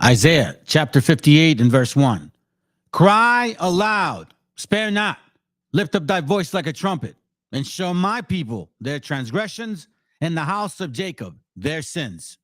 Isaiah chapter 58 and verse 1. Cry aloud, spare not, lift up thy voice like a trumpet, and show my people their transgressions, and the house of Jacob their sins.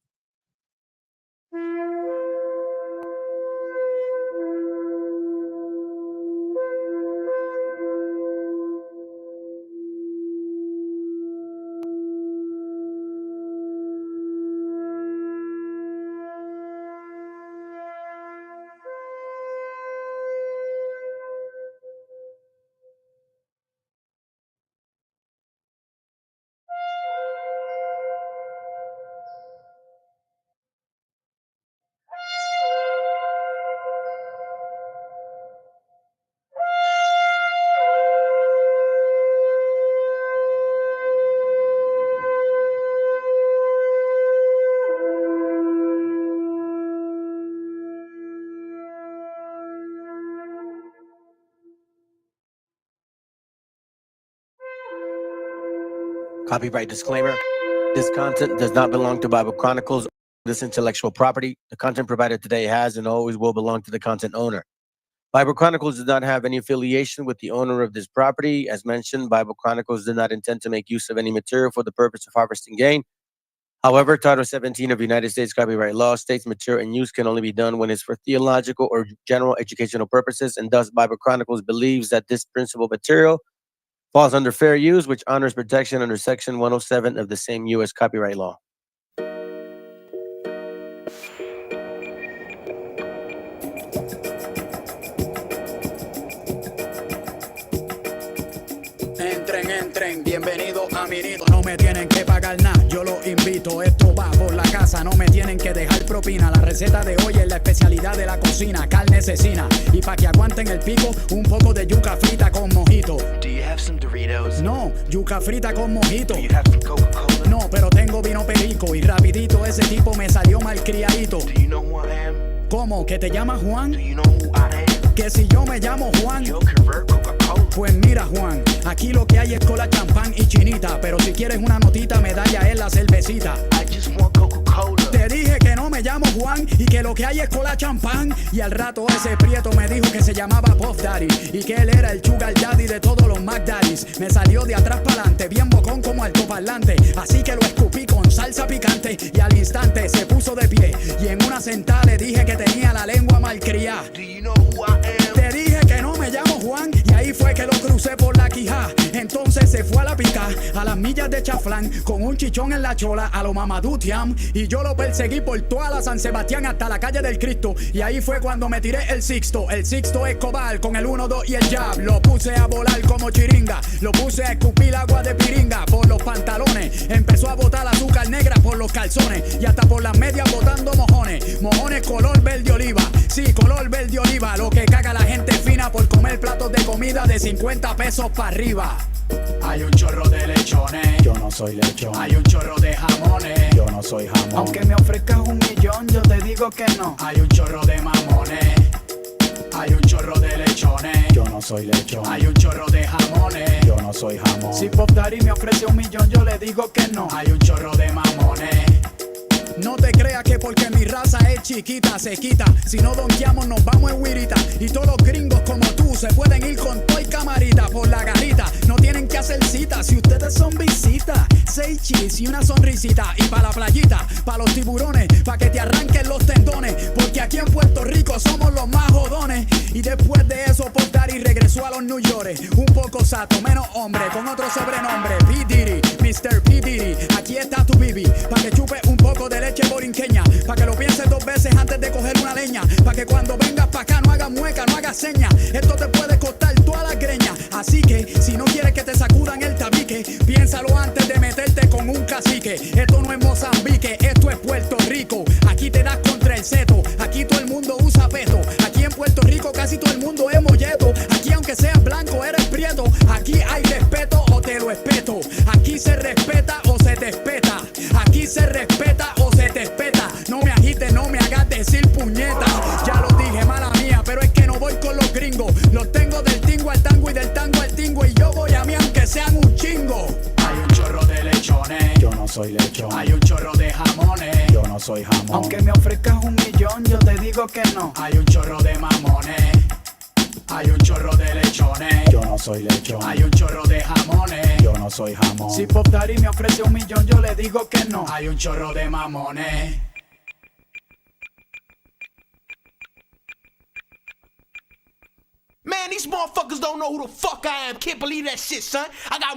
Copyright disclaimer. This content does not belong to Bible Chronicles. This intellectual property. The content provided today has and always will belong to the content owner. Bible Chronicles does not have any affiliation with the owner of this property. As mentioned, Bible Chronicles did not intend to make use of any material for the purpose of harvesting gain. However, Title 17 of United States copyright law states material and use can only be done when it's for theological or general educational purposes, and thus Bible Chronicles believes that this principal material falls under fair use, which honors protection under Section 107 of the same U.S. copyright law. Entren, bienvenido a mi nido. No me tienen que pagar nada, yo los invito. Esto va por la casa, no me tienen que dejar propina. La receta de hoy es la especialidad de la cocina, carne cecina. Y pa' que aguanten el pico, un poco de yuca frita con mojito. Do you have some Doritos? No, yuca frita con mojito. Do you have some Coca-Cola? No, pero tengo vino perico y rapidito ese tipo me salió malcriadito. Do you know who I am? ¿Cómo? ¿Que te llamas Juan? Do you know who I am? Que si yo me llamo Juan. Yo convert Coca-Cola. Pues mira Juan, aquí lo que hay es cola, champán y chinita. Pero si quieres una notita, medalla es la cervecita. I just want Coca-Cola. Te dije que no me llamo Juan y que lo que hay es cola, champán. Y al rato ese prieto me dijo que se llamaba Puff Daddy y que él era el sugar daddy de todos los Mac Daddies. Me salió de atrás para adelante, bien bocón como altoparlante. Así que lo escupí con salsa picante y al instante se puso de pie. Y en una sentada le dije que tenía la lengua malcriada. Do you know who I am? Te dije que no me llamo Juan y ahí fue que lo crucé por la quijá. Entonces se fue a la pica, a las millas de Chaflán, con un chichón en la chola, a lo Mamadou Thiam. Y yo lo perseguí por toda la San Sebastián hasta la calle del Cristo. Y ahí fue cuando me tiré el Sixto Escobar con el 1, 2 y el jab. Lo puse a volar como chiringa, lo puse a escupir agua de piringa por los pantalones. Empezó a botar azúcar negra por los calzones y hasta por las medias botando mojones. Mojones color verde oliva, sí, color verde oliva. Lo que caga la gente fina por comer platos de comida de 50 pesos para arriba. Hay un chorro de lechones, Yo no soy lechón, hay un chorro de jamones. yo no soy jamón. Aunque me ofrezcas 1 millón, yo te digo que no. Hay un chorro de mamones, hay un chorro de lechones. Yo no soy lechón, Hay un chorro de jamones. yo no soy jamón. Si Pop Daddy me ofrece 1 millón, yo le digo que no. Hay un chorro de mamones. No te creas que porque mi raza es chiquita se quita. Si no donkeamos nos vamos en huirita. Y todos los gringos como tú se pueden ir con toy camarita por la garita. No tienen que hacer cita si ustedes son visita. 6 cheese y una sonrisita. Y pa' la playita, pa' los tiburones, pa' que te arranquen los tendones. Porque aquí en Puerto Rico somos los más jodones. Y después de eso Pop Daddy regresó a los New York. Un poco sato, menos hombre, con otro sobrenombre, P. Diddy, Mr. P. Diddy. Aquí está tu bibi, pa' que chupe un poco de leche borinqueña, pa' que lo pienses 2 veces antes de coger una leña, pa' que cuando vengas pa' acá no hagas mueca, no hagas seña. Esto te puede costar toda la greña. Así que si no quieres que te sacudan el tabique, piénsalo antes de meterte con un cacique. Esto no es Mozambique, esto es Puerto Rico. Aquí te das contra el seto, aquí todo el mundo usa peto. Aquí en Puerto Rico casi todo el mundo es molleto. Aquí aunque seas blanco eres prieto. Aquí hay respeto o te lo espeto. Aquí se respeta o se te espeta. Aquí se respeta o se te espeta. No me agites, no me hagas decir puñeta. Ya lo dije, mala mía, pero es que no voy con los gringos. Los tengo del tingo al tango y del tango al tingo. Y yo voy a mí aunque sean un chingo. Hay un chorro de lechones, Yo no soy lechón, hay un chorro de jamones. yo no soy jamón. Aunque me ofrezcas 1.000.000, yo te digo que no. Hay un chorro de mamones, hay un chorro de lechones, Yo no soy lechón. hay un chorro de jamones. Yo no soy jamón. Si Pop Daddy me ofrece 1.000.000, yo le digo que no. Hay un chorro de mamones. Man, these motherfuckers don't know who the fuck I am. Can't believe that shit, son. I got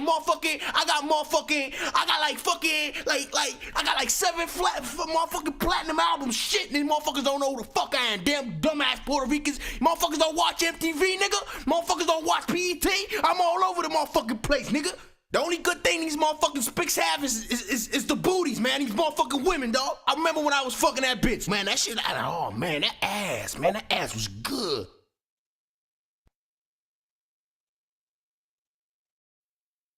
like 7 motherfucking platinum albums. Shit, and these motherfuckers don't know who the fuck I am. Damn dumbass Puerto Ricans. Motherfuckers don't watch MTV, nigga. Motherfuckers don't watch PET. I'm all over the motherfucking place, nigga. The only good thing these motherfucking spics have is the booties, man. These motherfucking women, dog. I remember when I was fucking that bitch, man. That shit, oh man, that ass was good.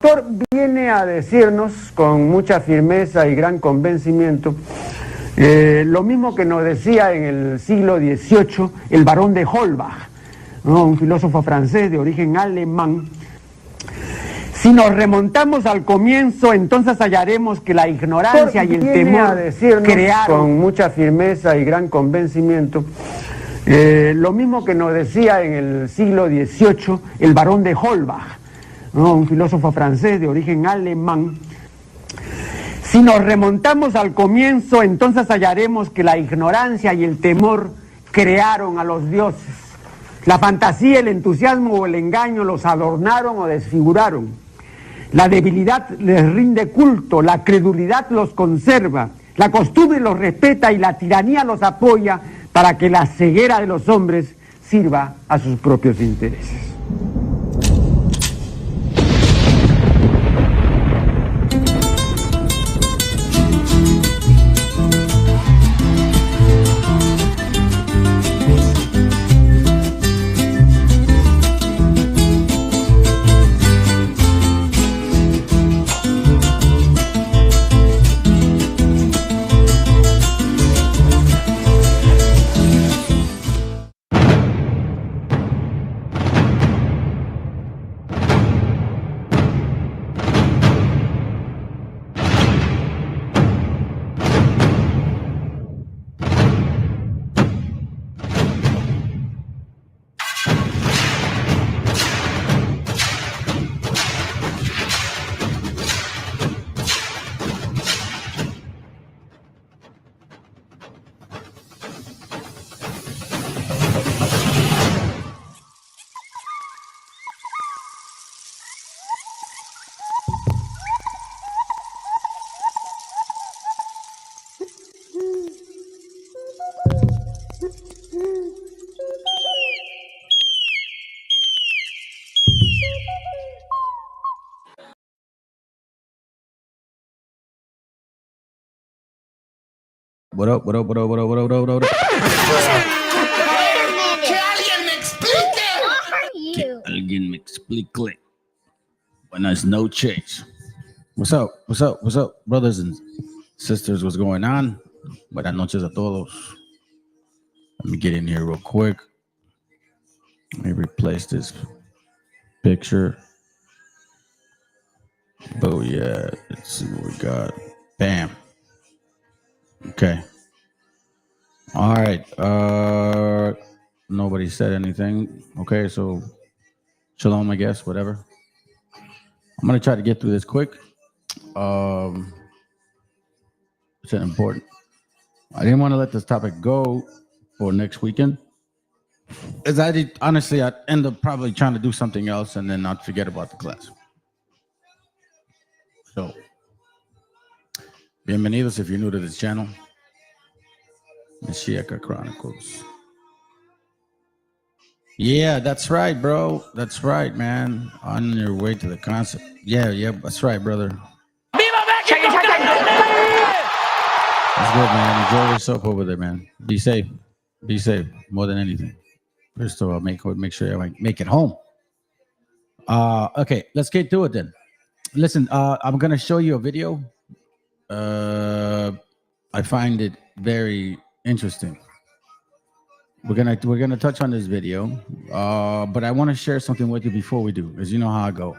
El autor viene a decirnos con mucha firmeza y gran convencimiento lo mismo que nos decía en el siglo XVIII el barón de Holbach, ¿no? Un filósofo francés de origen alemán. Si nos remontamos al comienzo, entonces hallaremos que la ignorancia y el temor crearon con mucha firmeza y gran convencimiento lo mismo que nos decía en el siglo XVIII el barón de Holbach, ¿no? Un filósofo francés de origen alemán. Si nos remontamos al comienzo, entonces hallaremos que la ignorancia y el temor crearon a los dioses. La fantasía, el entusiasmo o el engaño los adornaron o desfiguraron. La debilidad les rinde culto, la credulidad los conserva, la costumbre los respeta y la tiranía los apoya para que la ceguera de los hombres sirva a sus propios intereses. What up? Que alguien me explique. Que alguien me explique. Buenas noches. What's up? What's up? What's up, brothers and sisters? What's going on? Buenas noches a todos. Let me get in here real quick. Let me replace this picture. Oh yeah, let's see what we got. Bam. Okay. All right. Nobody said anything. Okay, so shalom, I guess, whatever. I'm gonna try to get through this quick. It's important. I didn't want to let this topic go for next weekend. As I did, honestly, I'd end up probably trying to do something else and then not forget about the class. So, bienvenidos if you're new to this channel. Meshiacha Chronicles. Yeah, that's right, bro. That's right, man. On your way to the concert. Yeah, that's right, brother. That's good, man. Enjoy yourself over there, man. Be safe. Be safe more than anything. First of all, make sure I make it home. Okay, let's get to it then. Listen, I'm gonna show you a video. I find it very interesting. We're gonna touch on this video, but I want to share something with you before we do, as you know how I go.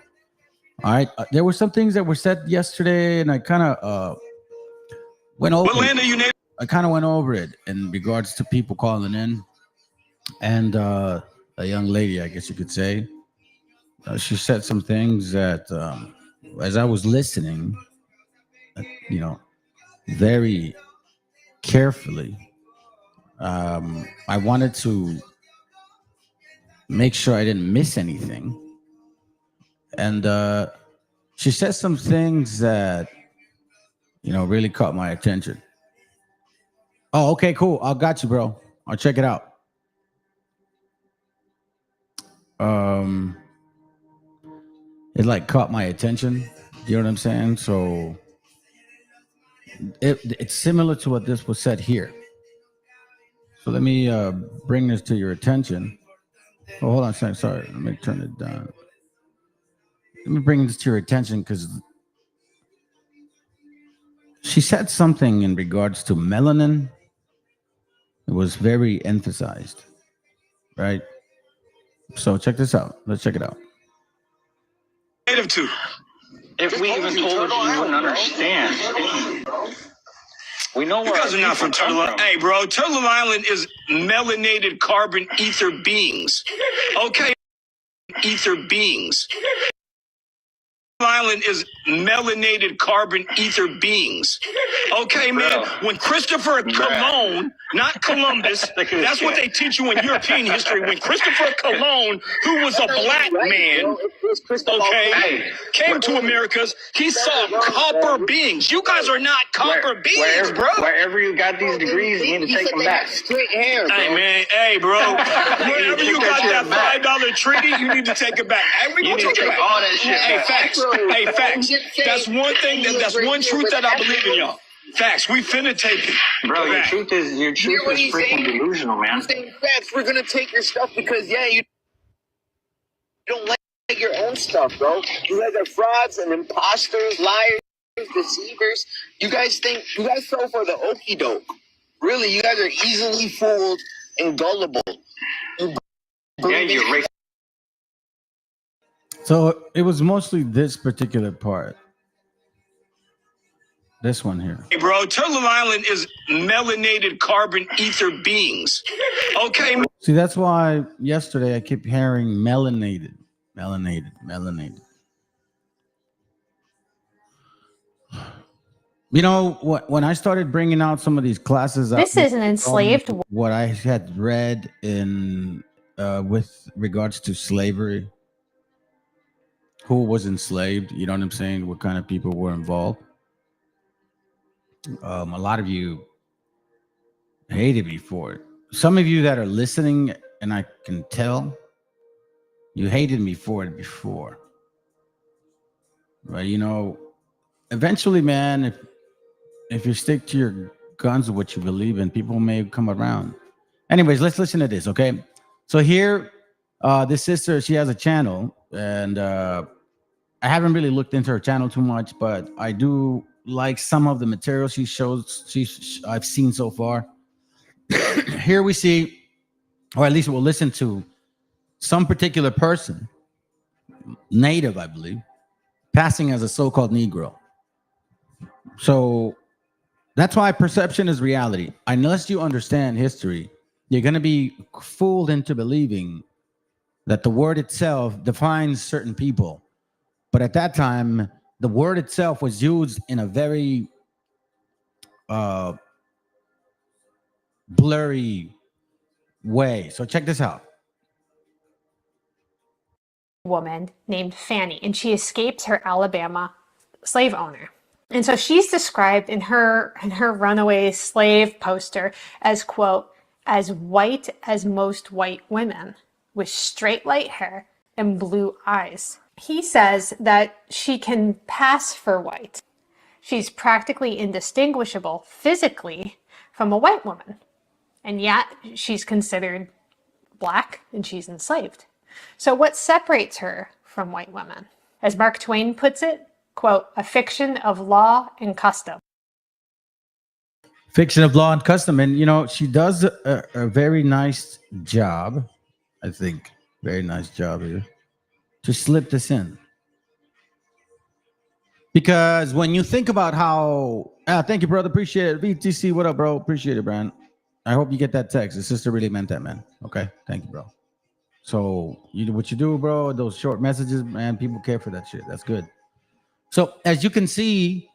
All right, there were some things that were said yesterday, and I kind of went over. What land are you native? I kind of went over it in regards to people calling in, and a young lady, I guess you could say, she said some things that, as I was listening, you know, very carefully, I wanted to make sure I didn't miss anything, and she said some things that, really caught my attention. Oh, okay, cool. I got you, bro. I'll check it out. It like caught my attention. You know what I'm saying? So it's similar to what this was said here. So let me bring this to your attention. Oh, hold on a second. Sorry. Let me turn it down. Let me bring this to your attention because she said something in regards to melanin. It was very emphasized, right? So check this out. Let's check it out. Native to. If we even told you, you wouldn't understand. We know where You guys are not from Turtle Island. Hey, bro, Turtle Island is melanated carbon ether beings. Okay, ether beings. Island is melanated carbon ether beings. Okay, man. When Christopher Cologne, not Columbus, that's what they teach you in European history. When Christopher Cologne, who was a black man, okay, came to Americas, he saw copper beings. You guys are not copper beings, bro. Wherever you got these degrees, you need to take them back. Straight hair, bro. Hey, man. Hey, bro. Wherever you got that $5 treaty, you need to take it back. Hey, we gonna take it back. All that shit Hey, back. facts. Hey, facts. That's one thing. That's one truth that I believe in, y'all. Facts. We finna take it. Bro, your back. truth is freaking delusional, man. He's saying facts. We're gonna take your stuff because you don't like your own stuff, bro. You guys are frauds and imposters, liars, deceivers. You guys fell for the okie doke. Really, you guys are easily fooled and gullible. Yeah, you're racist. So it was mostly this particular part. This one here. Hey, bro, Turtle Island is melanated carbon ether beings. Okay. See, that's why yesterday I kept hearing melanated. You know what? When I started bringing out some of these classes, This is an enslaved. what I had read in with regards to slavery, who was enslaved. You know what I'm saying? What kind of people were involved? A lot of you hated me for it. Some of you that are listening, and I can tell, you hated me for it before. But eventually, man, if you stick to your guns of what you believe in, people may come around. Anyways, let's listen to this, okay? So here, this sister, she has a channel, and I haven't really looked into her channel too much, but I do like some of the material she shows. I've seen so far. Here we see, or at least we'll listen to, some particular person, native, I believe, passing as a so-called Negro. So that's why perception is reality. Unless you understand history, you're going to be fooled into believing that the word itself defines certain people. But at that time, the word itself was used in a very blurry way. So check this out. Woman named Fanny, and she escapes her Alabama slave owner. And so she's described in her runaway slave poster as, quote, as white as most white women, with straight light hair and blue eyes. He says that she can pass for white. She's practically indistinguishable physically from a white woman, and yet she's considered black and she's enslaved. So what separates her from white women? As Mark Twain puts it, quote, a fiction of law and custom. Fiction of law and custom. And, she does a very nice job, I think. Very nice job here to slip this in. Because when you think about how, thank you, brother. Appreciate it. VTC, what up, bro? Appreciate it, Brian. I hope you get that text. The sister really meant that, man. Okay. Thank you, bro. So what you do, bro, those short messages, man, people care for that shit. That's good. So as you can see,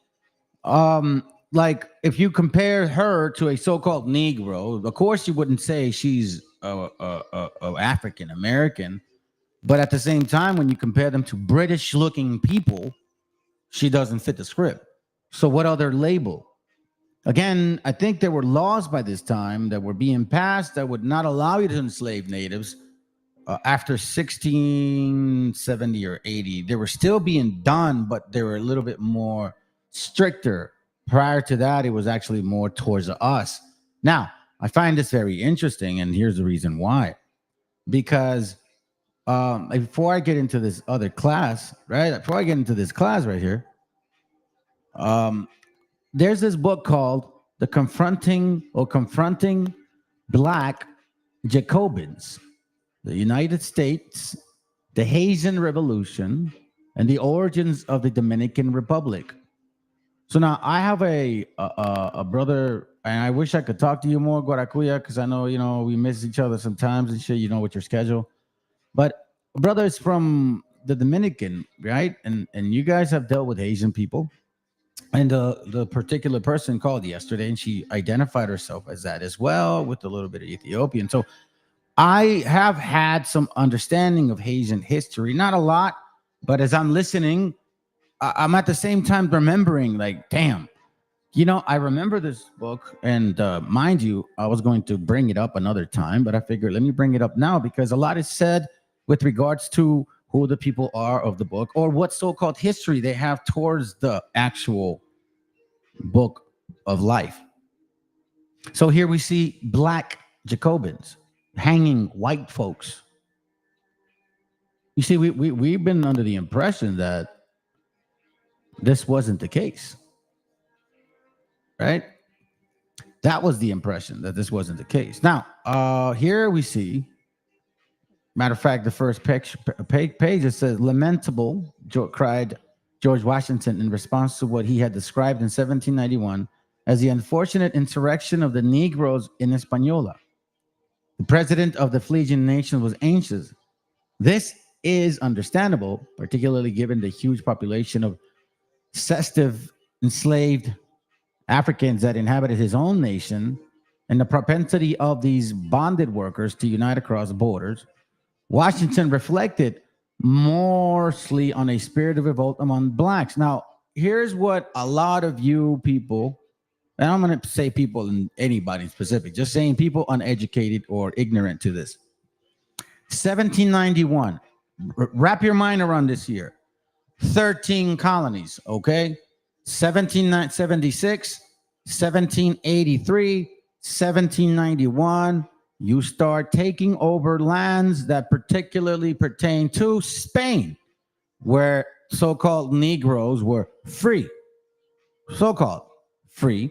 like if you compare her to a so-called Negro, of course you wouldn't say she's African American, but at the same time, when you compare them to British-looking people, she doesn't fit the script. So what other label? Again, I think there were laws by this time that were being passed that would not allow you to enslave natives after 1670 or 80. They were still being done, but they were a little bit more stricter. Prior to that, it was actually more towards us. Now, I find this very interesting, and here's the reason why. Because before I get into this other class, right? Before I get into this class right here, there's this book called Confronting Black Jacobins, the United States, the Haitian Revolution, and the Origins of the Dominican Republic. So now I have a brother, and I wish I could talk to you more, Guaracuya, because I know, we miss each other sometimes and shit, with your schedule. But brother is from the Dominican, right? And you guys have dealt with Asian people. And the particular person called yesterday, and she identified herself as that as well, with a little bit of Ethiopian. So I have had some understanding of Haitian history, not a lot, but as I'm listening, I'm at the same time remembering, like, damn, I remember this book, and mind you, I was going to bring it up another time, but I figured let me bring it up now because a lot is said with regards to who the people are of the book or what so-called history they have towards the actual book of life. So here we see black Jacobins hanging white folks. You see, we've been under the impression that this wasn't the case, right? That was the impression, that this wasn't the case. Now, here we see, matter of fact, the first page it says, lamentable, cried George Washington in response to what he had described in 1791 as the unfortunate insurrection of the Negroes in Hispaniola. The president of the fledgling nation was anxious. This is understandable, particularly given the huge population of sensitive enslaved Africans that inhabited his own nation and the propensity of these bonded workers to unite across borders. Washington reflected mostly on a spirit of revolt among blacks. Now, here's what a lot of you people, and I'm going to say people and anybody specific, just saying people uneducated or ignorant to this. 1791, wrap your mind around this year. 13 colonies, okay? 1776, 1783, 1791, you start taking over lands that particularly pertain to Spain, where so-called Negroes were free, so-called free.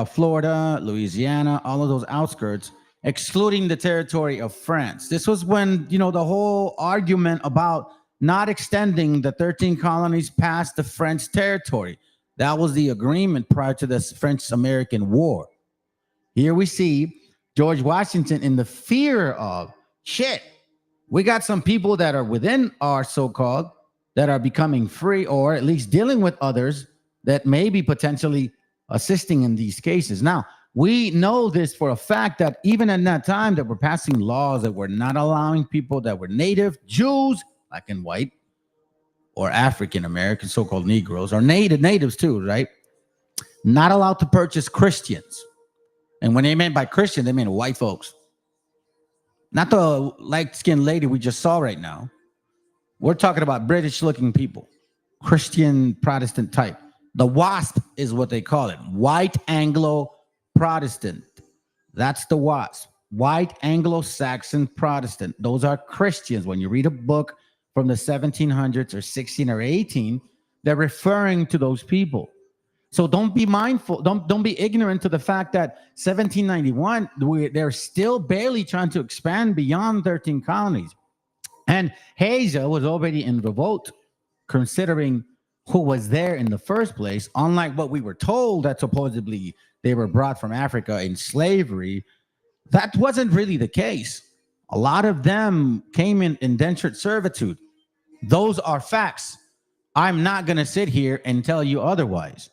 Florida, Louisiana, all of those outskirts, excluding the territory of France. This was when, the whole argument about not extending the 13 colonies past the French territory. That was the agreement prior to the French-American War. Here we see George Washington in the fear of, shit, we got some people that are within our so-called, that are becoming free, or at least dealing with others that may be potentially assisting in these cases. Now, we know this for a fact that even in that time that we're passing laws that were not allowing people that were native, Jews, black and white, or African American, so-called Negroes, or natives too, right? Not allowed to purchase Christians. And when they meant by Christian, they meant white folks. Not the light-skinned lady we just saw right now. We're talking about British-looking people, Christian Protestant type. The WASP is what they call it. White Anglo-Protestant. That's the WASP. White Anglo-Saxon Protestant. Those are Christians. When you read a book from the 1700s or 16 or 18, they're referring to those people. So don't be mindful. Don't be ignorant to the fact that 1791, they're still barely trying to expand beyond 13 colonies. And Haiti was already in revolt, considering who was there in the first place, unlike what we were told that supposedly they were brought from Africa in slavery. That wasn't really the case. A lot of them came in indentured servitude. Those are facts. I'm not going to sit here and tell you otherwise.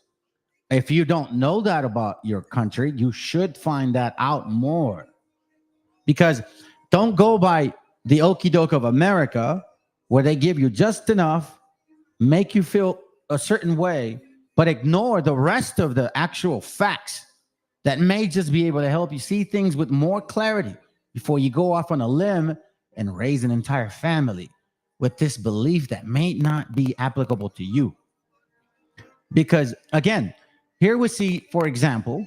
If you don't know that about your country, you should find that out more. Because don't go by the okie doke of America, where they give you just enough, make you feel a certain way, but ignore the rest of the actual facts that may just be able to help you see things with more clarity before you go off on a limb and raise an entire family with this belief that may not be applicable to you. Because again, here we see, for example,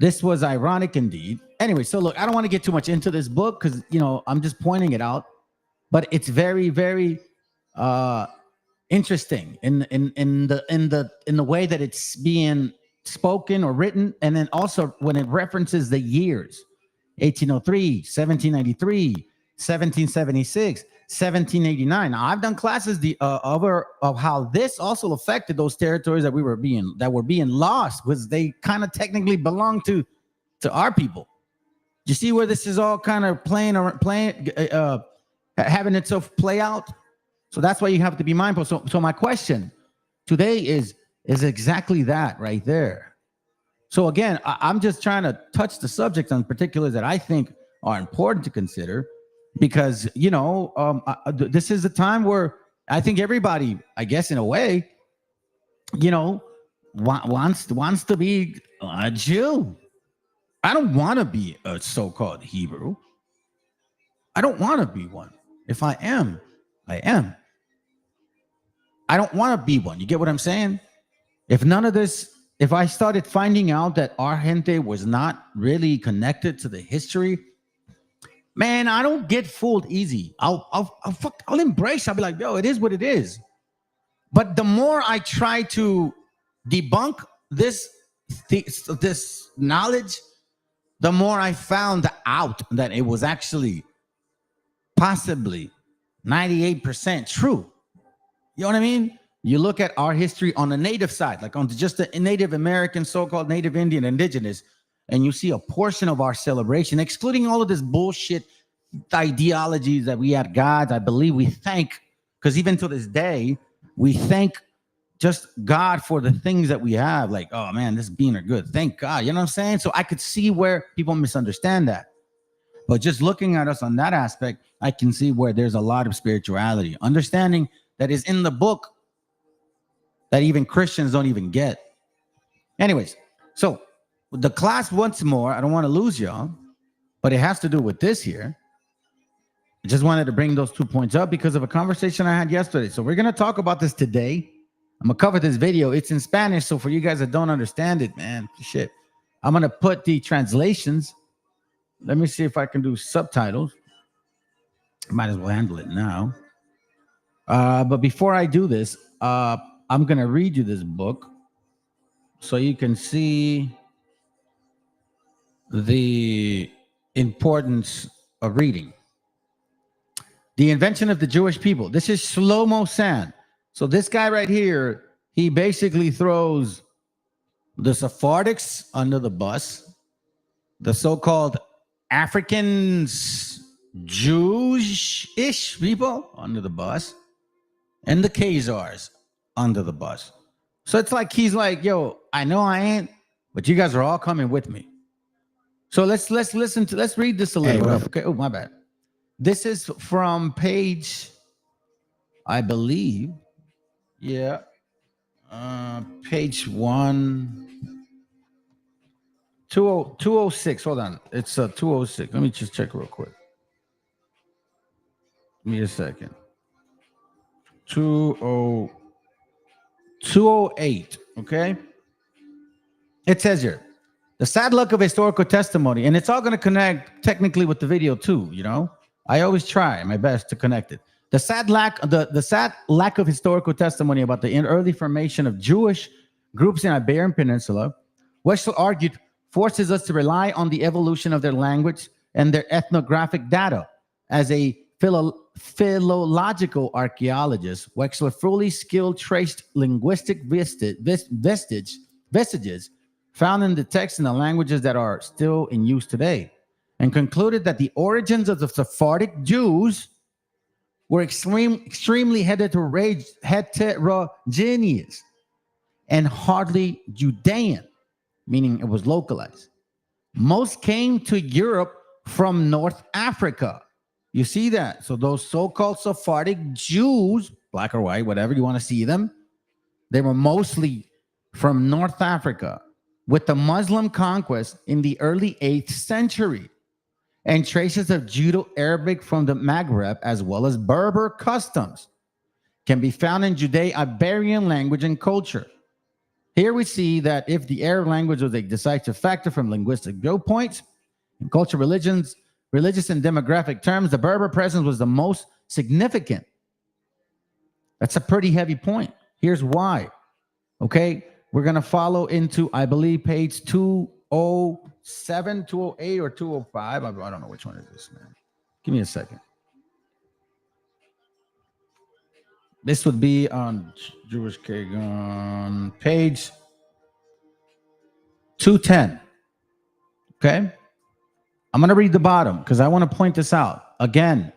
this was ironic indeed. Anyway, so look, I don't want to get too much into this book because, you know, I'm just pointing it out, but it's very, very interesting in the way that it's being spoken or written, and then also when it references the years: 1803, 1793, 1776, 1789. Now, I've done classes of how this also affected those territories that were being lost, because they kind of technically belong to our people. You see where this is all kind of having itself play out. So that's why you have to be mindful. So my question today is exactly that right there. So again, I'm just trying to touch the subject on particulars that I think are important to consider, because, you know, this is a time where I think everybody, I guess in a way, you know, wants to be a Jew. I don't want to be a so-called Hebrew. I don't want to be one. If I am, I am. I don't want to be one. You get what I'm saying? If none of this, if I started finding out that our gente was not really connected to the history, man, I don't get fooled easy. I'll embrace. I'll be like, yo, it is what it is. But the more I try to debunk this knowledge, the more I found out that it was actually possibly 98% true. You know what I mean? You look at our history on the native side, like on just the Native American, so-called Native Indian, indigenous, and you see a portion of our celebration, excluding all of this bullshit ideologies that we had gods. I believe we thank, because even to this day, we thank just God for the things that we have. Like, oh man, this being are good. Thank God. You know what I'm saying? So I could see where people misunderstand that. But just looking at us on that aspect, I can see where there's a lot of spirituality, understanding that is in the book that even Christians don't even get. Anyways, so the class once more, I don't want to lose y'all, but it has to do with this here. I just wanted to bring those 2 points up because of a conversation I had yesterday. So we're going to talk about this today. I'm going to cover this video. It's in Spanish, so for you guys that don't understand it, man, shit, I'm going to put the translations. Let me see if I can do subtitles. Might as well handle it now. But before I do this, I'm going to read you this book so you can see the importance of reading. The Invention of the Jewish People. This is Shlomo Sand. So this guy right here, he basically throws the Sephardics under the bus, the so-called Africans, Jewish-ish people under the bus, and the KHAZARS under the bus. So it's like he's like, yo, I know I ain't, but you guys are all coming with me. So let's read this a little bit. Okay. Oh, my bad. This is from page, I believe. Yeah. Page 206. Hold on. It's 206. Let me just check real quick. Give me a second. 208. Okay. It says here, the sad luck of historical testimony, and it's all going to connect technically with the video too. You know, I always try my best to connect it. The sad lack of historical testimony about the early formation of Jewish groups in Iberian Peninsula, Wechsel argued, forces us to rely on the evolution of their language and their ethnographic data as a philological archaeologists, Wexler fully skilled traced linguistic vestiges found in the text in the languages that are still in use today, and concluded that the origins of the Sephardic Jews were extremely heterogeneous and hardly Judean, meaning it was localized. Most came to Europe from North Africa. You see that? So those so-called Sephardic Jews, black or white, whatever you want to see them, they were mostly from North Africa, with the Muslim conquest in the early 8th century, and traces of Judo-Arabic from the Maghreb, as well as Berber customs, can be found in Judeo-Iberian language and culture. Here we see that if the Arab language was a decisive factor from linguistic viewpoints, in culture, religious and demographic terms, the Berber presence was the most significant. That's a pretty heavy point. Here's why. Okay, we're going to follow into, I believe, page 207, 208, or 205. I don't know which one is this, man. Give me a second. This would be on Jewish on page 210. Okay? I'm going to read the bottom because I want to point this out. Again,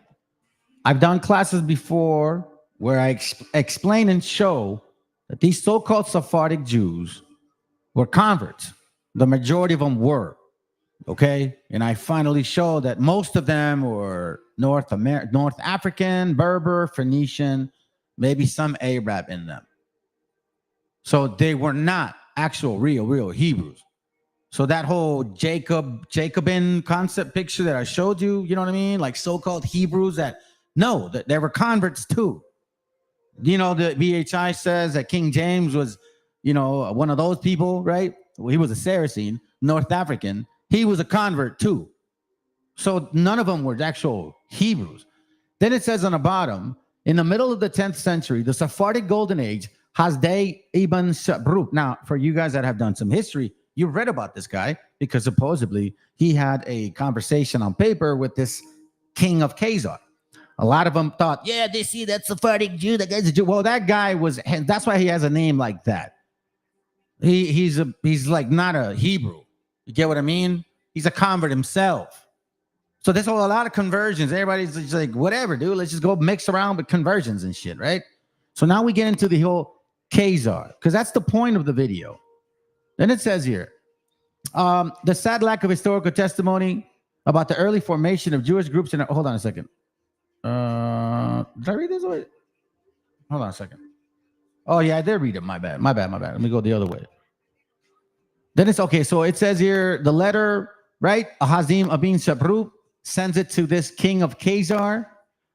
I've done classes before where I explain and show that these so-called Sephardic Jews were converts. The majority of them were. Okay? And I finally show that most of them were North African, Berber, Phoenician, maybe some Arab in them. So they were not actual real Hebrews. So that whole Jacobin concept picture that I showed you, you know what I mean? Like so-called Hebrews that they were converts too. You know, the BHI says that King James was, you know, one of those people, right? Well, he was a Saracen, North African. He was a convert too. So none of them were actual Hebrews. Then it says on the bottom, in the middle of the 10th century, the Sephardic Golden Age, Hasdai ibn Shabruk. Now, for you guys that have done some history, you read about this guy because supposedly he had a conversation on paper with this king of Khazar. A lot of them thought, yeah, they see that Sephardic Jew, that guy's a Jew. Well, that guy was, that's why he has a name like that. He's like not a Hebrew. You get what I mean? He's a convert himself. So there's a lot of conversions. Everybody's just like, whatever, dude. Let's just go mix around with conversions and shit, right? So now we get into the whole Khazar, because that's the point of the video. Then it says here, the sad lack of historical testimony about the early formation of Jewish groups in... Hold on a second. Did I read this way? Hold on a second. Oh, yeah, I did read it. My bad. Let me go the other way. Then it's okay. So it says here, the letter, right? Ahazim Abin Shabruk sends it to this king of Khazar.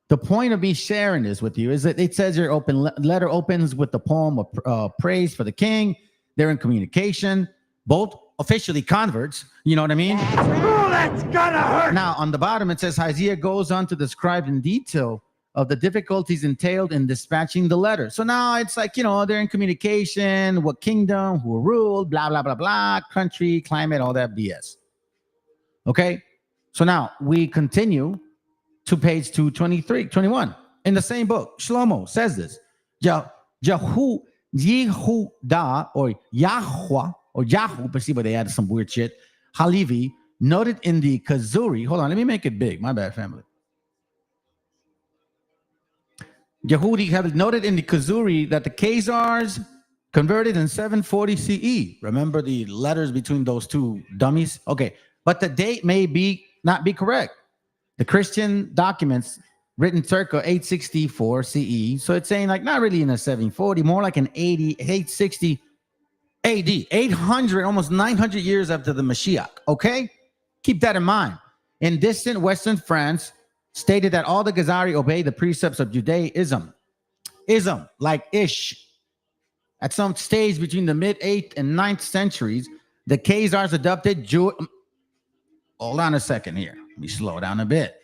The point of me sharing this with you is that it says your letter opens with the poem of praise for the king. They're in communication, both officially converts. You know what I mean? Oh, that's gonna hurt. Now, on the bottom, it says Isaiah goes on to describe in detail of the difficulties entailed in dispatching the letter. So now it's like, you know, they're in communication, what kingdom, who ruled, blah, blah, blah, blah, country, climate, all that BS. Okay? So now we continue to page 221. In the same book, Shlomo says this. Yehuda or Yahweh, or Yahoo, but see, but they added some weird shit. Halevi, noted in the Kazuri. Hold on, let me make it big. My bad, family. Yehudi have noted in the Kazuri that the Khazars converted in 740 CE. Remember the letters between those two dummies? Okay, but the date may not be correct. The Christian documents written circa 864 CE. So it's saying like not really in a 740, more like an 860 AD, 800, almost 900 years after the Meshiach. Okay, keep that in mind. In distant Western France, stated that all the Khazari obey the precepts of Judaism. Ism, like Ish. At some stage between the mid-8th and 9th centuries, the Khazars adopted Hold on a second here. Let me slow down a bit.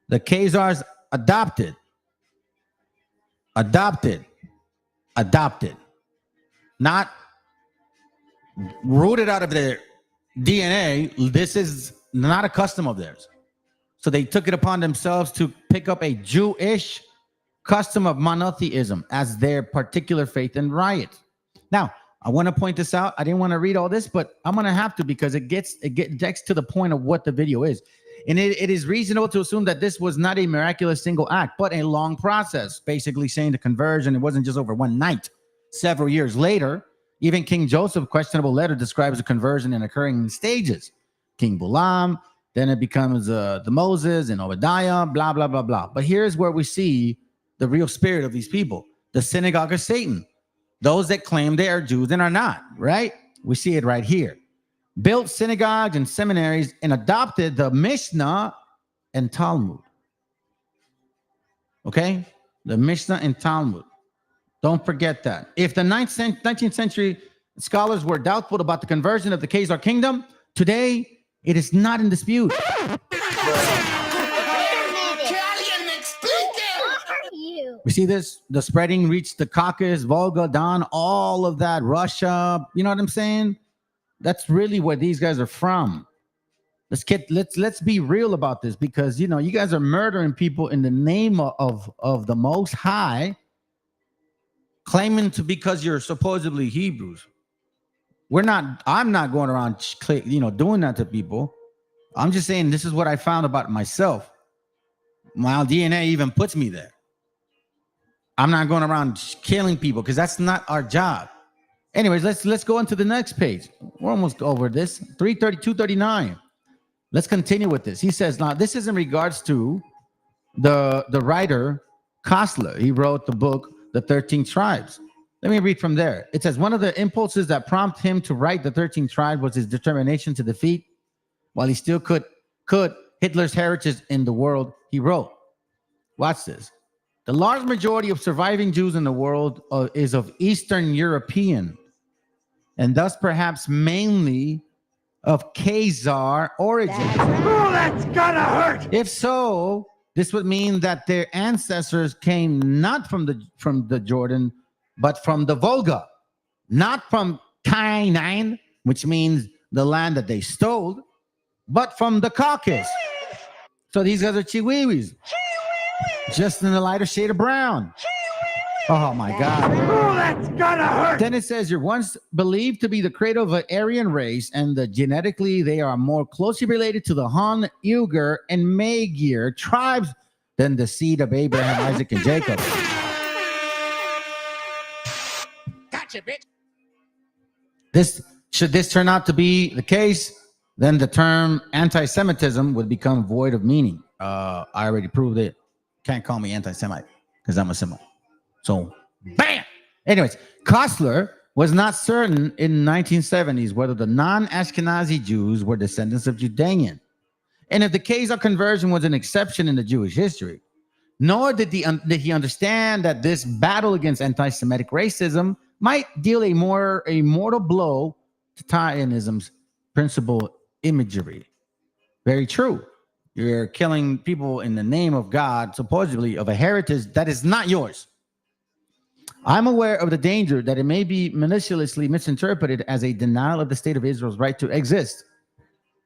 The Khazars adopted. Not rooted out of their DNA. This is not a custom of theirs. So they took it upon themselves to pick up a Jewish custom of monotheism as their particular faith and riot. Now, I want to point this out. I didn't want to read all this, but I'm going to have to because it gets to the point of what the video is. And it is reasonable to assume that this was not a miraculous single act, but a long process, basically saying the conversion, it wasn't just over one night. Several years later, even King Joseph's questionable letter describes the conversion and occurring in stages. King Balaam, then it becomes the Moses and Obadiah, blah, blah, blah, blah. But here's where we see the real spirit of these people, the synagogue of Satan. Those that claim they are Jews and are not, right? We see it right here. Built synagogues and seminaries and adopted the Mishnah and Talmud. Okay? The Mishnah and Talmud. Don't forget that. If the 19th century scholars were doubtful about the conversion of the Khazar kingdom, today it is not in dispute. We see this, the spreading reached the Caucasus, Volga, Don, all of that, Russia. You know what I'm saying? That's really where these guys are from. Let's be real about this, because you know you guys are murdering people in the name of the Most High, claiming to because you're supposedly Hebrews. I'm not going around doing that to people. I'm just saying this is what I found about myself. My DNA even puts me there. I'm not going around killing people because that's not our job. Anyways, let's go into the next page. We're almost over this. 239. Let's continue with this. He says, now this is in regards to the writer Kostler. He wrote the book, The 13 Tribes. Let me read from there. It says, one of the impulses that prompted him to write the 13 Tribes was his determination to defeat, while he still could, Hitler's heritage in the world. He wrote, watch this. The large majority of surviving Jews in the world is of Eastern European, and thus perhaps mainly of Khazar origin. Oh, that's gonna hurt! If so, this would mean that their ancestors came not from the Jordan, but from the Volga, not from Canaan, which means the land that they stole, but from the Caucasus. So these guys are Chihuahuas. Just in a lighter shade of brown. Oh my God. Oh, that's gonna hurt! Then it says you're once believed to be the cradle of an Aryan race, and genetically they are more closely related to the Han, Uighur, and Magyar tribes than the seed of Abraham, Isaac, and Jacob. Gotcha, bitch. Should this turn out to be the case, then the term anti-Semitism would become void of meaning. I already proved it. Can't call me anti-Semite because I'm a Semite. So, bam! Anyways, Kostler was not certain in the 1970s whether the non-Ashkenazi Jews were descendants of Judean, and if the Khazar conversion was an exception in the Jewish history. Nor did he understand that this battle against anti-Semitic racism might deal a mortal blow to Tainism's principal imagery. Very true. You're killing people in the name of God, supposedly of a heritage that is not yours. I'm aware of the danger that it may be maliciously misinterpreted as a denial of the state of Israel's right to exist.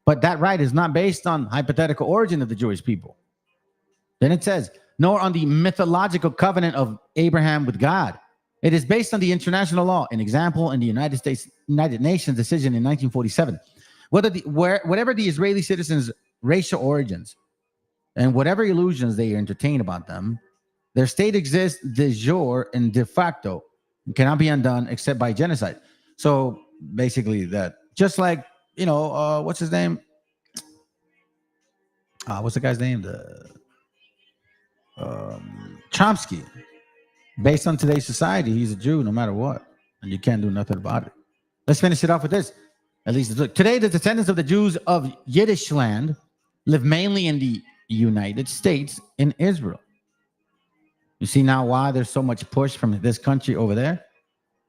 But that right is not based on hypothetical origin of the Jewish people. Then it says, nor on the mythological covenant of Abraham with God. It is based on the international law, an example in the United Nations decision in 1947. Whatever the Israeli citizens' racial origins and whatever illusions they entertain about them, their state exists de jure and de facto and cannot be undone except by genocide. So basically that, just like, what's his name? What's the guy's name? Chomsky. Based on today's society, he's a Jew no matter what, and you can't do nothing about it. Let's finish it off with this. At least today, the descendants of the Jews of Yiddish land live mainly in the United States and Israel. You see now why there's so much push from this country over there?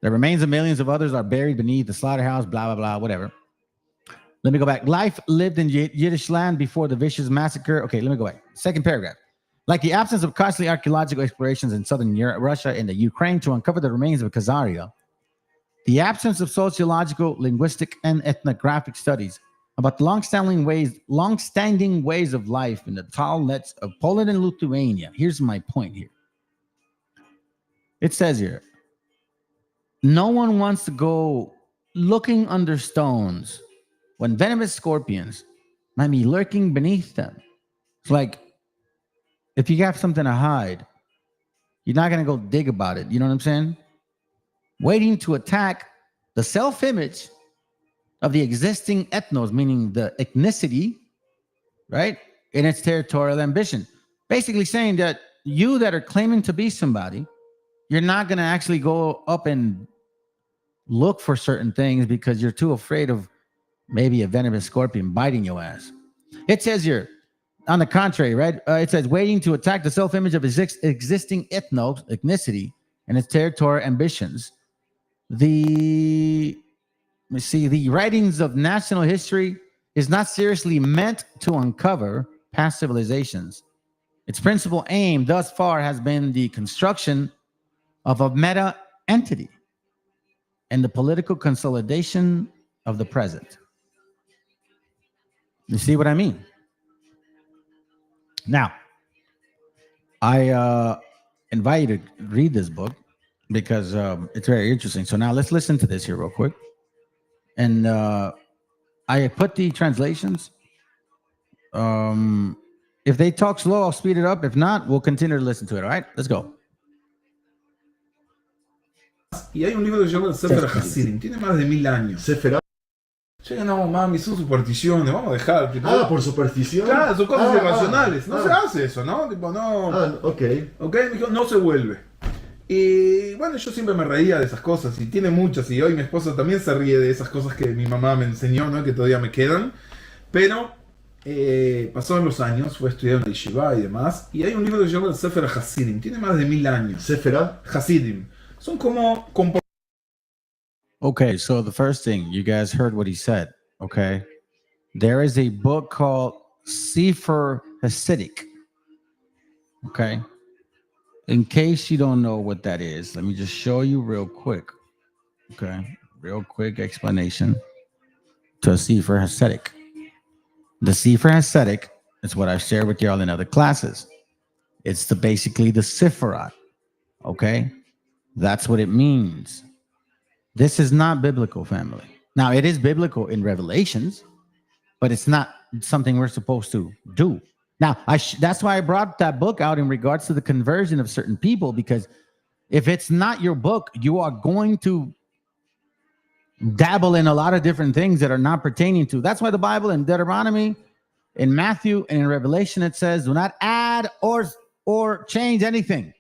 The remains of millions of others are buried beneath the slaughterhouse, blah, blah, blah, whatever. Let me go back. Life lived in Yiddish land before the vicious massacre. Okay, let me go back. Second paragraph. Like the absence of costly archaeological explorations in southern Europe, Russia, and the Ukraine to uncover the remains of Khazaria, the absence of sociological, linguistic, and ethnographic studies about the long-standing ways of life in the Talmuds of Poland and Lithuania. Here's my point here. It says here, no one wants to go looking under stones when venomous scorpions might be lurking beneath them. It's like, if you have something to hide, you're not going to go dig about it. You know what I'm saying? Waiting to attack the self-image of the existing ethnos, meaning the ethnicity, right? In its territorial ambition. Basically saying that you that are claiming to be somebody, you're not going to actually go up and look for certain things because you're too afraid of maybe a venomous scorpion biting your ass. It says here, on the contrary, right? It says waiting to attack the self-image of existing ethnicity and its territorial ambitions. The writings of national history is not seriously meant to uncover past civilizations. Its principal aim thus far has been the construction of a meta entity and the political consolidation of the present. You see what I mean? Now, I invite you to read this book because it's very interesting. So now let's listen to this here real quick. And I put the translations. If they talk slow, I'll speed it up. If not, we'll continue to listen to it. All right, let's go. Y hay un libro que se llama el Sefer HaChasidim, tiene más de 1000 años. Sefer. Llegan, no, mami, son supersticiones, vamos a dejar. Tipo, por superstición. Claro, son cosas irracionales. No se hace eso, ¿no? Tipo, no. Ok. Ok, me dijo, no se vuelve. Y bueno, yo siempre me reía de esas cosas, y tiene muchas, y hoy mi esposa también se ríe de esas cosas que mi mamá me enseñó, ¿no? Que todavía me quedan. Pero pasaron los años, fue a estudiar en la Yeshiva y demás, y hay un libro que se llama el Sefer HaChasidim, tiene más de 1000 años. Sefer HaChasidim. Son como Okay, so the first thing, you guys heard what he said, okay? There is a book called Sefer Hasidic, okay? In case you don't know what that is, let me just show you real quick, okay? Real quick explanation to Sefer Hasidic. The Sefer Hasidic is what I've shared with y'all in other classes. It's basically the Sifrat, okay? That's what it means. This is not biblical, family. Now, it is biblical in Revelations, but it's not something we're supposed to do. Now, that's why I brought that book out in regards to the conversion of certain people, because if it's not your book, you are going to dabble in a lot of different things that are not pertaining to. That's why the Bible in Deuteronomy, in Matthew, and in Revelation, it says, do not add or change anything.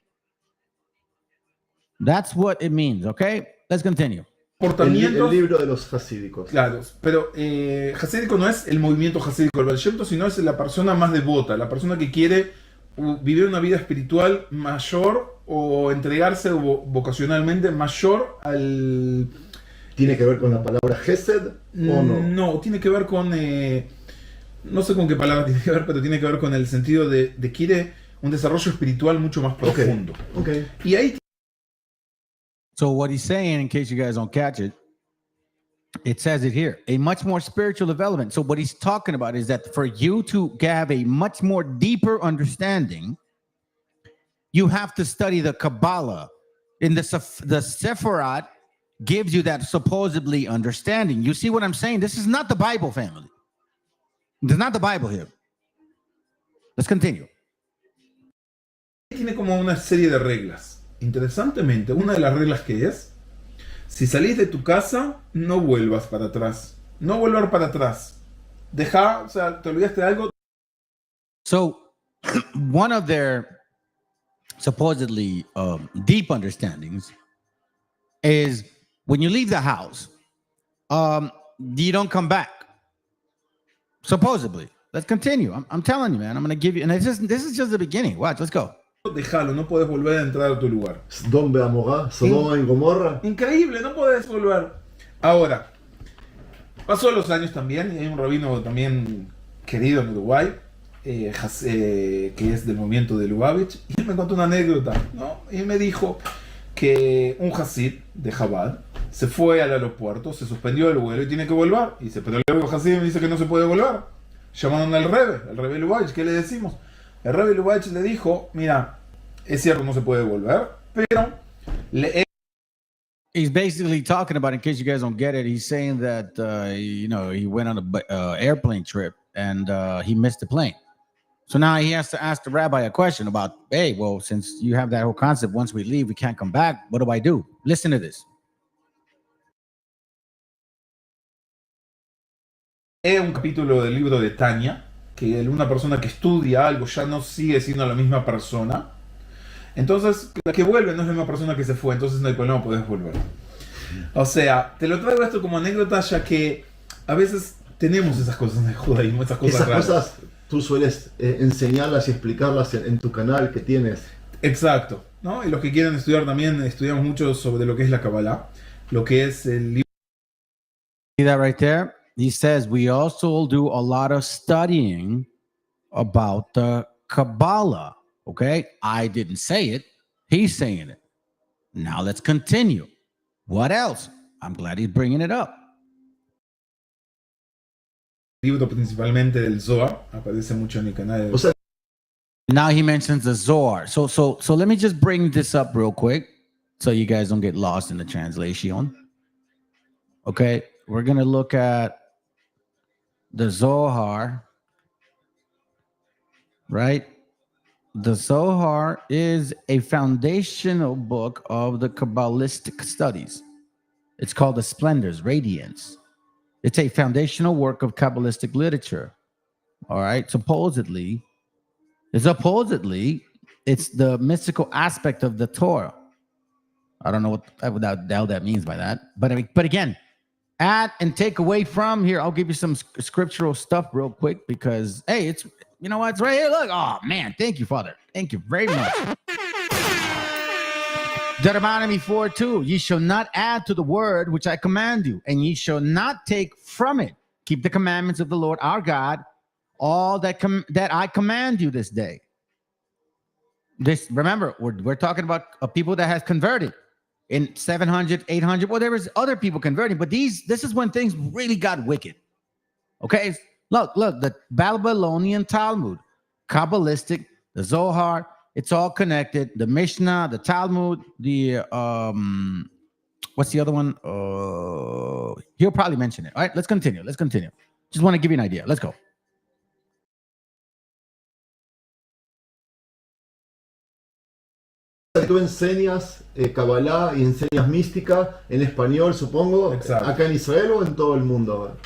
That's what it means, okay? Let's continue. El libro de los hasídicos. Claro, pero hasídico no es el movimiento hasídico del Baal Shem Tov, sino es la persona más devota, la persona que quiere vivir una vida espiritual mayor o entregarse vocacionalmente mayor al... ¿Tiene que ver con la palabra Gesed o no? No, tiene que ver con... no sé con qué palabra tiene que ver, pero tiene que ver con el sentido de quiere un desarrollo espiritual mucho más profundo. Okay. Y ahí... So what he's saying, in case you guys don't catch it, it says it here, a much more spiritual development. So what he's talking about is that for you to have a much more deeper understanding, you have to study the Kabbalah. In the Sephirot gives you that supposedly understanding. You see what I'm saying? This is not the Bible, family. This is not the Bible here. Let's continue. Tiene como una serie de reglas. Interesantemente, una de las reglas que es, si salís de tu casa, no vuelvas para atrás. No volver para atrás. Deja, o sea, te olvidaste de algo. So, one of their supposedly deep understandings is when you leave the house, you don't come back. Supposedly. Let's continue. I'm telling you, man. I'm going to give you, and this is just the beginning. Watch, let's go. Déjalo, no podés volver a entrar a tu lugar. Sodom y Gomorra. Increíble, no podés volver. Ahora, pasó los años también, y hay un rabino también querido en Uruguay, que es del movimiento de Lubavitch, y él me contó una anécdota, ¿no? Y me dijo que un hasid de Chabad se fue al aeropuerto, se suspendió el vuelo y tiene que volver. Y dice, pero el Rebbe Hasidim dice que no se puede volver. Llamaron al Rebbe Lubavitch, ¿qué le decimos? El Rebbe Lubavitch le dijo, mira, es cierto, no se puede volver, pero he's basically talking about, in case you guys don't get it, he's saying that, he went on a airplane trip and he missed the plane. So now he has to ask the rabbi a question about, hey, well, since you have that whole concept, once we leave, we can't come back. What do I do? Listen to this. Es un capítulo del libro de Tania, que una persona que estudia algo ya no sigue siendo la misma persona. Entonces, la que vuelve no es la misma persona que se fue, entonces no hay problema, puedes volver. O sea, te lo traigo esto como anécdota, ya que a veces tenemos esas cosas en el judaísmo, esas cosas raras. Esas cosas tú sueles enseñarlas y explicarlas en tu canal que tienes. Exacto, ¿no? Y los que quieren estudiar también, estudiamos mucho sobre lo que es la Kabbalah, lo que es el libro. See that right there? He says we also do a lot of studying about the Kabbalah. Okay, I didn't say it. He's saying it. Now let's continue. What else? I'm glad he's bringing it up. Libro principalmente del Zohar, aparece mucho en el canal. O sea, now he mentions the Zohar. So let me just bring this up real quick so you guys don't get lost in the translation. Okay, we're going to look at the Zohar, right? The Zohar is a foundational book of the Kabbalistic studies. It's called the Splendors, Radiance. It's a foundational work of Kabbalistic literature. All right. Supposedly, it's the mystical aspect of the Torah. I don't know what the hell that means by that. But again, add and take away from here. I'll give you some scriptural stuff real quick because, hey, it's, you know what? It's right here. Look. Oh, man. Thank you, Father. Thank you very much. Deuteronomy 4:2. Ye shall not add to the word which I command you, and ye shall not take from it. Keep the commandments of the Lord our God, all that I command you this day. This, remember, we're talking about a people that has converted in 700, 800. Well, there was other people converting, but this is when things really got wicked. Okay, look, the Babylonian Talmud, Kabbalistic, the Zohar, it's all connected. The Mishnah, the Talmud, the what's the other one? He'll probably mention it. All right, let's continue. Just want to give you an idea. Let's go. Tú enseñas Kabbalah y enseñas mística en español, supongo. Exacto. Acá en Israel o en todo el mundo.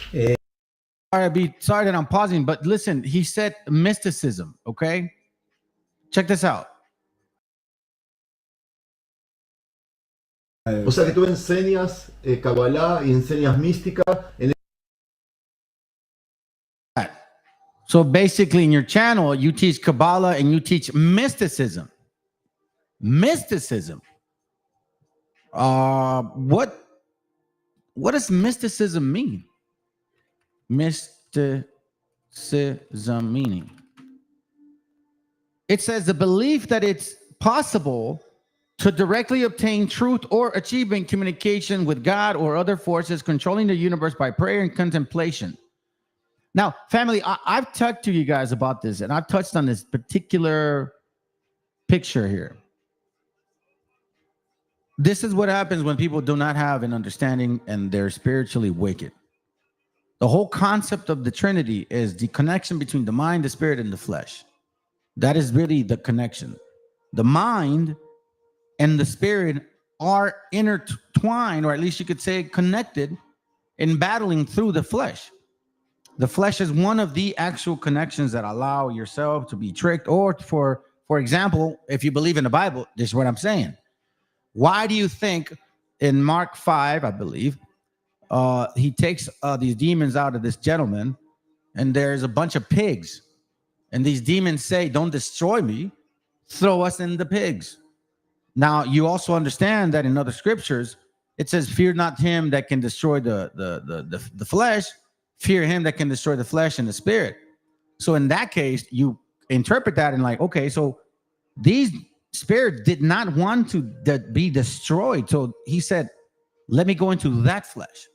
Sorry that I'm pausing, but listen, he said mysticism, okay? Check this out. O sea que tú enseñas Kabbalah y enseñas mística en. So basically in your channel, you teach Kabbalah and you teach mysticism. Mysticism. What does mysticism mean? Mysticism meaning. It says the belief that it's possible to directly obtain truth or achieving communication with God or other forces controlling the universe by prayer and contemplation. Now, family, I've talked to you guys about this, and I've touched on this particular picture here. This is what happens when people do not have an understanding and they're spiritually wicked. The whole concept of the Trinity is the connection between the mind, the spirit, and the flesh. That is really the connection. The mind and the spirit are intertwined, or at least you could say connected, in battling through the flesh. The flesh is one of the actual connections that allow yourself to be tricked, or for example, if you believe in the Bible, this is what I'm saying. Why do you think in Mark 5, I believe, he takes these demons out of this gentleman, and there's a bunch of pigs, and these demons say, don't destroy me, throw us in the pigs. Now, you also understand that in other scriptures, it says, fear not him that can destroy the flesh, fear him that can destroy the flesh and the spirit. So in that case, you interpret that and like, okay, so these spirits did not want to be destroyed. So he said, Let me go into that flesh.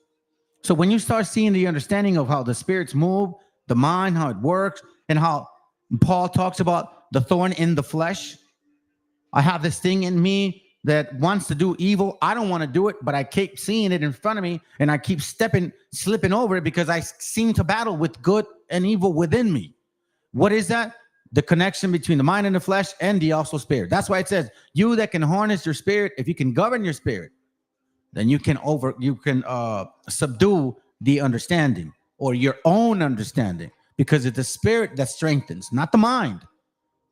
So when you start seeing the understanding of how the spirits move, the mind, how it works, and how Paul talks about the thorn in the flesh. I have this thing in me that wants to do evil. I don't want to do it, but I keep seeing it in front of me, and I keep slipping over it because I seem to battle with good and evil within me. What is that? The connection between the mind and the flesh and the also spirit. That's why it says, you that can harness your spirit, if you can govern your spirit, then you can subdue the understanding or your own understanding, because it's the spirit that strengthens, not the mind.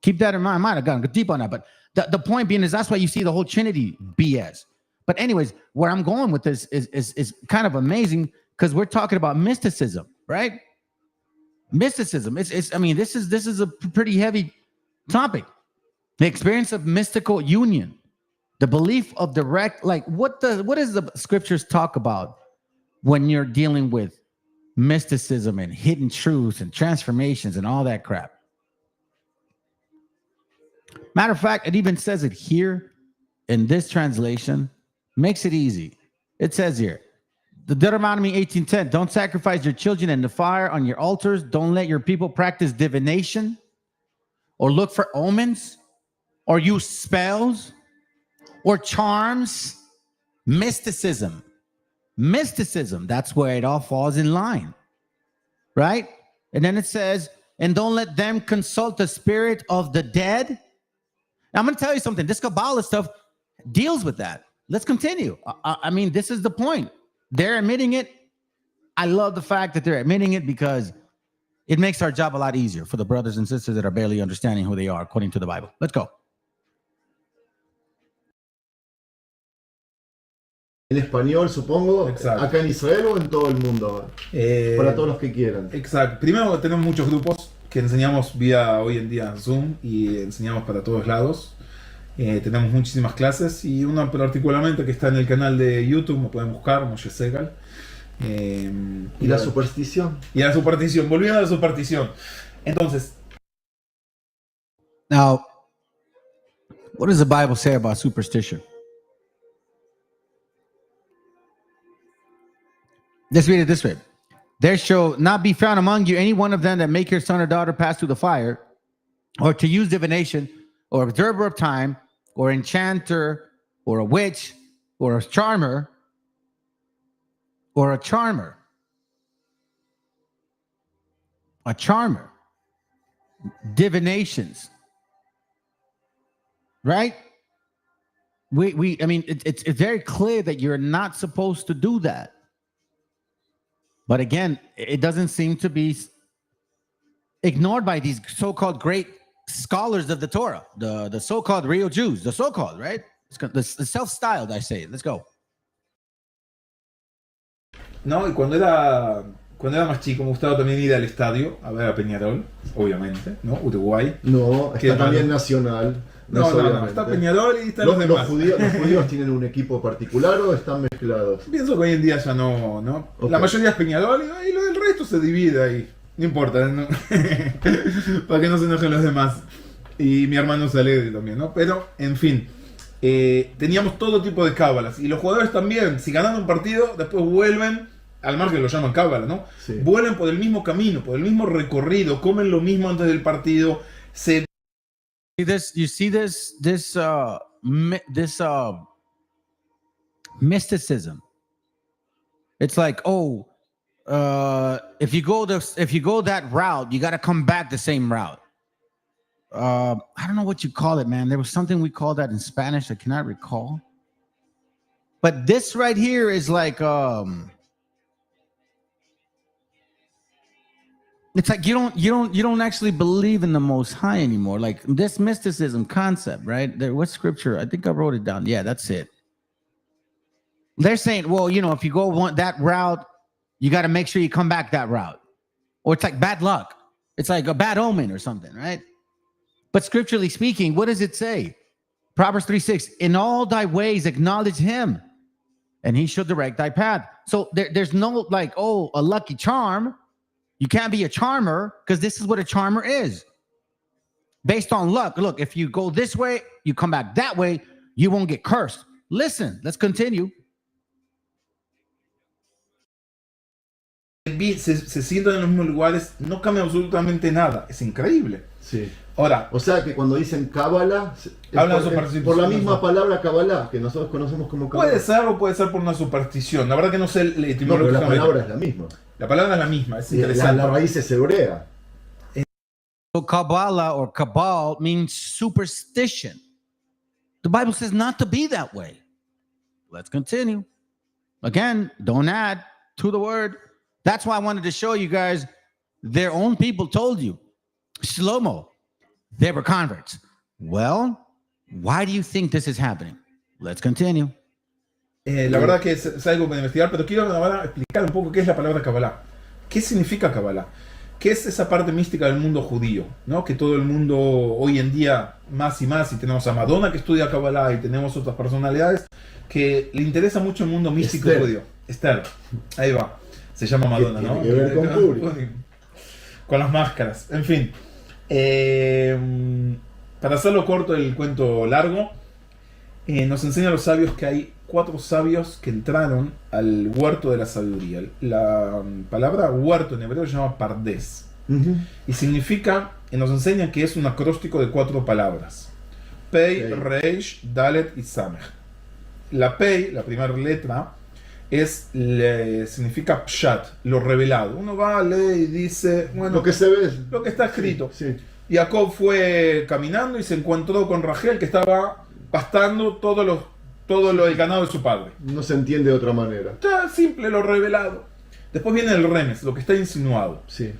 Keep that in mind. I might have gone deep on that, but the point being is that's why you see the whole Trinity BS. But anyways, where I'm going with this is kind of amazing, because we're talking about mysticism, right? Mysticism. This is a pretty heavy topic. The experience of mystical union, the belief of direct, like what does the scriptures talk about when you're dealing with mysticism and hidden truths and transformations and all that crap? Matter of fact, it even says it here in this translation, makes it easy. It says here, the Deuteronomy 18:10, don't sacrifice your children in the fire on your altars. Don't let your people practice divination or look for omens or use spells or charms. Mysticism. That's where it all falls in line, right? And then it says, and don't let them consult the spirit of the dead. Now, I'm going to tell you something. This Kabbalah stuff deals with that. Let's continue. I mean, this is the point. They're admitting it. I love the fact that they're admitting it, because it makes our job a lot easier for the brothers and sisters that are barely understanding who they are according to the Bible. Let's go. En español, supongo. Exacto. Acá en Israel o en todo el mundo. Para todos los que quieran. Exacto. Primero, tenemos muchos grupos que enseñamos vía hoy en día Zoom y enseñamos para todos lados. Tenemos muchísimas clases, y una particularmente que está en el canal de YouTube, me pueden buscar, Meshiacha. Y la superstición. Y la superstición, volviendo a la superstición. Entonces, now, what does the Bible say about superstition? Let's read it this way. There shall not be found among you any one of them that make your son or daughter pass through the fire, or to use divination, or observer of time, or enchanter, or a witch, or a charmer, divinations, right? I mean, it's very clear that you're not supposed to do that. But again, it doesn't seem to be ignored by these so-called great scholars of the Torah, the so-called real Jews, the so-called, right? The self-styled, I say. Let's go. no, y cuando era más chico me gustaba también ir al estadio a ver a Peñarol, obviamente, ¿no? Uruguay. No, está también Nacional. No, está Peñarol y está los judíos tienen un equipo particular o están mezclados. Pienso que hoy en día ya no. Okay. La mayoría es Peñarol y lo del resto se divide ahí. No importa, ¿no? Para que no se enojen los demás. Y mi hermano se alegre también, ¿no? Pero, en fin, teníamos todo tipo de cábalas. Y los jugadores también, si ganan un partido, después vuelven, al margen lo llaman cábala, ¿no? Sí. Vuelven por el mismo camino, por el mismo recorrido, comen lo mismo antes del partido, se... You see this mysticism. It's like, if you go that route, you got to come back the same route. I don't know what you call it, man. There was something we called that in Spanish. I cannot recall. But this right here is like, it's like you don't actually believe in the Most High anymore. Like this mysticism concept, right? What scripture? I think I wrote it down. Yeah, that's it. They're saying, well, if you go that route, you got to make sure you come back that route. Or it's like bad luck. It's like a bad omen or something, right? But scripturally speaking, what does it say? Proverbs 3:6, in all thy ways acknowledge him, and he shall direct thy path. So there's no like, a lucky charm. You can't be a charmer, because this is what a charmer is. Based on luck. Look, if you go this way, you come back that way, you won't get cursed. Listen, let's continue. se sientan en los mismos lugares, no cambia absolutamente nada. Es increíble. Sí. Ahora, o sea que cuando dicen cábala, por la misma palabra cábala, que nosotros conocemos como cábala. Puede ser o puede ser por una superstición. La verdad que no sé etimológicamente. No, pero la palabra es la misma. La palabra es la misma, es interesante. La raíz es hebrea. So Kabbalah or Cabal means superstition. The Bible says not to be that way. Let's continue. Again, don't add to the word. That's why I wanted to show you guys their own people told you. Shlomo, they were converts. Well, why do you think this is happening? Let's continue. La verdad que es algo para investigar, pero quiero ahora explicar un poco qué es la palabra Kabbalah. ¿Qué significa Kabbalah? ¿Qué es esa parte mística del mundo judío? ¿No? Que todo el mundo hoy en día, más y más, y tenemos a Madonna que estudia Kabbalah y tenemos otras personalidades que le interesa mucho el mundo místico judío. Esther, ahí va. Se llama Madonna, ¿no? Tiene que ver con público. Con las máscaras. En fin. Para hacerlo corto el cuento largo, nos enseñan los sabios que hay 4 sabios que entraron al huerto de la sabiduría. La palabra huerto en hebreo se llama pardes. Y significa, nos enseñan que es un acróstico de 4 palabras. Pei, Reish, Dalet y Samech. La Pei, la primera letra, significa Pshat, lo revelado. Uno va, lee y dice, bueno, lo que se ve, lo que está escrito. Sí. Jacob fue caminando y se encontró con Rachel, que estaba pastando todo lo del ganado de su padre. No se entiende de otra manera. Está simple, lo revelado. Después viene el remes, lo que está insinuado. Sí.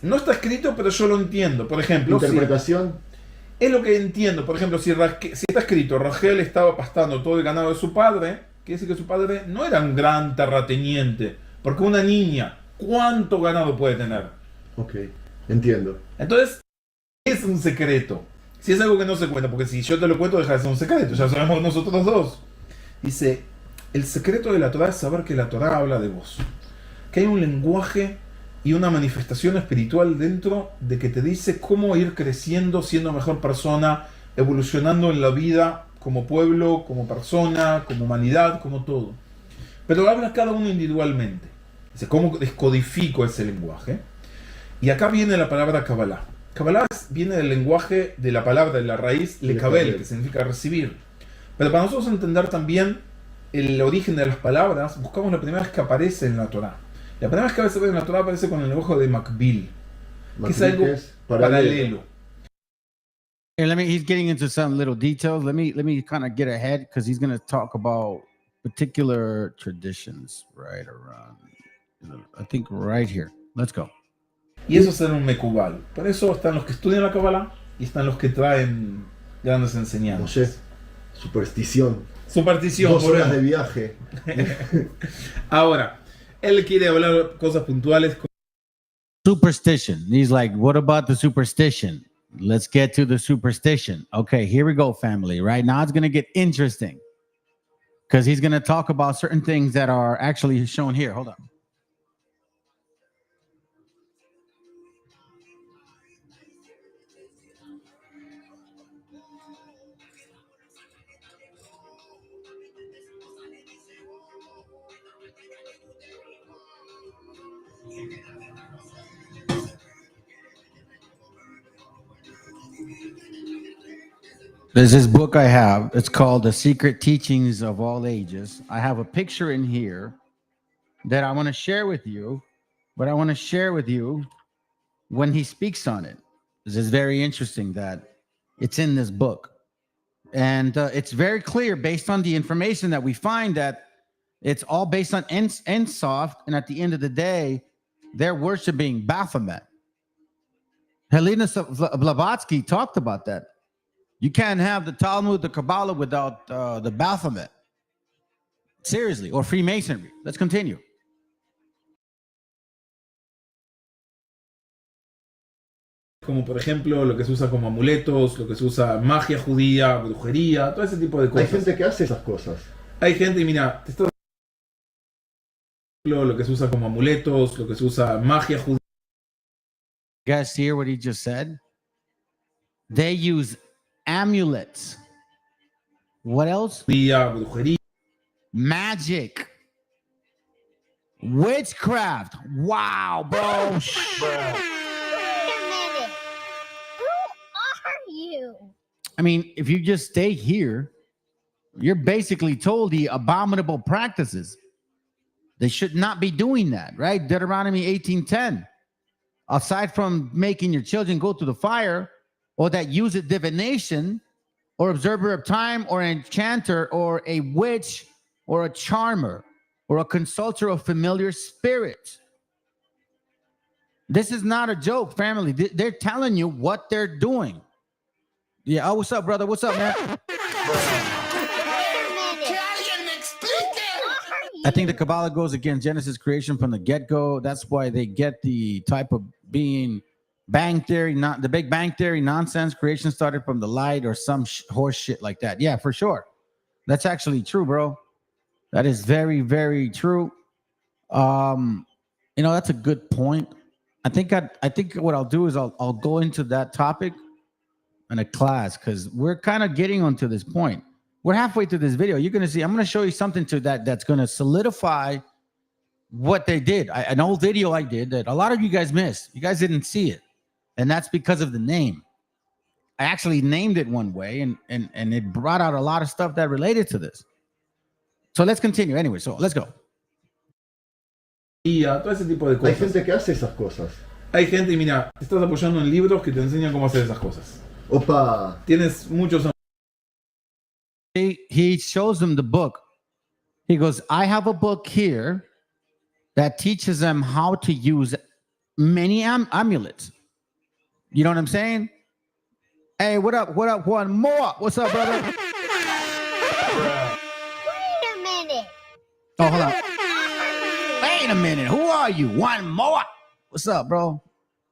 No está escrito, pero yo lo entiendo. Por ejemplo, interpretación. Es lo que entiendo. Por ejemplo, si está escrito, Rachel estaba pastando todo el ganado de su padre, quiere decir que su padre no era un gran terrateniente. Porque una niña, ¿cuánto ganado puede tener? Ok, entiendo. Entonces, es un secreto. Si es algo que no se cuenta, porque si yo te lo cuento, deja de ser un secreto. Ya sabemos nosotros dos. Dice, el secreto de la Torah es saber que la Torah habla de vos. Que hay un lenguaje y una manifestación espiritual dentro de que te dice cómo ir creciendo, siendo mejor persona, evolucionando en la vida como pueblo, como persona, como humanidad, como todo. Pero habla cada uno individualmente. Dice, ¿cómo descodifico ese lenguaje? Y acá viene la palabra Kabbalah. Kabbalah viene del lenguaje de la palabra, de la raíz lekabel, que significa recibir. Pero para nosotros entender también el origen de las palabras, buscamos la primera vez que aparece en la Torah. La primera vez que aparece en la Torah aparece con el lenguaje de Makbil, que es algo paralelo. He's getting into some little details. Let me kind of get ahead because he's going to talk about particular traditions right around, I think right here. Let's go. Y eso es un mekubal. Por eso están los que estudian la Kabbalah y están los que traen grandes enseñanzas. No sé, superstición. 2 horas de viaje. Ahora, él quiere hablar cosas puntuales. Superstition. He's like, what about the superstition? Let's get to the superstition. Okay, here we go, family. Right now it's going to get interesting because he's going to talk about certain things that are actually shown here. Hold on. There's this book I have. It's called The Secret Teachings of All Ages. I have a picture in here that I want to share with you, but I want to share with you when he speaks on it. This is very interesting that it's in this book. And it's very clear based on the information that we find that it's all based on Ensoft. And at the end of the day, they're worshiping Baphomet. Helena Blavatsky talked about that. You can't have the Talmud, the Kabbalah without the Baphomet. Seriously, or Freemasonry. Let's continue. Como por ejemplo lo que se usa como amuletos, lo que se usa magia judía, brujería, todo ese tipo de cosas. Hay gente que hace esas cosas. Hay gente, y mira, lo que se usa como amuletos, lo que se usa magia judía. You guys hear what he just said? They use amulets. What else? Brujería. Magic. Witchcraft. Wow, bro. Wait a minute. Who are you? I mean, if you just stay here, you're basically told the abominable practices. They should not be doing that, right? Deuteronomy 18:10. Aside from making your children go through the fire, or that use a divination, or observer of time, or an enchanter, or a witch, or a charmer, or a consulter of familiar spirits. This is not a joke, family. They're telling you what they're doing. Yeah. Oh, what's up, brother? What's up, man? I think the Kabbalah goes against Genesis creation from the get-go. That's why they get the type of being bang theory, not the Big Bang Theory nonsense. Creation started from the light or some horse shit like that. Yeah, for sure. That's actually true, bro. That is very, very true. That's a good point. I think what I'll do is I'll go into that topic in a class, because we're kind of getting onto this point. We're halfway through this video. You're going to see, I'm going to show you something to that's going to solidify what they did. An old video I did that a lot of you guys missed. You guys didn't see it. And that's because of the name. I actually named it one way, and it brought out a lot of stuff that related to this. So let's continue. Anyway, so let's go. Y a todo ese tipo de cosas. Hay gente que hace esas cosas. Hay gente, y mira, te estás apoyando en libros que te enseñan cómo hacer esas cosas. Opa. Tienes muchos. He shows them the book. He goes, I have a book here that teaches them how to use many amulets. You know what I'm saying? Hey, what up? What up? One more. What's up, brother? Wait a minute. Oh, hold on. Wait a minute. Who are you? One more. What's up, bro?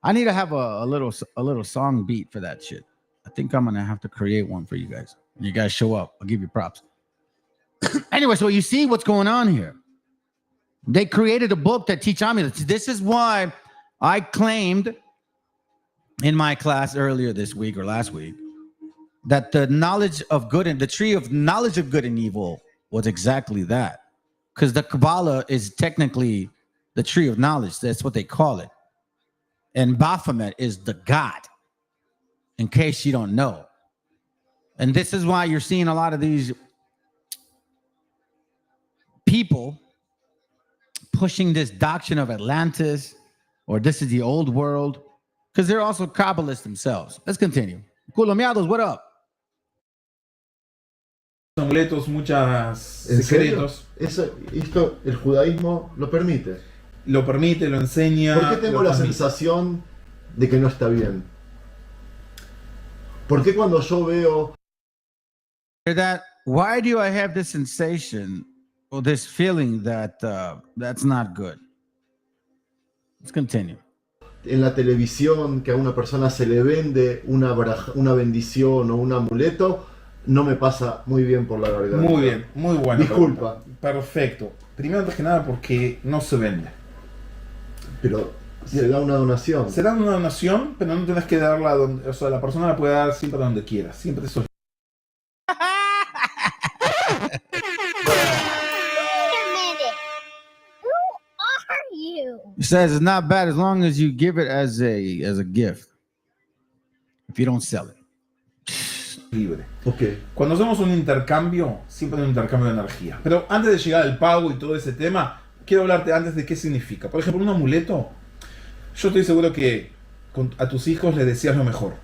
I need to have a little song beat for that shit. I think I'm gonna have to create one for you guys. You guys show up. I'll give you props. Anyway, so you see what's going on here. They created a book that teach amulets. This is why I claimed in my class earlier this week or last week that the knowledge of good and the tree of knowledge of good and evil was exactly that. Because the Kabbalah is technically the tree of knowledge. That's what they call it. And Baphomet is the god, in case you don't know. And this is why you're seeing a lot of these people pushing this doctrine of Atlantis, or this is the old world, because they're also Kabbalists themselves. Let's continue. Culomiados, what up? Amuletos, muchas secretos. Esto el judaísmo lo permite. Lo permite, lo enseña. ¿Por qué tengo la sensación de que no está bien? ¿Por qué cuando yo veo why do I have this sensation or this feeling that that's not good? Let's continue. En la televisión que a una persona se le vende una bendición o un amuleto, no me pasa muy bien por la garganta? Muy bien, muy bueno. Disculpa. Perfecto. Primero, antes que nada, porque no se vende. Pero se da una donación. Se da una donación, pero no tenés que darla donde, o sea, la persona la puede dar siempre donde quiera. Siempre eso. He says it's not bad as long as you give it as a gift. If you don't sell it. Libre. Okay. Cuando hacemos un intercambio, siempre hay un intercambio de energía. Pero antes de llegar al pago y todo ese tema, quiero hablarte antes de qué significa. Por ejemplo, un amuleto. Yo estoy seguro que a tus hijos les deseas lo mejor,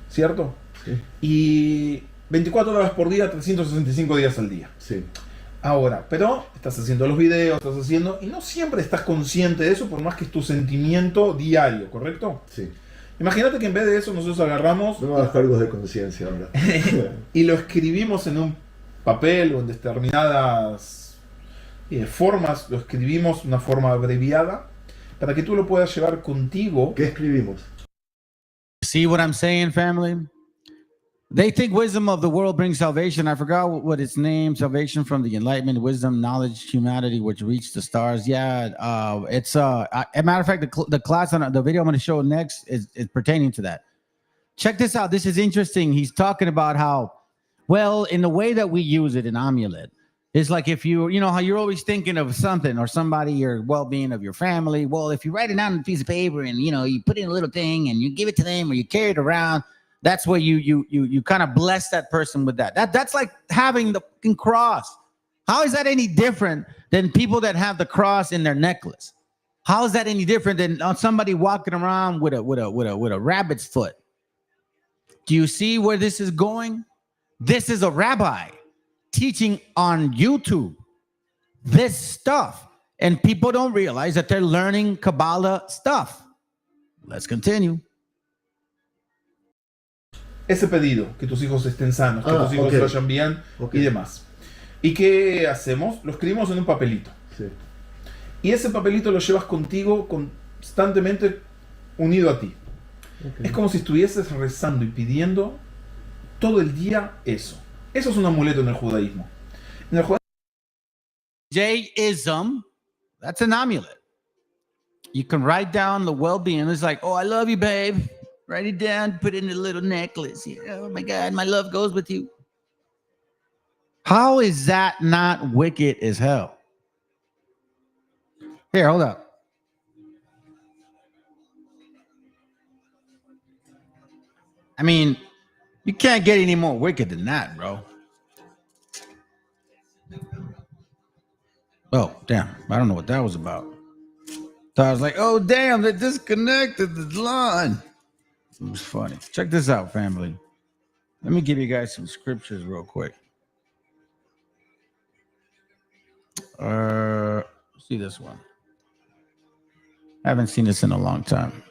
¿cierto? Sí. Y 24 horas por día, 365 días al día. Sí. Ahora, pero estás haciendo los videos, estás haciendo, y no siempre estás consciente de eso, por más que es tu sentimiento diario, ¿correcto? Sí. Imagínate que en vez de eso nosotros agarramos... No me hagas cargos de conciencia ahora. y lo escribimos en un papel o en determinadas formas, lo escribimos de una forma abreviada, para que tú lo puedas llevar contigo. ¿Qué escribimos? See what I'm saying, family? They think wisdom of the world brings salvation. I forgot what its name. Salvation from the enlightenment, wisdom, knowledge, humanity, which reached the stars. Yeah, it's a matter of fact, the class on the video I'm going to show next is pertaining to that. Check this out. This is interesting. He's talking about how, well, in the way that we use it in amulet, It's like if you know how you're always thinking of something or somebody or well-being of your family. Well, if you write it down on a piece of paper and you put in a little thing and you give it to them or you carry it around, that's where you kind of bless that person with that. That's like having the fucking cross. How is that any different than people that have the cross in their necklace? How is that any different than somebody walking around with a rabbit's foot? Do you see where this is going? This is a rabbi teaching on YouTube this stuff, and people don't realize that they're learning Kabbalah stuff. Let's continue. Ese pedido, que tus hijos estén sanos, que tus hijos vayan bien y demás. ¿Y qué hacemos? Lo escribimos en un papelito. Sí. Y ese papelito lo llevas contigo constantemente unido a ti. Es como si estuvieses rezando y pidiendo todo el día eso. Eso es un amuleto en el judaísmo. En el judaísmo, J-ism, that's an amulet. You can write down the well-being. It's like, oh, I love you, babe. Write it down, put it in a little necklace. Oh my God, my love goes with you. How is that not wicked as hell? Here, hold up. I mean, you can't get any more wicked than that, bro. Oh, damn. I don't know what that was about. So I was like, oh, damn, they disconnected the line. It was funny. Check this out, family. Let me give you guys some scriptures real quick. See this one. I haven't seen this in a long time.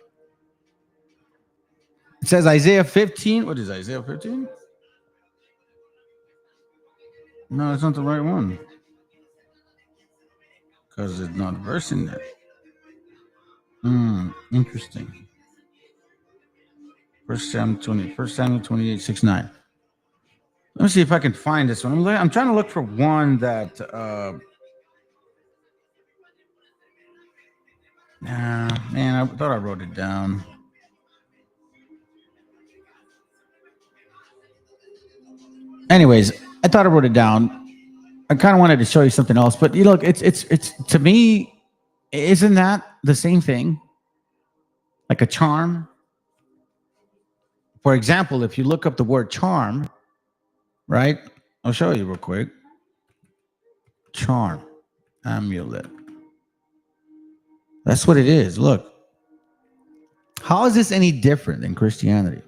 It says Isaiah 15. What is Isaiah 15? No, it's not the right one. Because it's not a verse in there. Interesting. 1 Samuel 28, 6, 9. Let me see if I can find this one. I'm trying to look for one that man, I thought I wrote it down. Anyways, I thought I wrote it down. I kind of wanted to show you something else, but you look, it's to me, isn't that the same thing? Like a charm? For example, if you look up the word charm, right? I'll show you real quick. Charm, amulet. That's what it is. Look. How is this any different than Christianity?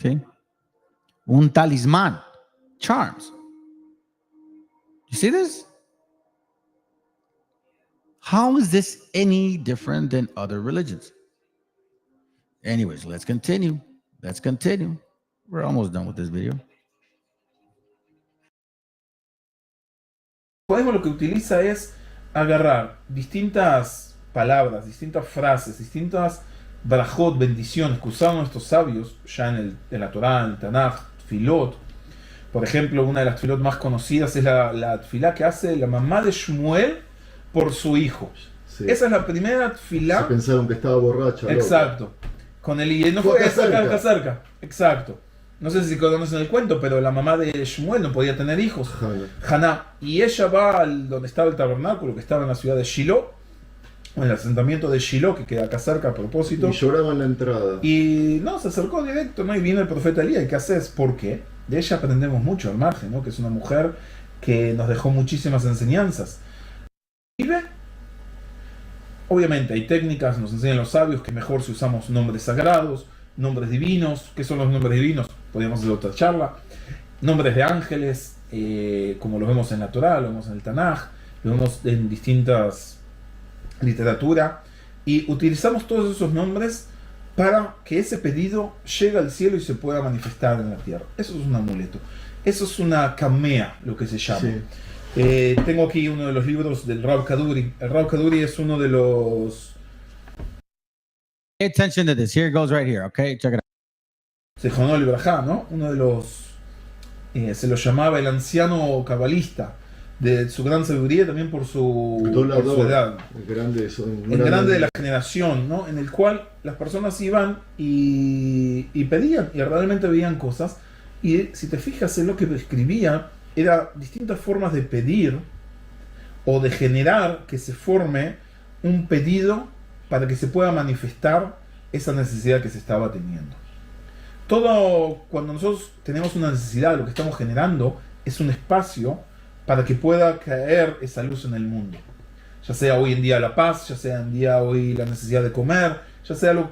See? Un talismán. Charms. You see this? How is this any different than other religions? Anyways, let's continue. Let's continue. We're almost done with this video. lo que utiliza es agarrar distintas palabras, distintas frases, distintas brajot, bendiciones que usaban nuestros sabios ya en la Torá, en el Tanaj, Tfilot. Por ejemplo, una de las Tfilot más conocidas es la Tfilá que hace la mamá de Shmuel por su hijo. Sí. Esa es la primera Tfilá. Se pensaron que estaba borracha. Exacto. Con el no fue KHAZARS. Exacto. No sé si conocen el cuento, pero la mamá de Shmuel no podía tener hijos. Haná. Y ella va donde estaba el tabernáculo, que estaba en la ciudad de Shiloh, en el asentamiento de Shiloh, que queda acá cerca a propósito. Y lloraba en la entrada. Y no, se acercó directo, ¿no? Y viene el profeta Elías. ¿Y qué haces? ¿Por qué? De ella aprendemos mucho al margen, ¿no? Que es una mujer que nos dejó muchísimas enseñanzas. Vive. Obviamente hay técnicas, nos enseñan los sabios que mejor si usamos nombres sagrados, nombres divinos. ¿Qué son los nombres divinos? Podríamos hacer otra charla. Nombres de ángeles, como lo vemos en la Torá, lo vemos en el Tanaj, lo vemos en distintas literatura. Y utilizamos todos esos nombres para que ese pedido llegue al cielo y se pueda manifestar en la tierra. Eso es un amuleto. Eso es una kamea, lo que se llama. Sí. Tengo aquí uno de los libros del Rav Kaduri. El Rav Kaduri es uno de los... Pay attention to this. Here it goes right here, okay? Check it out. Sejonó el Brajá, ¿no? Uno de los... se lo llamaba el anciano cabalista, de su gran sabiduría, también por su edad. El grande de la generación, ¿no? En el cual las personas iban y pedían, y realmente veían cosas, Y si te fijas en lo que escribía, era distintas formas de pedir o de generar que se forme un pedido para que se pueda manifestar esa necesidad que se estaba teniendo. Todo, cuando nosotros tenemos una necesidad, lo que estamos generando es un espacio para que pueda caer esa luz en el mundo. Ya sea hoy en día la paz, ya sea en día hoy la necesidad de comer, ya sea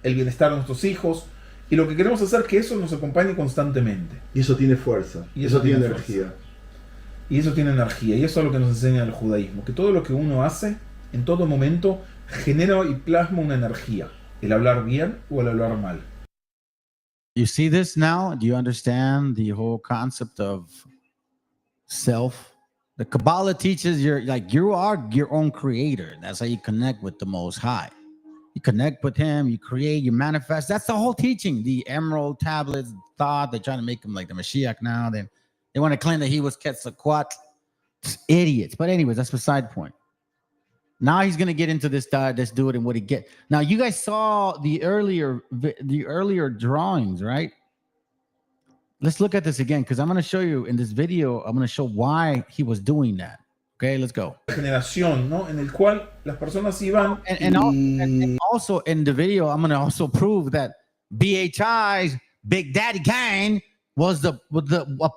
el bienestar de nuestros hijos. Y lo que queremos hacer es que eso nos acompañe constantemente. Y eso tiene fuerza. Y eso tiene energía. Y eso tiene energía. Y eso es lo que nos enseña el judaísmo. Que todo lo que uno hace, en todo momento, genera y plasma una energía. El hablar bien o el hablar mal. You see this now? Do you understand the whole concept of self? The Kabbalah teaches you are your own creator. That's how you connect with the Most High. You connect with him, you create, you manifest. That's the whole teaching. The emerald tablets thought they're trying to make him like the Meshiach now. Then they want to claim that he was Quetzalcoatl. Idiots. But anyways, that's beside the point. Now he's going to get into this dude and what he get. Now you guys saw the earlier drawings, right? Let's look at this again because I'm going to show you in this video. I'm going to show why he was doing that. Okay, let's go. Generación, ¿no? En el cual las personas iban and also in the video, I'm going to also prove that BHI's Big Daddy Kane was a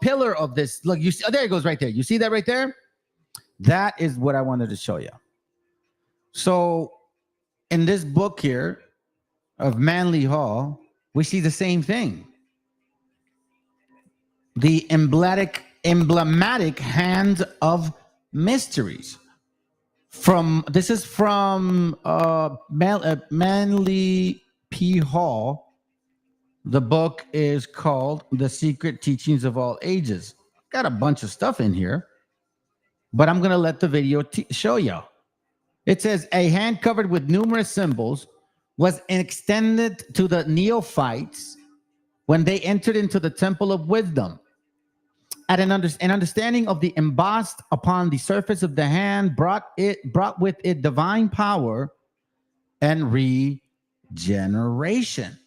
pillar of this. Look, you see, there it goes right there. You see that right there? That is what I wanted to show you. So in this book here of Manly Hall, we see the same thing. The emblematic hand of mysteries. This is from Manly P. Hall. The book is called The Secret Teachings of All Ages. Got a bunch of stuff in here, but I'm going to let the video show you. It says a hand covered with numerous symbols was extended to the neophytes when they entered into the temple of wisdom. At an understanding of the embossed upon the surface of the hand brought with it divine power and regeneration.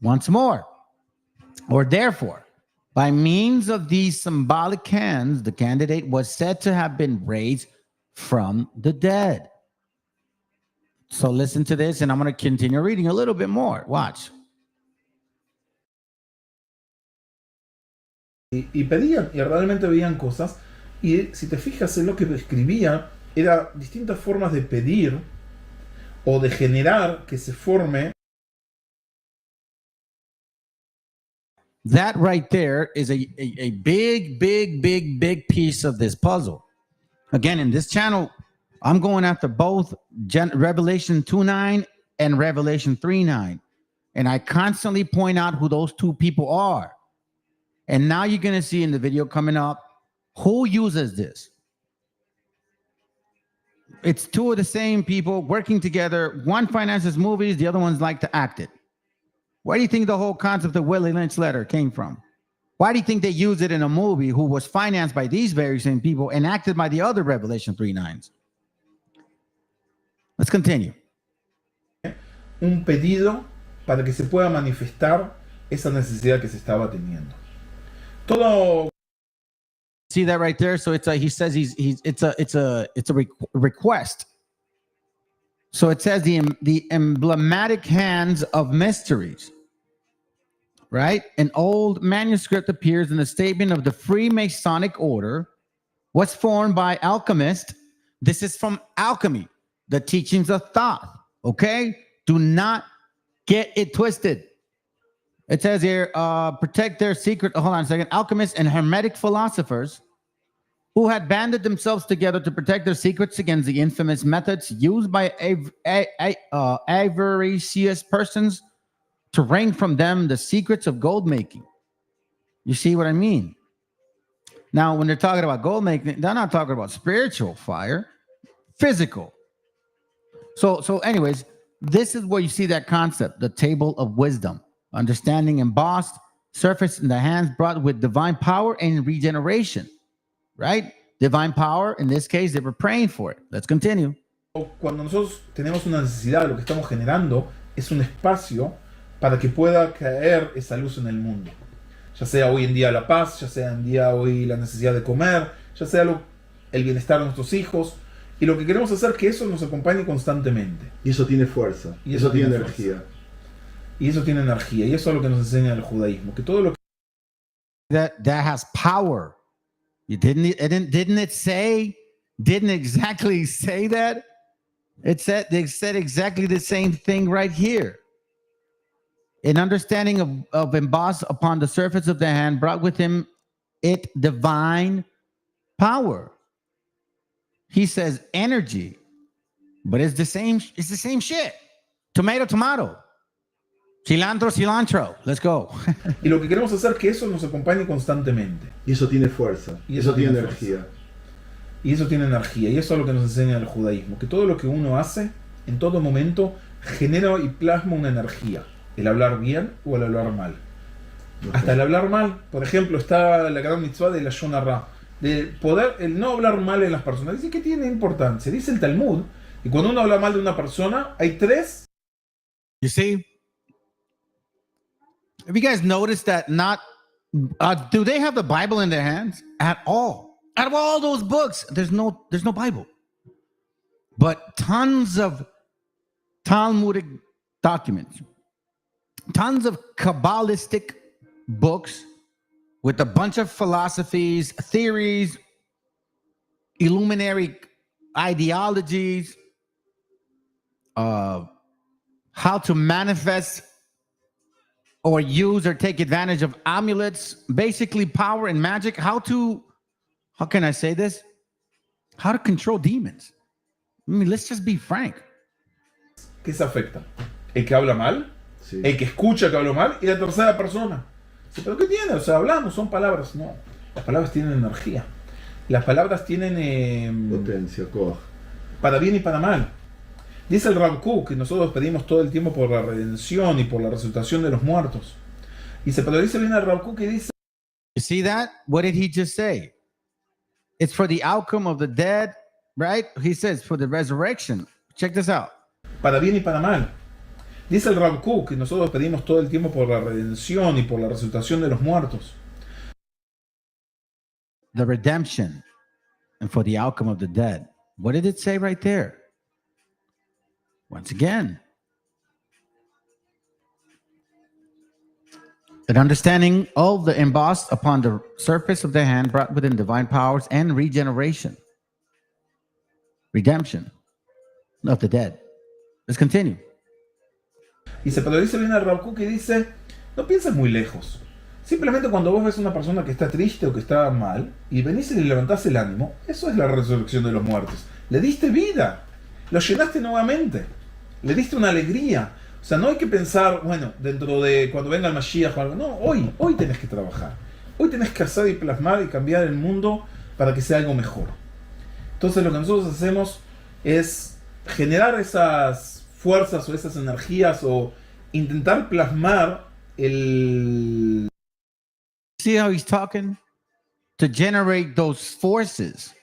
Once more, or therefore, by means of these symbolic hands, the candidate was said to have been raised from the dead. So listen to this, and I'm going to continue reading a little bit more. Watch. Y pedían, y realmente veían cosas. Y si te fijas en lo que escribía, era distintas formas de pedir o de generar que se forme. That right there is a big piece of this puzzle. Again, in this channel, I'm going after both Revelation 2:9 and Revelation 3:9. And I constantly point out who those two people are. And now you're going to see in the video coming up who uses this. It's two of the same people working together. One finances movies, the other one's like to act it. Where do you think the whole concept of Willie Lynch letter came from? Why do you think they used it in a movie who was financed by these very same people and acted by the other Revelation 3:9s? Let's continue. Un pedido para que se pueda manifestar esa necesidad que se estaba teniendo. Todo. See that right there? So it's he says it's a request. So it says the emblematic hands of mysteries. Right? An old manuscript appears in the statement of the Freemasonic order was formed by alchemists. This is from alchemy, the teachings of Thoth. Okay? Do not get it twisted. It says here, protect their secret. Hold on a second. Alchemists and hermetic philosophers who had banded themselves together to protect their secrets against the infamous methods used by avaricious persons to wring from them the secrets of gold making. You see what I mean? Now, when they're talking about gold making, they're not talking about spiritual fire, physical. So anyways, this is where you see that concept, the table of wisdom, understanding embossed, surface in the hands brought with divine power and regeneration, right? Divine power, in this case, they were praying for it. Let's continue. Cuando nosotros tenemos una necesidad, lo que estamos generando es un espacio para que pueda caer esa luz en el mundo. Ya sea hoy en día la paz, ya sea en día hoy la necesidad de comer, ya sea el bienestar de nuestros hijos. Y lo que queremos hacer es que eso nos acompañe constantemente. Y eso tiene fuerza. Y eso tiene fuerza. energía. Y eso tiene energía. Y eso es lo que nos enseña el judaísmo. Que todo lo que that has power. You didn't exactly say that? They said exactly the same thing right here. An understanding of embossed upon the surface of the hand brought with him it divine power. He says energy, but it's the same shit. Tomato, tomato. Cilantro, cilantro. Let's go. Y lo que queremos hacer es que eso nos acompañe constantemente. Y eso tiene fuerza. Y eso tiene fuerza. energía. Y eso tiene energía. Y eso es lo que nos enseña el judaísmo. Que todo lo que uno hace, en todo momento, genera y plasma una energía. El hablar bien o el hablar mal. Hasta el hablar mal. Por ejemplo, está la gran mitzvah de la Lashon Hara. De poder, el no hablar mal en las personas. Dice que tiene importancia. Dice el Talmud. Y cuando uno habla mal de una persona, hay tres. You see? Have you guys noticed that do they have the Bible in their hands at all? Out of all those books, there's no Bible. But tons of Talmudic documents, tons of Kabbalistic books with a bunch of philosophies, theories, illuminary ideologies, how to manifest or use or take advantage of amulets, basically power and magic, how can I say this? How to control demons. I mean, let's just be frank. ¿Qué se afecta? El que habla mal, Sí. el que escucha que habla mal y la tercera persona. Sí, ¿pero qué tiene? O sea, hablamos, son palabras. No, las palabras tienen energía. Las palabras tienen Potencia, koach. para bien y para mal. Dice el Rav Kook que nosotros pedimos todo el tiempo por la redención y por la resucitación de los muertos. Dice, pero dice bien el Rav Kook que dice, You see that? What did he just say? It's for the outcome of the dead, right? He says for the resurrection. Check this out. para bien y para mal. Dice el Rav Kook que nosotros pedimos todo el tiempo por la redención y por la resucitación de los muertos. The redemption and for the outcome of the dead. What did it say right there? Once again, an understanding of the embossed upon the surface of the hand brought within divine powers and regeneration. Redemption of the dead. Let's continue. Dice, pero dice bien el Rav Kook que dice, no pienses muy lejos. Simplemente cuando vos ves a una persona que está triste o que está mal y venís y le levantás el ánimo, eso es la resurrección de los muertos. Le diste vida, lo llenaste nuevamente, le diste una alegría. O sea, no hay que pensar, bueno, dentro de cuando venga el Meshiach o algo. No, hoy tenés que trabajar. Hoy tenés que hacer y plasmar y cambiar el mundo para que sea algo mejor. Entonces lo que nosotros hacemos es generar esas fuerzas o esas energías o intentar plasmar el... See how he's talking? To generate those forces,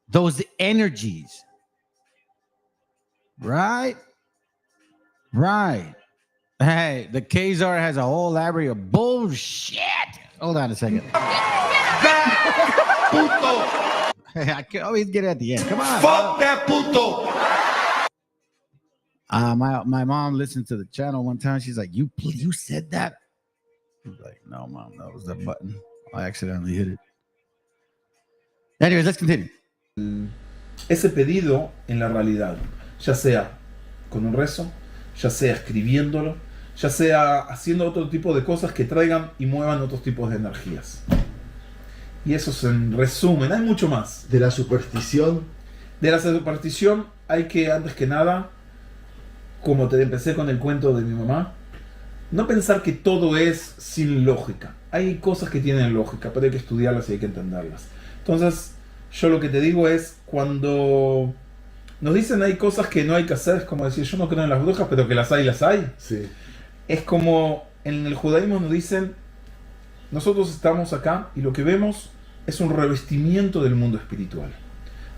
those energies. Right? Right. Hey, the KHAZARS has a whole library of bullshit. Hold on a second. Hey, I can always get it at the end. Come on. Fuck that puto. My mom listened to the channel one time. She's like, you said that? I was like, no, Mom, that was the button. I accidentally hit it. Anyways, let's continue. Ese pedido en la realidad, ya sea con un rezo, ya sea escribiéndolo, ya sea haciendo otro tipo de cosas que traigan y muevan otros tipos de energías. Y eso es en resumen, hay mucho más. De la superstición. De la superstición hay que, antes que nada, como te empecé con el cuento de mi mamá, no pensar que todo es sin lógica. Hay cosas que tienen lógica, pero hay que estudiarlas y hay que entenderlas. Entonces, yo lo que te digo es, cuando nos dicen hay cosas que no hay que hacer, es como decir, yo no creo en las brujas, pero que las hay. Sí. Es como en el judaísmo nos dicen, nosotros estamos acá y lo que vemos es un revestimiento del mundo espiritual.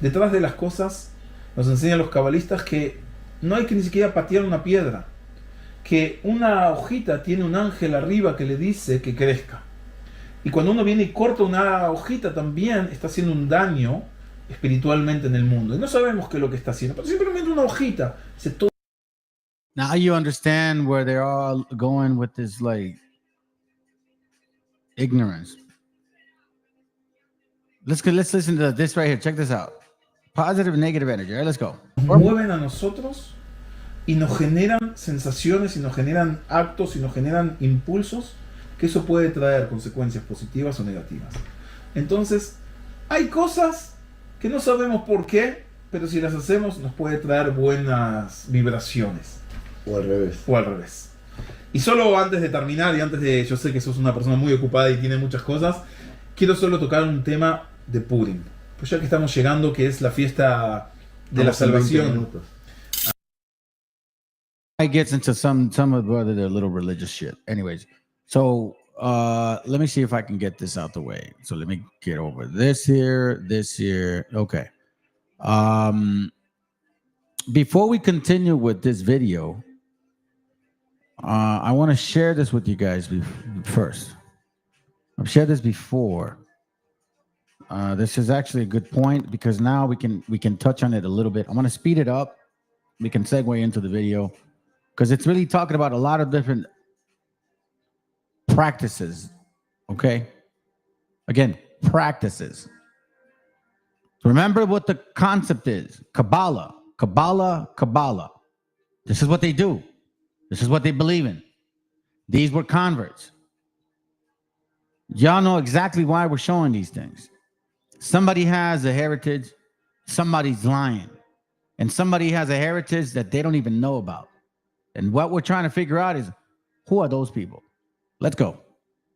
Detrás de las cosas nos enseñan los cabalistas que no hay que ni siquiera patear una piedra. que una hojita tiene un ángel arriba que le dice que crezca. Y cuando uno viene y corta una hojita también está haciendo un daño espiritualmente en el mundo. Y no sabemos qué es lo que está haciendo, pero simplemente una hojita. Now you understand where they're all going with this, like, ignorance. Let's listen to this right here. Check this out. Positive and negative energy. All right, let's go. Nos mueven a nosotros y nos generan sensaciones y nos generan actos y nos generan impulsos que eso puede traer consecuencias positivas o negativas. Entonces, hay cosas que no sabemos por qué, pero si las hacemos nos puede traer buenas vibraciones. O al revés. O al revés. Y solo antes de terminar, y antes de... Yo sé que sos una persona muy ocupada y tiene muchas cosas, quiero solo tocar un tema de Purim. Pues ya que estamos llegando, que es la fiesta de la salvación. I gets into some of the little religious shit. Anyways, so let me see if I can get this out the way. So let me get over this here. Okay. Before we continue with this video, I want to share this with you guys first. I've shared this before. This is actually a good point because now we can touch on it a little bit. I want to speed it up. We can segue into the video because it's really talking about a lot of different practices. Okay. Again, practices. Remember what the concept is. Kabbalah. This is what they do. This is what they believe in. These were converts. Y'all know exactly why we're showing these things. Somebody has a heritage, somebody's lying, and somebody has a heritage that they don't even know about. And what we're trying to figure out is, who are those people? Let's go.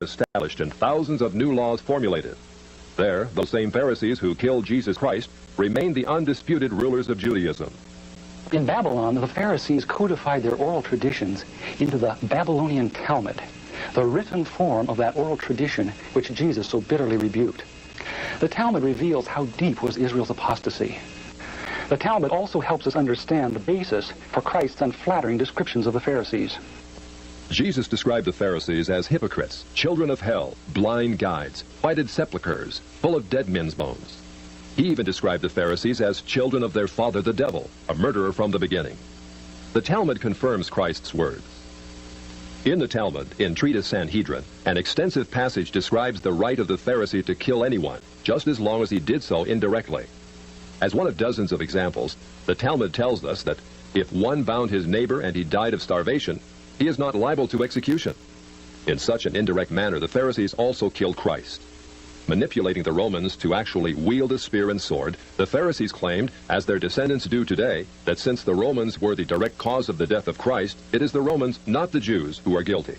Established and thousands of new laws formulated. There, those same Pharisees who killed Jesus Christ remained the undisputed rulers of Judaism. In Babylon, the Pharisees codified their oral traditions into the Babylonian Talmud, the written form of that oral tradition which Jesus so bitterly rebuked. The Talmud reveals how deep was Israel's apostasy. The Talmud also helps us understand the basis for Christ's unflattering descriptions of the Pharisees. Jesus described the Pharisees as hypocrites, children of hell, blind guides, whited sepulchres, full of dead men's bones. He even described the Pharisees as children of their father the devil, a murderer from the beginning. The Talmud confirms Christ's words. In the Talmud, in Treatise Sanhedrin, an extensive passage describes the right of the Pharisee to kill anyone, just as long as he did so indirectly. As one of dozens of examples, the Talmud tells us that if one bound his neighbor and he died of starvation, he is not liable to execution. In such an indirect manner, the Pharisees also killed Christ. Manipulating the Romans to actually wield a spear and sword, the Pharisees claimed, as their descendants do today, that since the Romans were the direct cause of the death of Christ, it is the Romans, not the Jews, who are guilty.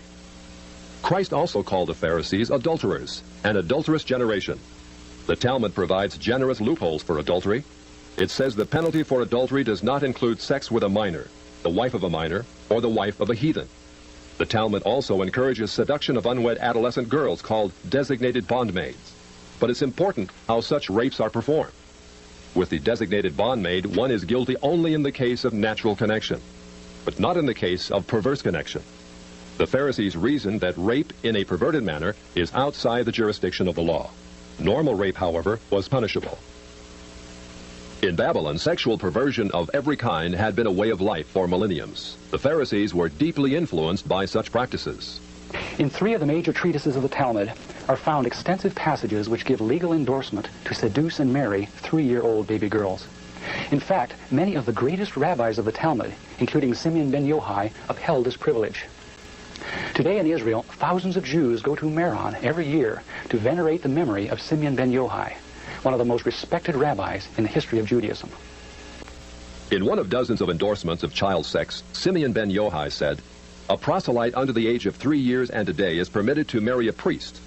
Christ also called the Pharisees adulterers, an adulterous generation. The Talmud provides generous loopholes for adultery. It says the penalty for adultery does not include sex with a minor, the wife of a minor, or the wife of a heathen. The Talmud also encourages seduction of unwed adolescent girls called designated bondmaids. But it's important how such rapes are performed. With the designated bondmaid, one is guilty only in the case of natural connection, but not in the case of perverse connection. The Pharisees reasoned that rape in a perverted manner is outside the jurisdiction of the law. Normal rape, however, was punishable. In Babylon, sexual perversion of every kind had been a way of life for millenniums. The Pharisees were deeply influenced by such practices. In 3 of the major treatises of the Talmud are found extensive passages which give legal endorsement to seduce and marry 3-year-old baby girls. In fact, many of the greatest rabbis of the Talmud, including Simeon ben Yochai, upheld this privilege. Today in Israel, thousands of Jews go to Meron every year to venerate the memory of Simeon ben Yochai, one of the most respected rabbis in the history of Judaism. In one of dozens of endorsements of child sex, Simeon ben Yochai said, "A proselyte under the age of 3 years and a day is permitted to marry a priest."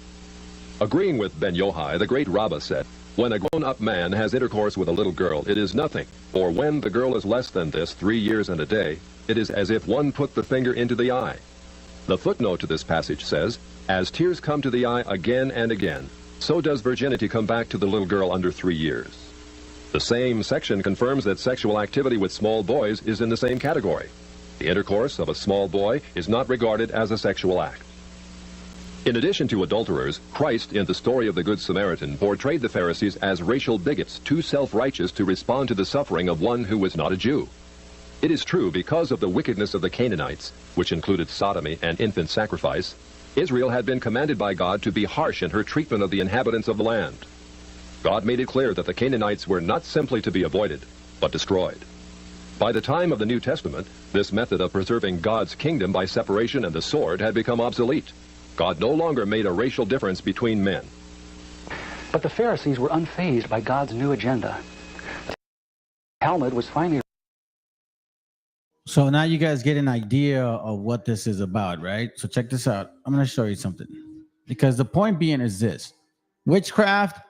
Agreeing with ben Yochai, the great rabbah said, "When a grown-up man has intercourse with a little girl, it is nothing, or when the girl is less than this, 3 years and a day, it is as if one put the finger into the eye." The footnote to this passage says, "As tears come to the eye again and again, so does virginity come back to the little girl under 3 years." The same section confirms that sexual activity with small boys is in the same category. The intercourse of a small boy is not regarded as a sexual act. In addition to adulterers, Christ, in the story of the Good Samaritan, portrayed the Pharisees as racial bigots, too self-righteous to respond to the suffering of one who was not a Jew. It is true, because of the wickedness of the Canaanites, which included sodomy and infant sacrifice, Israel had been commanded by God to be harsh in her treatment of the inhabitants of the land. God made it clear that the Canaanites were not simply to be avoided, but destroyed. By the time of the New Testament, this method of preserving God's kingdom by separation and the sword had become obsolete. God no longer made a racial difference between men. But the Pharisees were unfazed by God's new agenda. The Talmud was finally... So now you guys get an idea of what this is about, right? So check this out. I'm going to show you something. Because the point being is this. Witchcraft,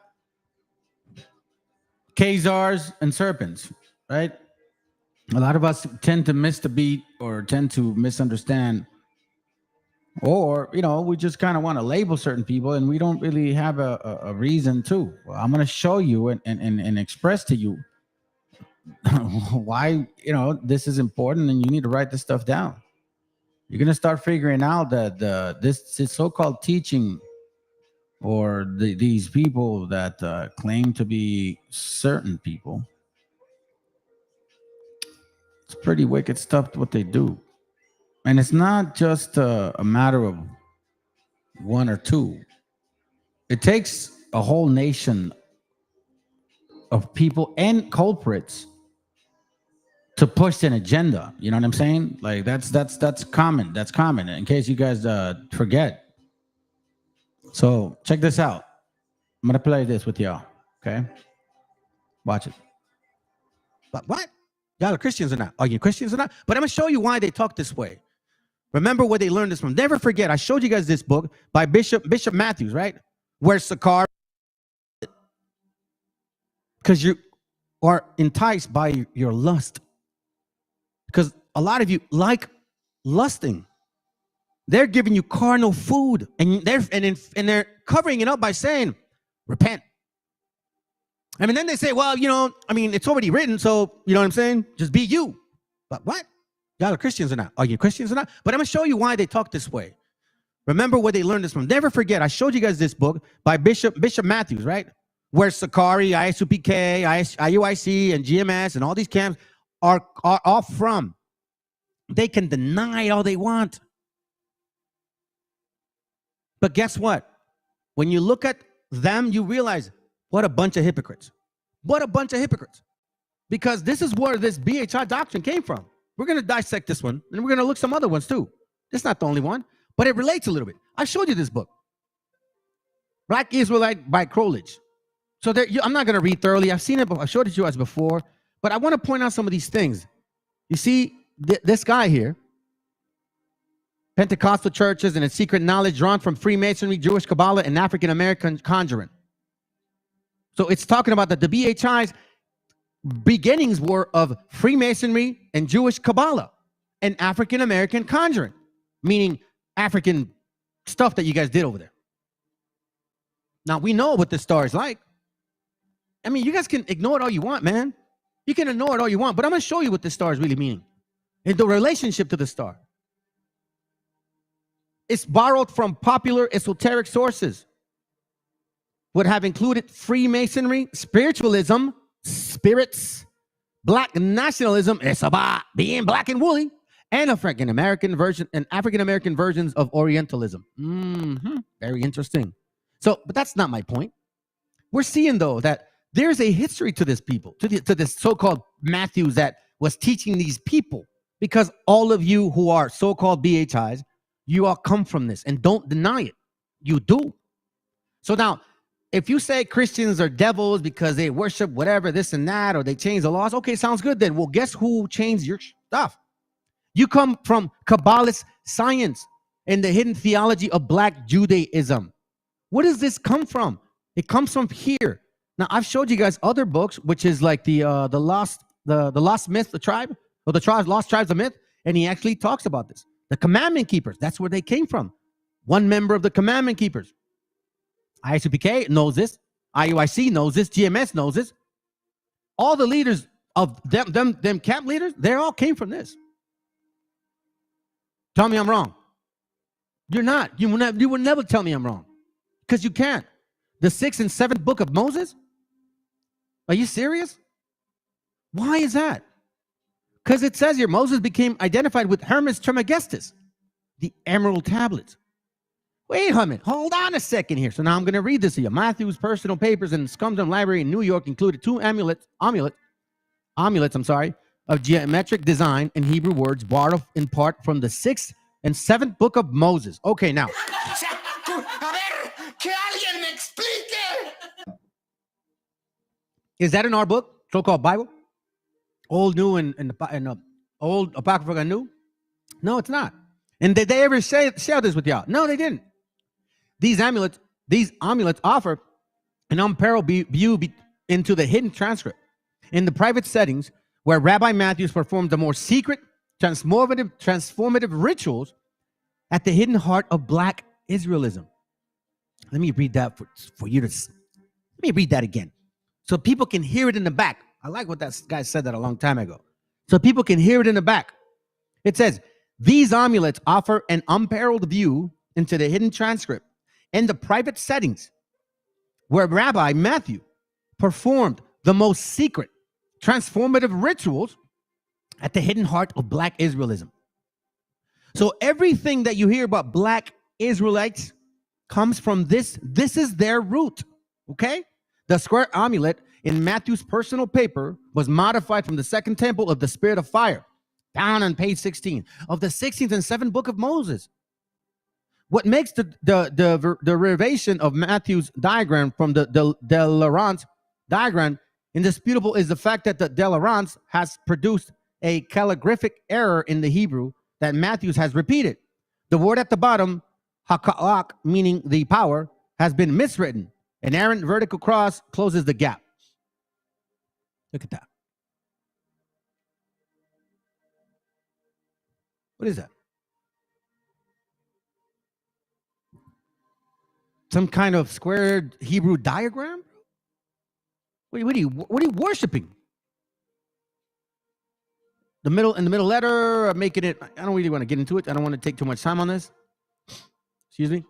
KHAZARS, and serpents, right? A lot of us tend to miss the beat or tend to misunderstand, or, you know, we just kind of want to label certain people and we don't really have a reason to. Well, I'm going to show you and express to you why, you know, this is important and you need to write this stuff down. You're going to start figuring out that this so-called teaching, or these people that claim to be certain people, it's pretty wicked stuff what they do. And it's not just a matter of one or two. It takes a whole nation of people and culprits to push an agenda. You know what I'm saying? Like that's common. That's common. In case you guys forget. So check this out. I'm gonna play this with y'all. Okay, watch it. But what? Y'all are Christians or not? Are you Christians or not? But I'm gonna show you why they talk this way. Remember where they learned this from. Never forget, I showed you guys this book by Bishop Matthews, right? Where Sakar, because you are enticed by your lust. Because a lot of you like lusting. They're giving you carnal food, and they're covering it up by saying, repent. I mean, then they say, well, you know, I mean, it's already written, so you know what I'm saying? Just be you. But what? Y'all are Christians or not? Are you Christians or not? But I'm going to show you why they talk this way. Remember where they learned this from. Never forget, I showed you guys this book by Bishop Matthews, right? Where Sakari, ISUPK, IUIC, and GMS, and all these camps are all from. They can deny all they want. But guess what? When you look at them, you realize what a bunch of hypocrites. What a bunch of hypocrites. Because this is where this BHI doctrine came from. We're going to dissect this one, and we're going to look some other ones too. It's not the only one, but it relates a little bit. I showed you this book, Black Israelite by Crowledge. So there, I'm not going to read thoroughly. I've seen it, I showed it to you guys before, but I want to point out some of these things. You see, this guy here, Pentecostal churches and its secret knowledge drawn from Freemasonry, Jewish Kabbalah, and African American conjuring. So it's talking about that the BHI's beginnings were of Freemasonry and Jewish Kabbalah and African American conjuring, meaning African stuff that you guys did over there. Now, we know what this star is like. I mean, you guys can ignore it all you want, man. You can ignore it all you want, but I'm going to show you what this star is really meaning and the relationship to the star. It's borrowed from popular esoteric sources, would have included Freemasonry, spiritualism, spirits, black nationalism, it's about being black and woolly, and African American versions of Orientalism. Very interesting. So, but that's not my point. We're seeing though that there's a history to this people, to this so-called Matthews that was teaching these people, because all of you who are so-called BHIs, you all come from this and don't deny it. You do. So now, if you say Christians are devils because they worship whatever, this and that, or they change the laws, okay, sounds good then. Well, guess who changed your stuff? You come from Kabbalist science and the hidden theology of Black Judaism. Where does this come from? It comes from here. Now, I've showed you guys other books, which is like the lost myth, the tribe, or the lost tribes of myth, and he actually talks about this. The commandment keepers, that's where they came from. One member of the commandment keepers. ISUPK knows this. IUIC knows this. GMS knows this. All the leaders of them camp leaders, they all came from this. Tell me I'm wrong. You're not. You will never tell me I'm wrong. Because you can't. The 6th and 7th book of Moses? Are you serious? Why is that? Because it says here, Moses became identified with Hermes Trismegistus, the emerald tablets. Wait a minute. Hold on a second here. So now I'm going to read this to you. Matthew's personal papers and Scumdom Library in New York included 2 amulets, of geometric design and Hebrew words borrowed in part from the 6th and 7th book of Moses. Okay, now. Is that in our book, so-called Bible? Old, New, and Old, Apocrypha, and New? No, it's not. And did they ever share this with y'all? No, they didn't. These amulets offer an unparalleled view into the hidden transcript in the private settings where Rabbi Matthews performed the more secret, transformative rituals at the hidden heart of Black Israelism. Let me read that for you to. Let me read that again, so people can hear it in the back. I like what that guy said that a long time ago. So people can hear it in the back. It says, these amulets offer an unparalleled view into the hidden transcript and the private settings where Rabbi Matthew performed the most secret, transformative rituals at the hidden heart of Black Israelism. So everything that you hear about Black Israelites comes from this. This is their root, okay? The square amulet in Matthew's personal paper was modified from the second temple of the Spirit of Fire, down on page 16 of the 16th and 7th book of Moses. What makes the derivation of Matthew's diagram from the de Laurence diagram indisputable is the fact that the de Laurence has produced a calligraphic error in the Hebrew that Matthews has repeated. The word at the bottom, haka'ak, meaning the power, has been miswritten. An errant vertical cross closes the gap. Look at that. What is that? Some kind of squared Hebrew diagram? What are you worshiping? In the middle letter, making it. I don't really want to get into it. I don't want to take too much time on this. Excuse me.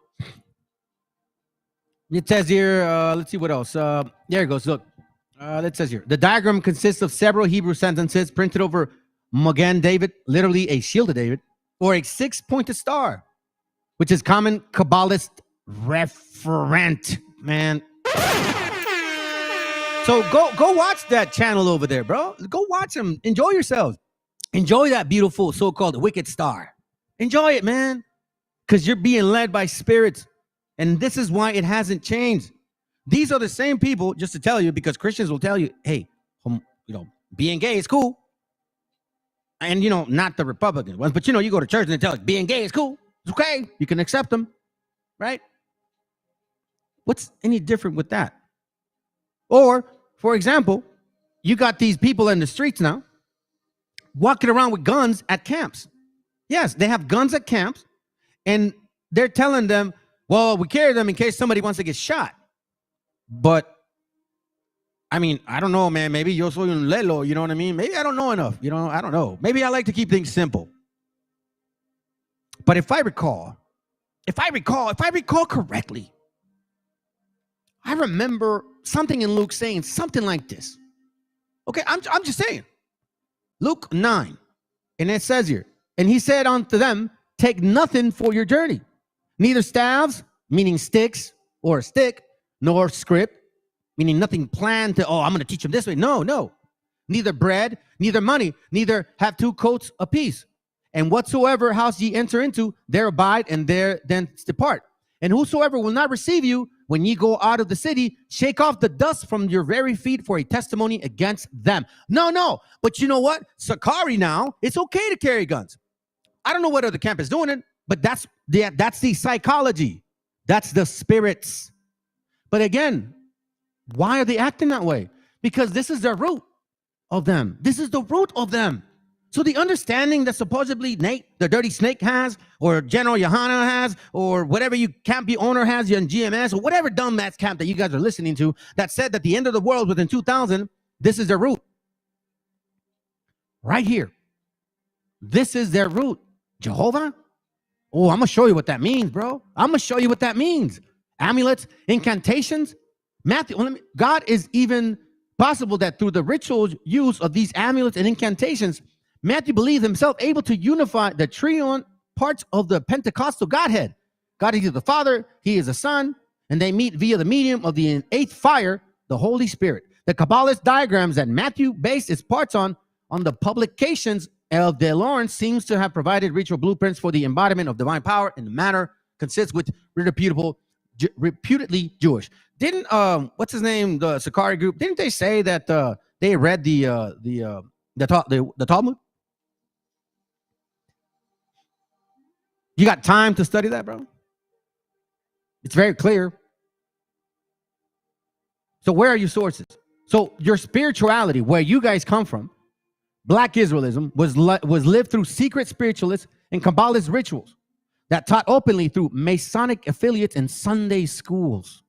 It says here, let's see what else. There it goes. Look, it says here, the diagram consists of several Hebrew sentences printed over Magen David, literally a shield of David, or a 6-pointed star, which is common Kabbalist referent, man. So go watch that channel over there, bro. Go watch them. Enjoy yourselves. Enjoy that beautiful so-called wicked star. Enjoy it, man, because you're being led by spirits. And this is why it hasn't changed. These are the same people, just to tell you, because Christians will tell you, hey, being gay is cool. And, not the Republican ones, but, you go to church and they tell you, being gay is cool. It's okay. You can accept them, right? What's any different with that? Or, for example, you got these people in the streets now walking around with guns at camps. Yes, they have guns at camps, and they're telling them, well, we carry them in case somebody wants to get shot. But, I mean, I don't know, man. Maybe yo soy un lelo, you know what I mean? Maybe I don't know enough, I don't know. Maybe I like to keep things simple. But if I recall correctly, I remember something in Luke saying something like this. Okay, I'm just saying. Luke 9, and it says here, and he said unto them, take nothing for your journey. Neither staves, meaning sticks or a stick, nor script, meaning nothing planned to, I'm going to teach them this way. No. Neither bread, neither money, neither have 2 coats apiece. And whatsoever house ye enter into, there abide, and there then depart. And whosoever will not receive you, when ye go out of the city, shake off the dust from your very feet for a testimony against them. No. But you know what? Sakari now, it's okay to carry guns. I don't know what other camp is doing it, but that's the psychology. That's the spirits. But again, why are they acting that way? Because this is the root of them. This is the root of them. So the understanding that supposedly Nate, the dirty snake, has, or General Yohana has, or whatever you camp owner has in GMS, or whatever dumbass camp that you guys are listening to, that said that the end of the world within 2000, this is their root. Right here. This is their root. Jehovah, Oh, I'm going to show you what that means, bro. I'm going to show you what that means. Amulets, incantations. Matthew, God is even possible that through the ritual use of these amulets and incantations, Matthew believed himself able to unify the triune parts of the Pentecostal Godhead. God is the Father, he is the Son, and they meet via the medium of the eighth fire, the Holy Spirit. The Kabbalist diagrams that Matthew based his parts on the publications of De Lawrence seems to have provided ritual blueprints for the embodiment of divine power in the manner consistent with reputedly Jewish. Didn't what's his name, the Sakari group? Didn't they say that they read the Talmud? You got time to study that, bro? It's very clear. So where are your sources? So your spirituality, where you guys come from, Black Israelism, was lived through secret spiritualists and Kabbalist rituals that taught openly through Masonic affiliates and Sunday schools.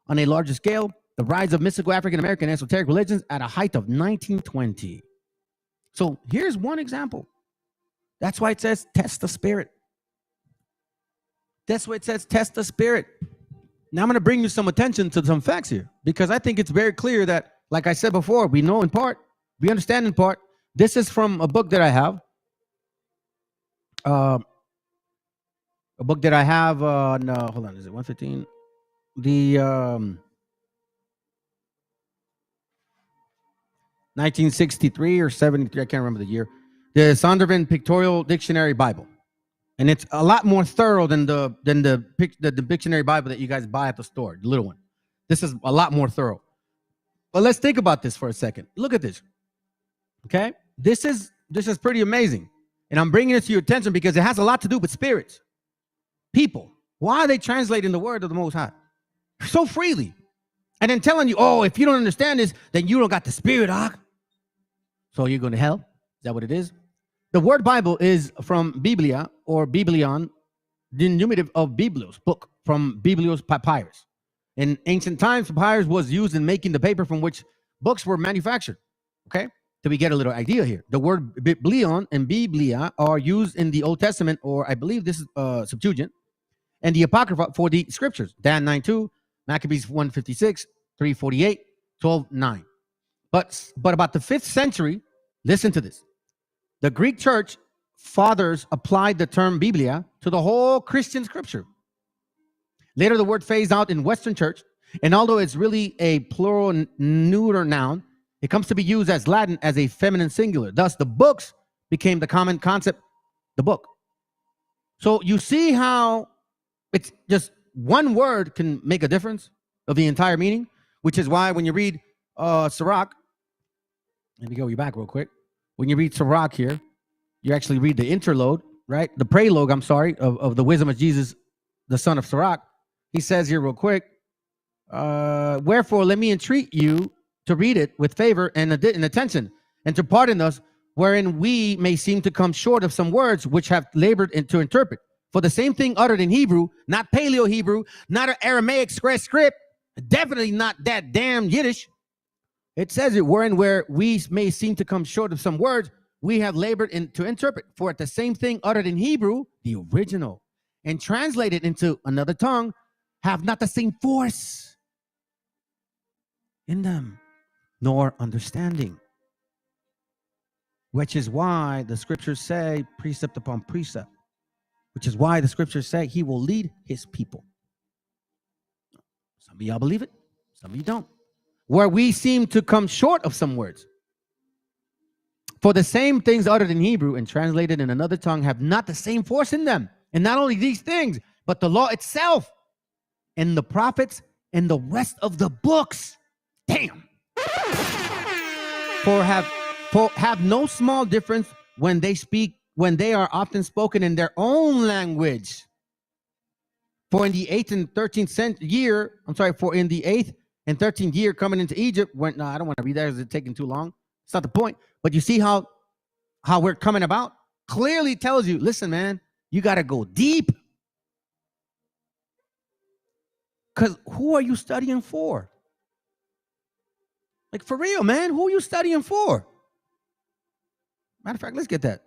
On a larger scale, the rise of mystical African American esoteric religions at a height of 1920. So here's one example. That's why it says test the spirit. That's why it says test the spirit. Now I'm going to bring you some attention to some facts here, because I think it's very clear that, like I said before, we know in part, we understand in part. This is from a book that I have. Hold on, is it 115? The 1963 or 73, I can't remember the year. The Zondervan Pictorial Dictionary Bible. And it's a lot more thorough than the dictionary Bible that you guys buy at the store, the little one. This is a lot more thorough. But let's think about this for a second. Look at this. Okay? This is pretty amazing. And I'm bringing it to your attention because it has a lot to do with spirits. People. Why are they translating the word of the Most High so freely? And then telling you, oh, if you don't understand this, then you don't got the spirit, so you're going to hell? Is that what it is? The word Bible is from Biblia or Biblion, the diminutive of Biblios, book from Biblios papyrus. In ancient times, papyrus was used in making the paper from which books were manufactured. Okay? So we get a little idea here. The word Biblion and Biblia are used in the Old Testament, or I believe this is Septuagint, and the Apocrypha for the scriptures. Dan 9:2, Maccabees 1:56, 3:48, 12:9. But about the 5th century, listen to this. The Greek church fathers applied the term Biblia to the whole Christian scripture. Later, the word phased out in Western church, and although it's really a plural neuter noun, it comes to be used as Latin as a feminine singular. Thus, the books became the common concept, the book. So you see how it's just one word can make a difference of the entire meaning, which is why when you read Sirach, let me go you back real quick. When you read Sirach here, you actually read the interlude, right? The prologue, I'm sorry, of the wisdom of Jesus, the son of Sirach. He says here real quick, wherefore let me entreat you to read it with favor and attention, and to pardon us, wherein we may seem to come short of some words which have labored to interpret. For the same thing uttered in Hebrew, not Paleo-Hebrew, not an Aramaic script, definitely not that damn Yiddish. It says it, where we may seem to come short of some words, we have labored to interpret. For at the same thing uttered in Hebrew, the original, and translated into another tongue, have not the same force in them, nor understanding. Which is why the scriptures say precept upon precept. Which is why the scriptures say he will lead his people. Some of y'all believe it, some of you don't. Where we seem to come short of some words. For the same things uttered in Hebrew and translated in another tongue have not the same force in them. And not only these things, but the law itself and the prophets and the rest of the books. Damn. For have no small difference when they speak, when they are often spoken in their own language. For in the 8th and 13th year, for in the 8th and 13th year coming into Egypt, I don't want to read that because it's taking too long. It's not the point. But you see how we're coming about? Clearly tells you, listen, man, you got to go deep. Because who are you studying for? Like, for real, man, who are you studying for? Matter of fact, let's get that.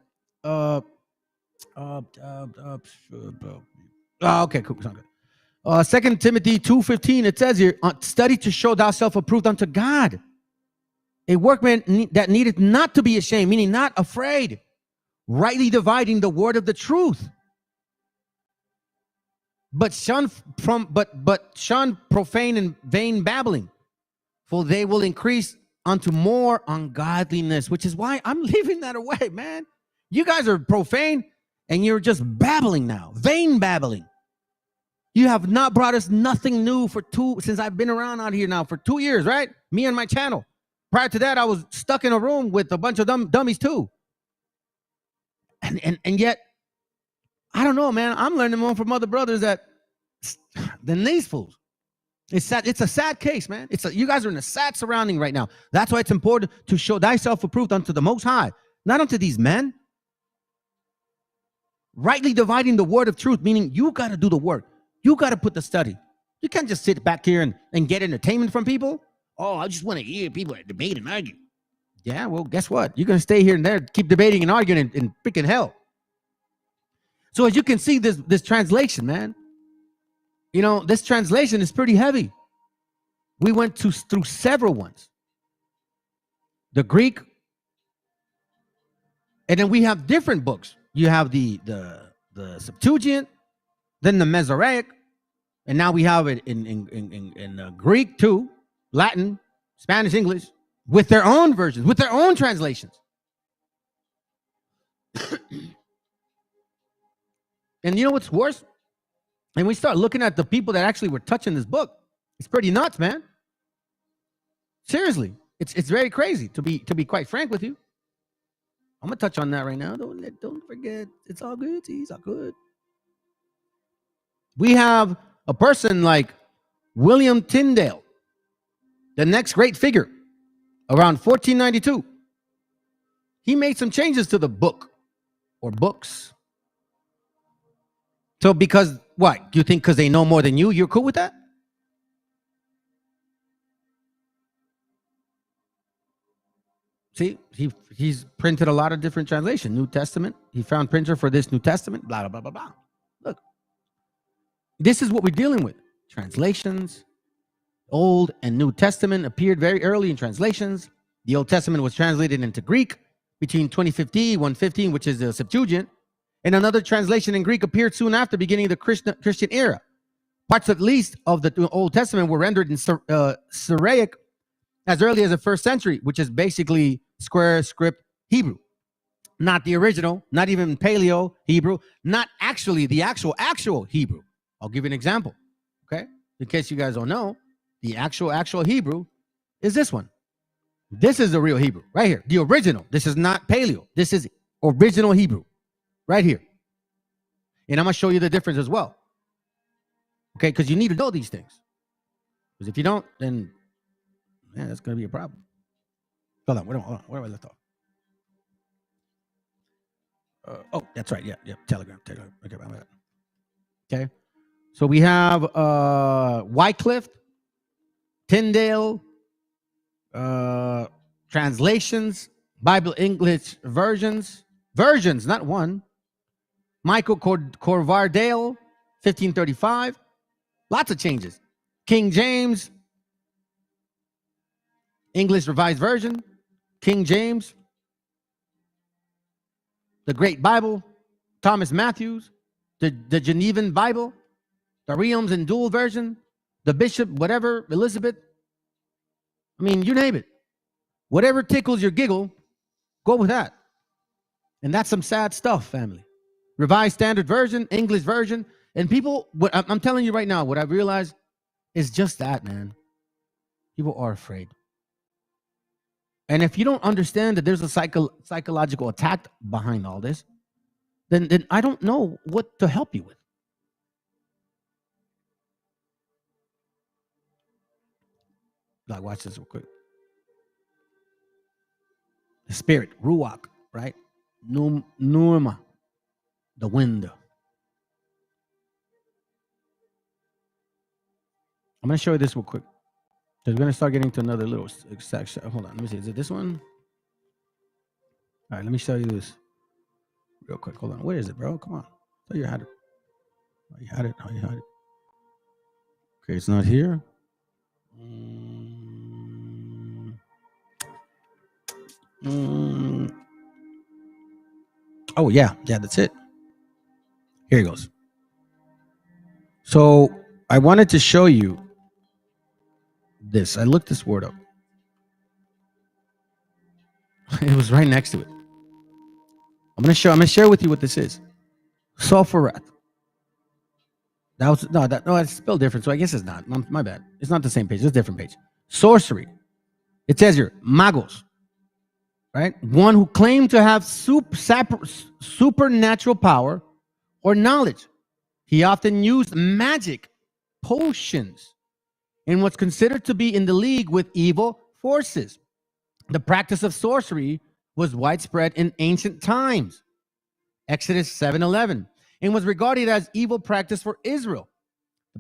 Okay, cool. Sound good. 2 Timothy 2:15, it says here, study to show thyself approved unto God, a workman that needeth not to be ashamed, meaning not afraid, rightly dividing the word of the truth. But shun profane and vain babbling, for they will increase unto more ungodliness, which is why I'm leaving that away, man. You guys are profane and you're just babbling now, vain babbling. You have not brought us nothing new since I've been around out here now for 2 years, right? Me and my channel. Prior to that, I was stuck in a room with a bunch of dummies too. And yet, I don't know, man. I'm learning more from other brothers than these fools. It's sad. It's a sad case, man. You guys are in a sad surrounding right now. That's why it's important to show thyself approved unto the Most High, not unto these men. Rightly dividing the word of truth, meaning you got to do the work. You got to put the study. You can't just sit back here and get entertainment from people. Oh, I just want to hear people debate and argue. Yeah, well, guess what? You're going to stay here and there, keep debating and arguing in freaking hell. So as you can see, this translation, man, you know, this translation is pretty heavy. We went through several ones. The Greek, and then we have different books. You have the Septuagint, then the Masoretic, and now we have it in Greek too, Latin, Spanish, English, with their own versions, with their own translations. And you know what's worse? And we start looking at the people that actually were touching this book. It's pretty nuts, man. Seriously, it's very crazy to be quite frank with you. I'm gonna touch on that right now. Don't forget, it's all good. It's all good. We have a person like William Tyndale, the next great figure, around 1492. He made some changes to the book or books. So because what? You think because they know more than you, you're cool with that? See, he's printed a lot of different translations. New Testament. He found printer for this New Testament. Blah, blah, blah, blah, blah. Look, this is what we're dealing with. Translations. Old and New Testament appeared very early in translations. The Old Testament was translated into Greek between 2050, 115, which is the Septuagint. And another translation in Greek appeared soon after, beginning of the Christian era. Parts at least of the Old Testament were rendered in Syriac as early as the 1st century, which is basically square script Hebrew. Not the original, not even Paleo Hebrew, not actually the actual Hebrew. I'll give you an example, okay? In case you guys don't know, the actual Hebrew is this one. This is the real Hebrew, right here. The original. This is not Paleo. This is original Hebrew, right here. And I'm going to show you the difference as well. Okay, because you need to know these things. Because if you don't, then that's going to be a problem. Hold on, where have I left off? Oh, that's right. Yeah, Telegram. Okay, so we have Wycliffe, Tyndale, translations, Bible English versions, not one. Michael Corvardale, 1535. Lots of changes. King James, English Revised Version, King James, the Great Bible, Thomas Matthews, the Genevan Bible, the Reims and Dual Version, the Bishop, whatever, Elizabeth. I mean, you name it. Whatever tickles your giggle, go with that. And that's some sad stuff, family. Revised Standard Version, English Version. And people, I'm telling you right now, what I've realized is just that, man. People are afraid. And if you don't understand that there's a psychological attack behind all this, then I don't know what to help you with. Like, watch this real quick. The spirit, ruach, right? Pneuma, the wind. I'm going to show you this real quick. We're going to start getting to another little section. Hold on, let me see. Is it this one? All right, let me show you this real quick. Hold on. Where is it, bro? Come on. I thought you had it. Oh, you had it. Oh, you had it. Okay, it's not here. Oh, yeah. Yeah, that's it. Here it goes. So I wanted to show you this. I looked this word up. It was right next to it. I'm gonna share with you what this is. Sulfureth. It's spelled different, so I guess it's not. My bad. It's not the same page. It's a different page. Sorcery. It says here, magos, right? One who claimed to have supernatural power or knowledge. He often used magic, potions, and was considered to be in the league with evil forces. The practice of sorcery was widespread in ancient times. Exodus 7:11, and was regarded as evil practice for Israel. The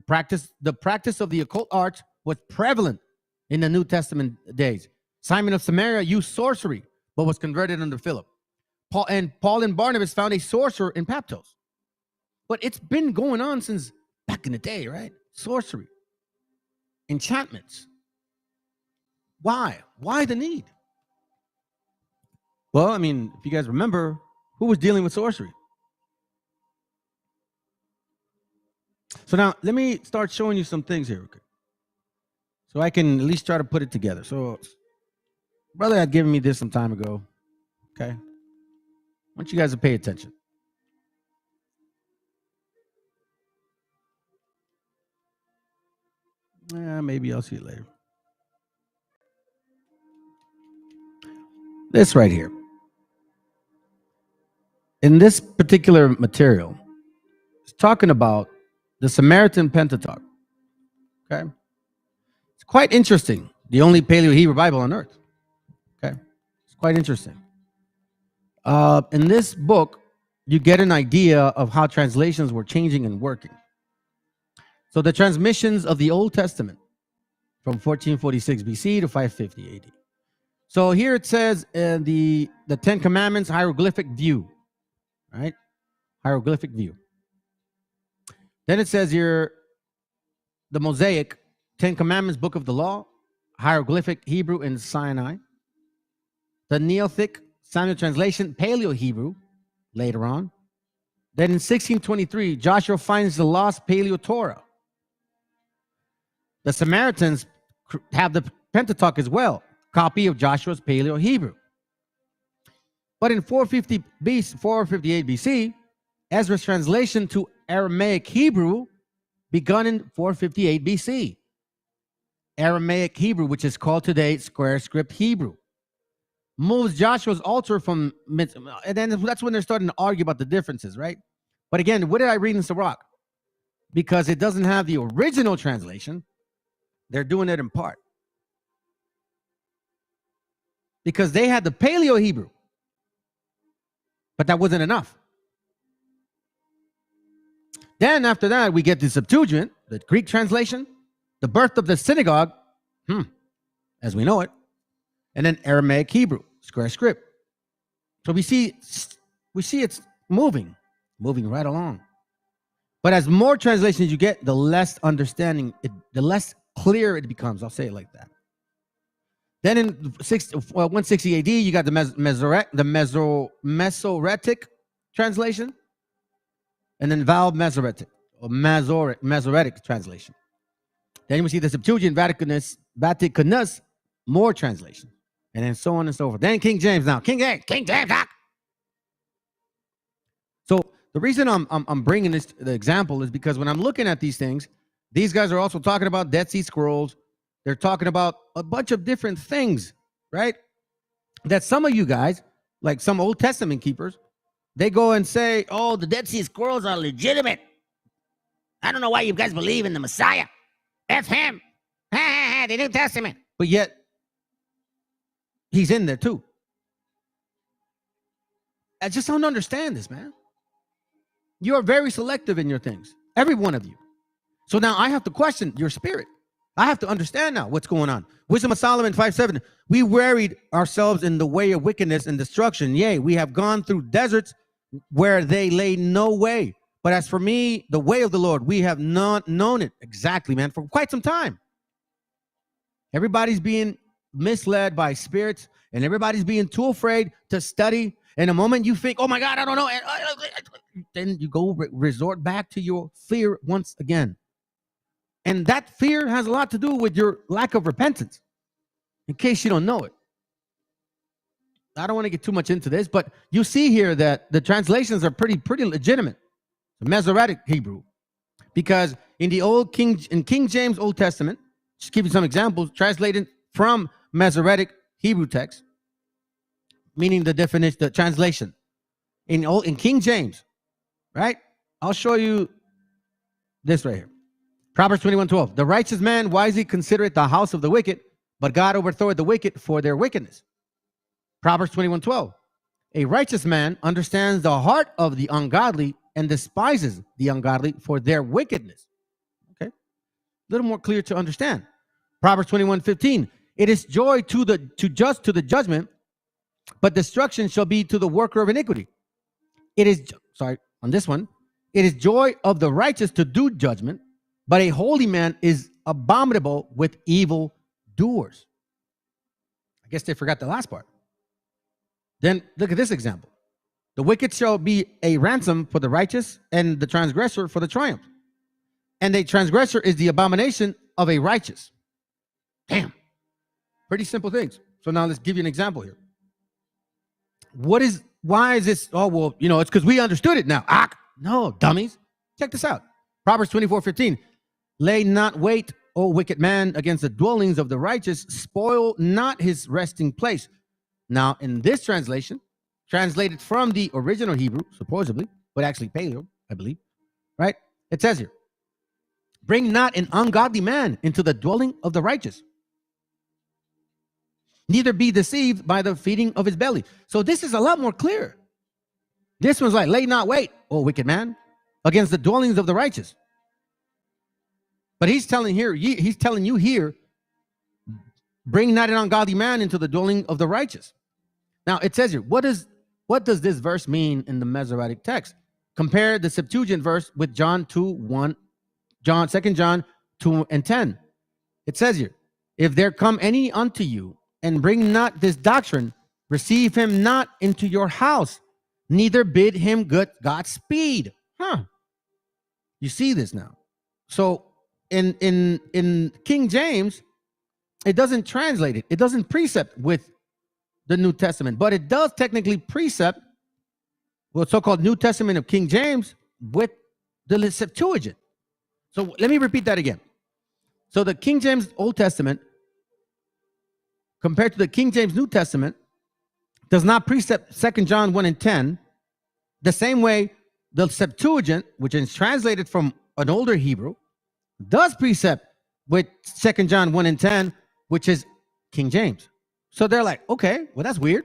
practice of the occult arts was prevalent in the New Testament days. Simon of Samaria used sorcery, but was converted under Philip. Paul and Barnabas found a sorcerer in Paphos. But it's been going on since back in the day, right? Sorcery, enchantments. Why? Why the need? Well, I mean, if you guys remember, who was dealing with sorcery? So now, let me start showing you some things here, okay? So I can at least try to put it together. So, brother had given me this some time ago, okay? I want you guys to pay attention. Maybe I'll see it later. This right here. In this particular material, it's talking about the Samaritan Pentateuch. Okay? It's quite interesting. The only Paleo-Hebrew Bible on earth. Okay? It's quite interesting. In this book, you get an idea of how translations were changing and working. So the transmissions of the Old Testament from 1446 BC to 550 AD. So here it says the Ten Commandments hieroglyphic view, right? Hieroglyphic view. Then it says here the Mosaic Ten Commandments Book of the Law, hieroglyphic Hebrew in Sinai. The Neolithic Samuel translation, Paleo-Hebrew, later on. Then in 1623, Joshua finds the lost Paleo-Torah. The Samaritans have the Pentateuch as well, copy of Joshua's Paleo-Hebrew. But in 458 BC, Ezra's translation to Aramaic Hebrew begun in 458 BC. Aramaic Hebrew, which is called today square script Hebrew, moves Joshua's altar from, and then that's when they're starting to argue about the differences, right? But again, what did I read in Sirach? Because it doesn't have the original translation, they're doing it in part. Because they had the Paleo-Hebrew, but that wasn't enough. Then after that, we get the Septuagint, the Greek translation, the birth of the synagogue, as we know it, and then Aramaic Hebrew, square script. So we see it's moving right along. But as more translations you get, the less understanding, the less clear it becomes. I'll say it like that. Then in 160 AD, you got the Masoretic translation, and then Masoretic or Masoretic translation. Then we see the Septuagint, Vaticanus, more translation, and then so on and so forth. Then King James now. King James. So the reason I'm bringing the example is because when I'm looking at these things, these guys are also talking about Dead Sea Scrolls. They're talking about a bunch of different things, right? That some of you guys, like some Old Testament keepers, they go and say, oh, the Dead Sea Scrolls are legitimate. I don't know why you guys believe in the Messiah. F him. The New Testament. But yet, he's in there too. I just don't understand this, man. You are very selective in your things. Every one of you. So now I have to question your spirit. I have to understand now what's going on. Wisdom of Solomon 5:7. We wearied ourselves in the way of wickedness and destruction. Yea, we have gone through deserts where they lay no way. But as for me, the way of the Lord, we have not known it exactly, man, for quite some time. Everybody's being misled by spirits, and everybody's being too afraid to study. And the moment you think, oh my God, I don't know, then you go resort back to your fear once again. And that fear has a lot to do with your lack of repentance, in case you don't know it. I don't want to get too much into this, but you see here that the translations are pretty legitimate. The Masoretic Hebrew, because in the King James Old Testament, just give you some examples, translated from Masoretic Hebrew text, meaning the definition, the translation in King James, right? I'll show you this right here. Proverbs 21:12. The righteous man wisely considereth the house of the wicked, but God overthroweth the wicked for their wickedness. Proverbs 21:12. A righteous man understands the heart of the ungodly and despises the ungodly for their wickedness. Okay, a little more clear to understand. Proverbs 21:15. It is joy to the judgment, but destruction shall be to the worker of iniquity. It is on this one. It is joy of the righteous to do judgment, but a holy man is abominable with evil doers. I guess they forgot the last part. Then look at this example. The wicked shall be a ransom for the righteous, and the transgressor for the triumph. And a transgressor is the abomination of a righteous. Damn. Pretty simple things. So now let's give you an example here. Why is this? Oh, well, it's because we understood it now. No, dummies. Check this out. Proverbs 24:15. Lay not wait, O wicked man, against the dwellings of the righteous. Spoil not his resting place. Now, in this translation, translated from the original Hebrew, supposedly, but actually Paleo, I believe, right? It says here, bring not an ungodly man into the dwelling of the righteous, neither be deceived by the feeding of his belly. So this is a lot more clear. This one's like, lay not wait, O wicked man, against the dwellings of the righteous. But he's telling you here, bring not an ungodly man into the dwelling of the righteous. Now it says here, what does this verse mean in the Masoretic text? Compare the Septuagint verse with John 2:1, 2 John 2:10. It says here, if there come any unto you and bring not this doctrine, receive him not into your house, neither bid him Godspeed. You see this now. So in King James, it doesn't translate it. It doesn't precept with the New Testament, but it does technically precept what's so-called New Testament of King James with the Septuagint. So let me repeat that again. So the King James Old Testament compared to the King James New Testament does not precept 2 John 1:10 the same way the Septuagint, which is translated from an older Hebrew, does precept with 2 John 1:10, which is King James. So they're like, okay, well, that's weird.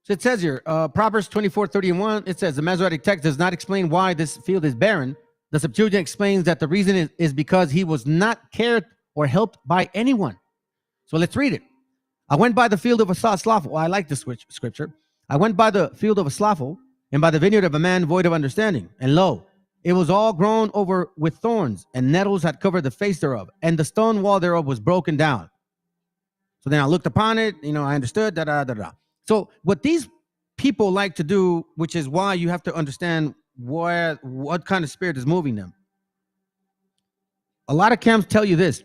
So it says here, Proverbs 24:31, it says, the Masoretic text does not explain why this field is barren. The Septuagint explains that the reason is because he was not cared or helped by anyone. So let's read it. I went by the field of a slothful. I like this scripture. I went by the field of a slothful, and by the vineyard of a man void of understanding. And lo, it was all grown over with thorns, and nettles had covered the face thereof, and the stone wall thereof was broken down. So then I looked upon it, I understood, So what these people like to do, which is why you have to understand what kind of spirit is moving them. A lot of camps tell you this.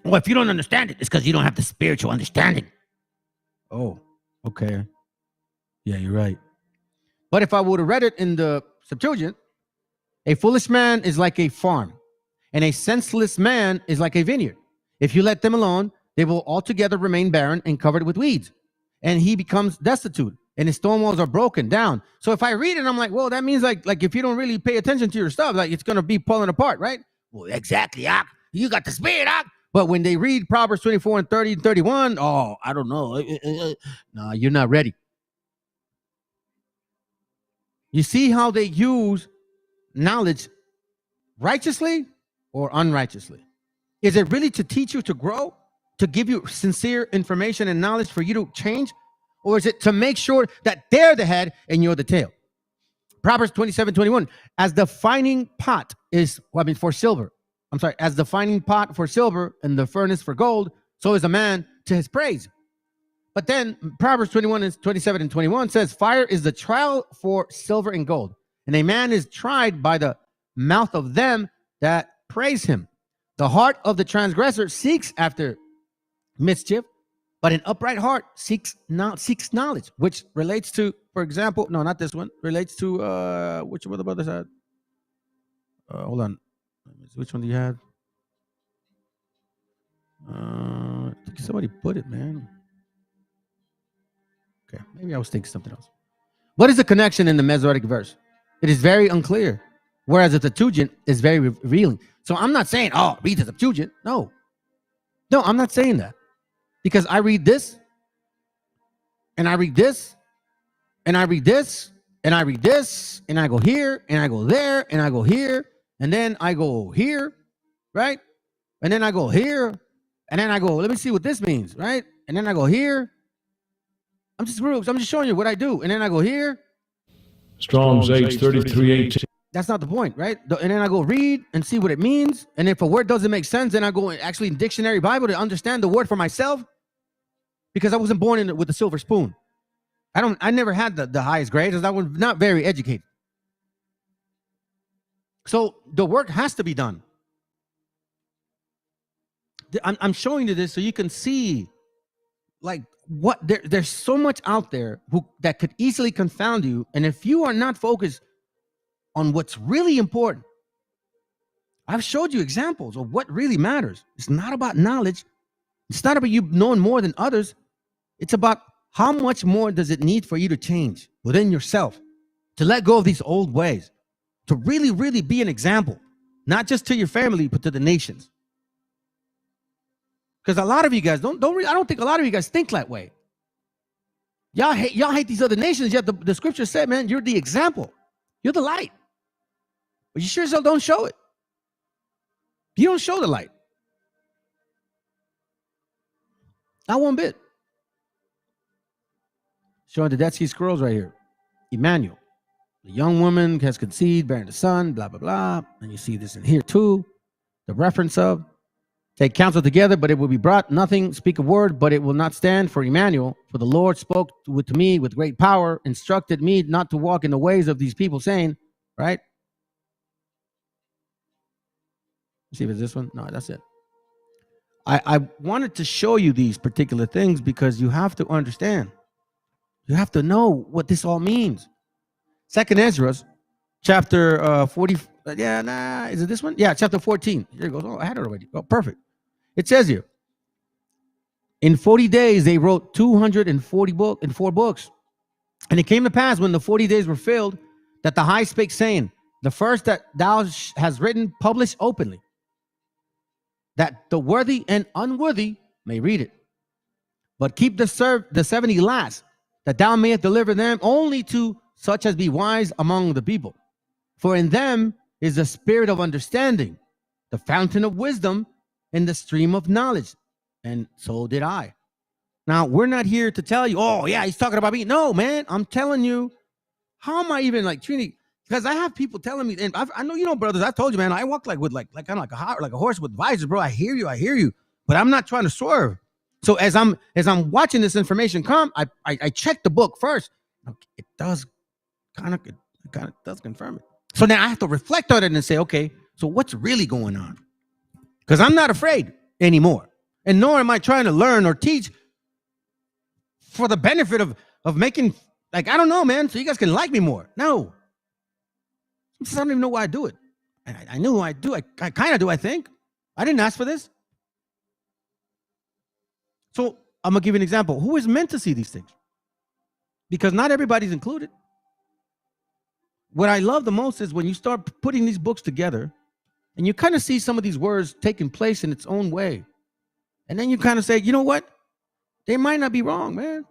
Well, if you don't understand it, it's because you don't have the spiritual understanding. Oh, okay. Yeah, you're right. But if I would have read it in the Septuagint, a foolish man is like a farm, and a senseless man is like a vineyard. If you let them alone, they will altogether remain barren and covered with weeds, and he becomes destitute, and his stone walls are broken down. So if I read it, I'm like, well, that means like if you don't really pay attention to your stuff, like it's gonna be pulling apart, right? Well, exactly, you got the spirit, But when they read Proverbs 24 and 30 and 31, oh, I don't know. No, you're not ready. You see how they use knowledge righteously or unrighteously? Is it really to teach you to grow, to give you sincere information and knowledge for you to change? Or is it to make sure that they're the head and you're the tail? Proverbs 27:21, as the fining pot is, for silver. I'm sorry, as the fining pot for silver and the furnace for gold, so is a man to his praise. But then Proverbs 27:21 says, fire is the trial for silver and gold, and a man is tried by the mouth of them that praise him. The heart of the transgressor seeks after mischief, but an upright heart seeks knowledge, which relates to, for example, no, not this one, relates to, which one of the brothers had? Hold on. Which one do you have? I think somebody put it, man. Okay, maybe I was thinking something else. What is the connection in the Masoretic verse? It is very unclear, whereas the Septuagint is very revealing. So I'm not saying, oh, read the Septuagint. No, I'm not saying that. Because I read this, and I read this, and I read this, and I read this, and I go here, and I go there, and I go here, and then I go here, right? And then I go here, and then I go, let me see what this means, right? And then I go here. I'm just showing you what I do. And then I go here. Strong's H3318. That's not the point, right? And then I go read and see what it means. And if a word doesn't make sense, then I go actually in dictionary Bible to understand the word for myself. Because I wasn't born with a silver spoon. I never had the highest grades. I was not very educated. So the work has to be done. I'm showing you this so you can see, like, what there's so much out there that could easily confound you. And if you are not focused on what's really important, I've showed you examples of what really matters. It's not about knowledge. It's not about you knowing more than others. It's about how much more does it need for you to change within yourself, to let go of these old ways, to really, really be an example, not just to your family, but to the nations. Because a lot of you guys I don't think a lot of you guys think that way. Y'all hate these other nations, yet the scripture said, man, you're the example. You're the light. But you sure as hell don't show it. You don't show the light. Not one bit. Showing the Dead Sea Scrolls right here. Emmanuel. The young woman has conceived, bearing the son, blah, blah, blah. And you see this in here too. The reference of, take counsel together, but it will be brought nothing, speak a word, but it will not stand for Emmanuel. For the Lord spoke to me with great power, instructed me not to walk in the ways of these people, saying, right? Let's see if it's this one. No, that's it. I wanted to show you these particular things because you have to understand. You have to know what this all means. Second Ezra, chapter 40. Is it this one? Yeah, chapter 14. Here it goes. Oh, I had it already. Oh, perfect. It says here, in 40 days they wrote 244 books. And it came to pass when the 40 days were filled that the high spake, saying, the first that thou hast written, publish openly, that the worthy and unworthy may read it. But keep the 70 last, that thou mayest deliver them only to such as be wise among the people. For in them is the spirit of understanding, the fountain of wisdom, and the stream of knowledge. And so did I. Now, we're not here to tell you, oh, yeah, he's talking about me. No, man, I'm telling you, how am I even like treating? Because I have people telling me, and I know, you know, brothers, I told you, man, I walk like with like kind of like a horse with visors, bro. I hear you, but I'm not trying to swerve. So as I'm watching this information come, I check the book first. It does kind of does confirm it. So now I have to reflect on it and say, okay, so what's really going on? Because I'm not afraid anymore. And nor am I trying to learn or teach for the benefit of making, like, I don't know, man, so you guys can like me more. No. I don't even know why I do it. I knew I do. I kind of do, I think. I didn't ask for this. So I'm going to give you an example. Who is meant to see these things? Because not everybody's included. What I love the most is when you start putting these books together and you kind of see some of these words taking place in its own way. And then you kind of say, you know what? They might not be wrong, man.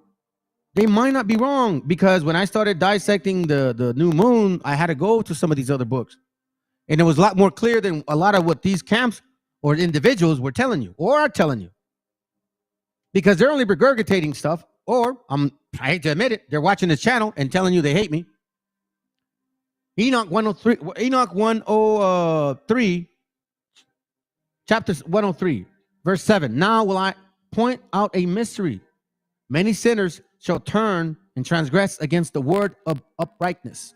They might not be wrong, because when I started dissecting the new moon, I had to go to some of these other books. And it was a lot more clear than a lot of what these camps or individuals were telling you or are telling you. Because they're only regurgitating stuff, or I'm I hate to admit it, they're watching this channel and telling you they hate me. Enoch 103, chapter 103, verse 7. Now will I point out a mystery. Many sinners shall turn and transgress against the word of uprightness.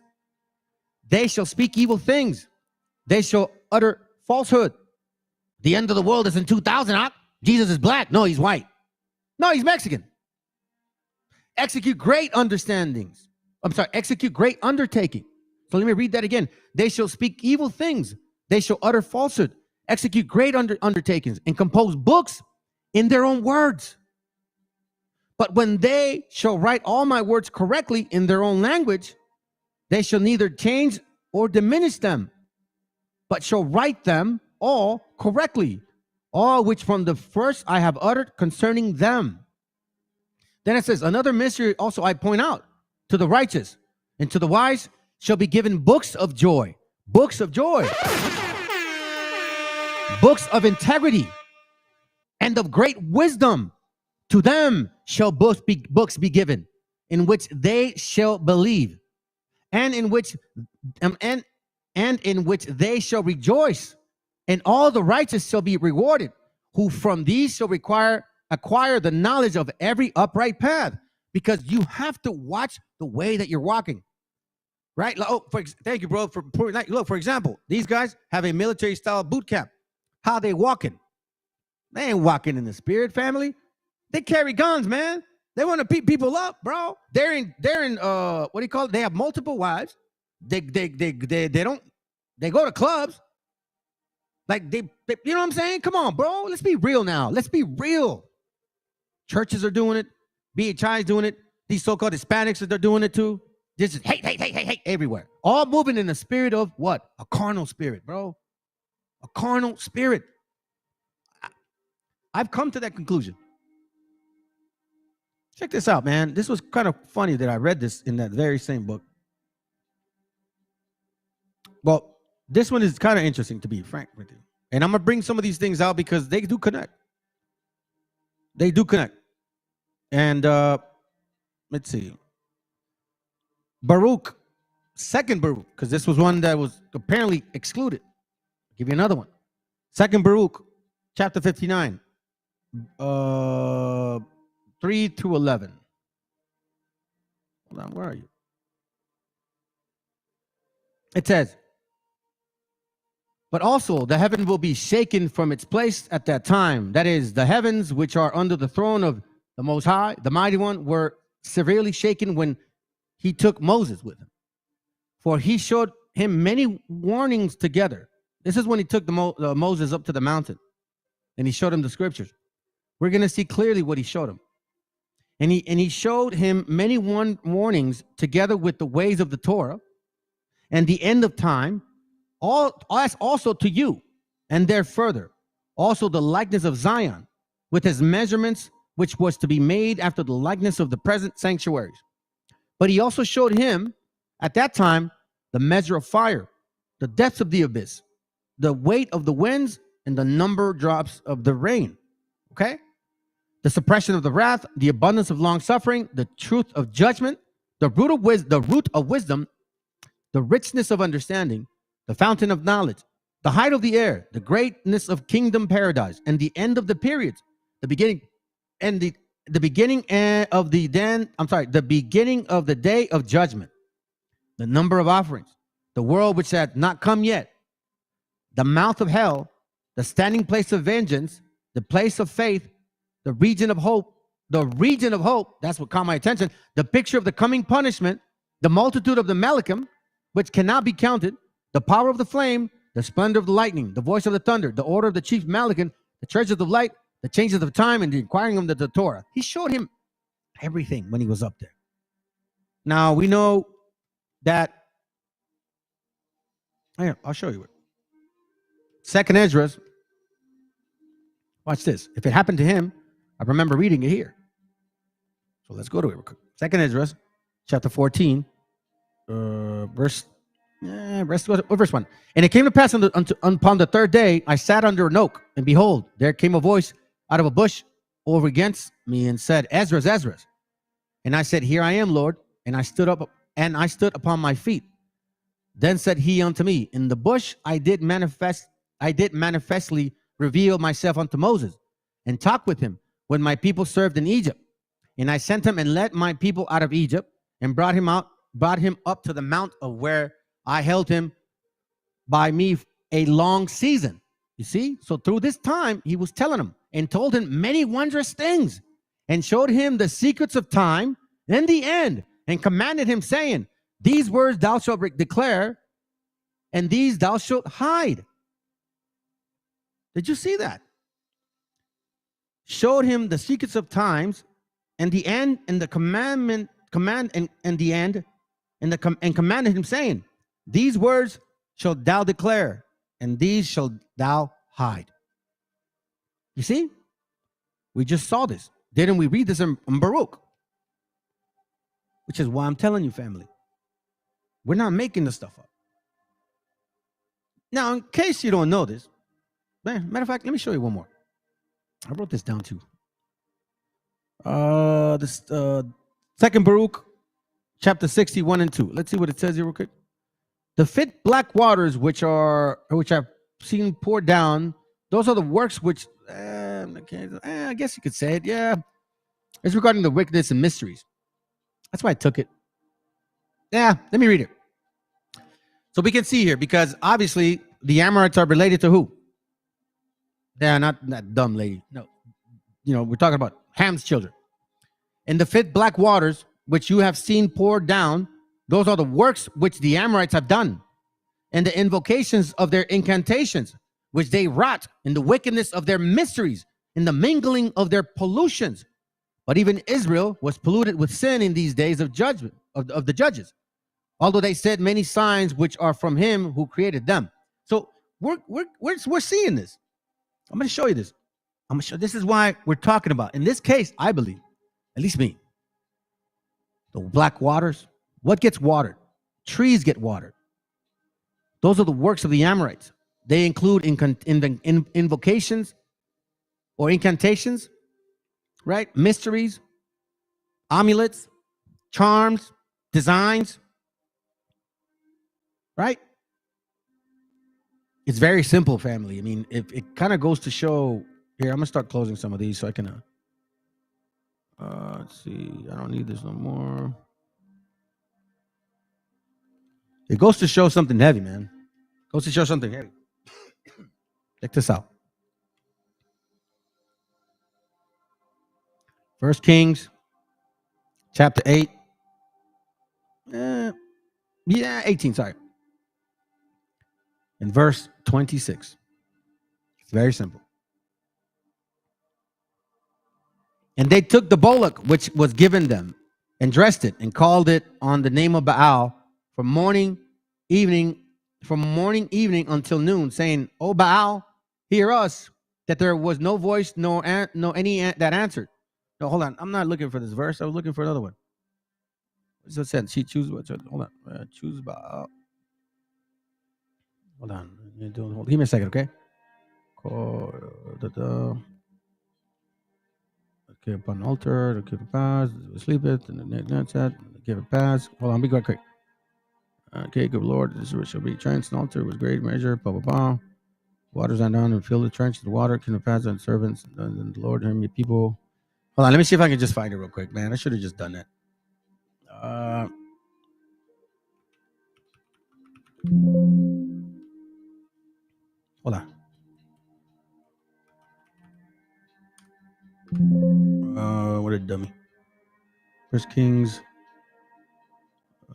They shall speak evil things. They shall utter falsehood. The end of the world is in 2000. Jesus is black. No, he's white. No, he's Mexican. Execute great understandings. Execute great undertaking. So let me read that again. They shall speak evil things. They shall utter falsehood. Execute great undertakings and compose books in their own words. But when they shall write all my words correctly in their own language, they shall neither change or diminish them, but shall write them all correctly, all which from the first I have uttered concerning them. Then it says, another mystery also I point out, to the righteous and to the wise shall be given books of joy, books of joy, books of integrity and of great wisdom. To them shall books be given, in which they shall believe, and in which they shall rejoice, and all the righteous shall be rewarded, who from these shall acquire the knowledge of every upright path, because you have to watch the way that you're walking, right? Thank you, bro. Look, for example, these guys have a military style boot camp. How they walking? They ain't walking in the spirit, family. They carry guns, man. They want to beat people up, bro. They're in what do you call it? They have multiple wives. They go to clubs. Like they you know what I'm saying? Come on, bro. Let's be real now. Let's be real. Churches are doing it. BHI is doing it. These so-called Hispanics, they're doing it too. This is hate everywhere. All moving in the spirit of what? A carnal spirit, bro. A carnal spirit. I've come to that conclusion. Check this out, man. This was kind of funny that I read this in that very same book. Well, this one is kind of interesting, to be frank with you. And I'm going to bring some of these things out because they do connect. They do connect. And let's see. Baruch, second Baruch, because this was one that was apparently excluded. I'll give you another one. Second Baruch, chapter 59. 3 through 11. Hold on, where are you? It says, but also the heaven will be shaken from its place at that time. That is, the heavens which are under the throne of the Most High, the Mighty One, were severely shaken when he took Moses with him. For he showed him many warnings together. This is when he took Moses up to the mountain and he showed him the scriptures. We're going to see clearly what he showed him. And he showed him many warnings together with the ways of the Torah and the end of time, all also to you, and there further, also the likeness of Zion, with his measurements, which was to be made after the likeness of the present sanctuaries. But he also showed him at that time the measure of fire, the depths of the abyss, the weight of the winds, and the number of drops of the rain. Okay? The suppression of the wrath, the abundance of long suffering, the truth of judgment, the root of wisdom, the richness of understanding, the fountain of knowledge, the height of the air, the greatness of kingdom paradise, and the end of the periods, the beginning and the beginning of the beginning of the day of judgment, the number of offerings, the world which had not come yet, the mouth of hell, the standing place of vengeance, the place of faith, the region of hope, that's what caught my attention, the picture of the coming punishment, the multitude of the Malachim, which cannot be counted, the power of the flame, the splendor of the lightning, the voice of the thunder, the order of the chief Malachim, the treasures of light, the changes of time, and the inquiring of the Torah. He showed him everything when he was up there. Now, we know that, here, I'll show you it. Second Esdras, watch this. If it happened to him, I remember reading it here. So let's go to it. Second Esdras, chapter 14, verse 1. And it came to pass upon the third day, I sat under an oak, and behold, there came a voice out of a bush over against me and said, Esdras, Esdras. And I said, Here I am, Lord. And I stood upon my feet. Then said he unto me, In the bush I did manifestly reveal myself unto Moses, and talk with him when my people served in Egypt. And I sent him and led my people out of Egypt, and brought him up to the mount of where I held him by me a long season. You see? So through this time, he was telling him and told him many wondrous things, and showed him the secrets of time and the end, and commanded him, saying, These words thou shalt declare, and these thou shalt hide. Did you see that? Showed him the secrets of times and the end, and the commanded him, saying, These words shalt thou declare, and these shalt thou hide. You see? We just saw this. Didn't we read this in Baruch? Which is why I'm telling you, family, we're not making this stuff up. Now, in case you don't know this, matter of fact, let me show you one more. I wrote this down too. This Second Baruch, chapter 61 and 2. Let's see what it says here real quick. The fit black waters which I've seen poured down, those are the works which I guess you could say it. Yeah, it's regarding the wickedness and mysteries. That's why I took it. Yeah, let me read it. So we can see here, because obviously the Amorites are related to who? Yeah, not that dumb lady. No, we're talking about Ham's children. And the fifth black waters which you have seen poured down, those are the works which the Amorites have done, and the invocations of their incantations, which they wrought, in the wickedness of their mysteries, in the mingling of their pollutions. But even Israel was polluted with sin in these days of judgment of the judges, although they said many signs which are from him who created them. So we're seeing this. I'm going to show you this. This is why we're talking about. In this case, I believe, at least me, the black waters. What gets watered? Trees get watered. Those are the works of the Amorites. They include invocations or incantations, right? Mysteries, amulets, charms, designs, right? It's very simple, family. I mean, it kind of goes to show here. I'm gonna start closing some of these so I can let's see. I don't need this no more. It goes to show something heavy, man. It goes to show something heavy. Check this out. 1 Kings chapter 8. 18, sorry. In verse 26. It's very simple. And they took the bullock which was given them, and dressed it, and called it on the name of Baal from morning evening until noon, saying, O Baal, hear us. That there was no voice, no any that answered. No, hold on. I'm not looking for this verse. I was looking for another one. What's it said? She choose. Hold on. Choose Baal. Hold on. Give me a second, okay? Give upon the altar, give a pass, sleep it, and that's that. Give a pass. Hold on, be quick. Okay, good Lord, this shall be trench and altar with great measure. Blah blah blah. Waters on down and fill the trench. The water can pass on servants. And the Lord hear me, people. Hold on, let me see if I can just find it real quick, man. I should have just done that. Hold on. What a dummy. 1 Kings.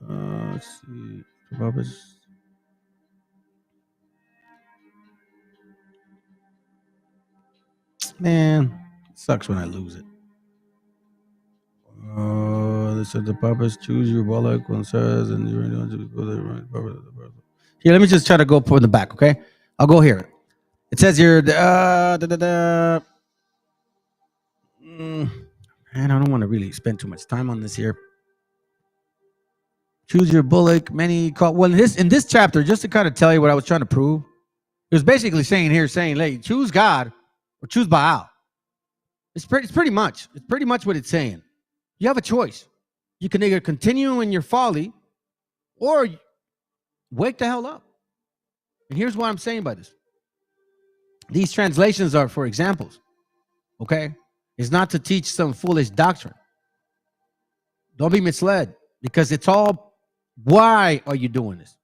Let's see. Man, it sucks when I lose it. This is the purpose. Choose your bullock when says, and you're going to be here. Let me just try to go for the back, okay? I'll go here. It says here, man, I don't want to really spend too much time on this here. Choose your bullock. Many call. Well, in this chapter, just to kind of tell you what I was trying to prove, it was basically saying, hey, choose God or choose Baal. It's pretty much what it's saying. You have a choice. You can either continue in your folly or wake the hell up. And here's what I'm saying by this. These translations are for examples, okay? It's not to teach some foolish doctrine. Don't be misled, because it's all, why are you doing this?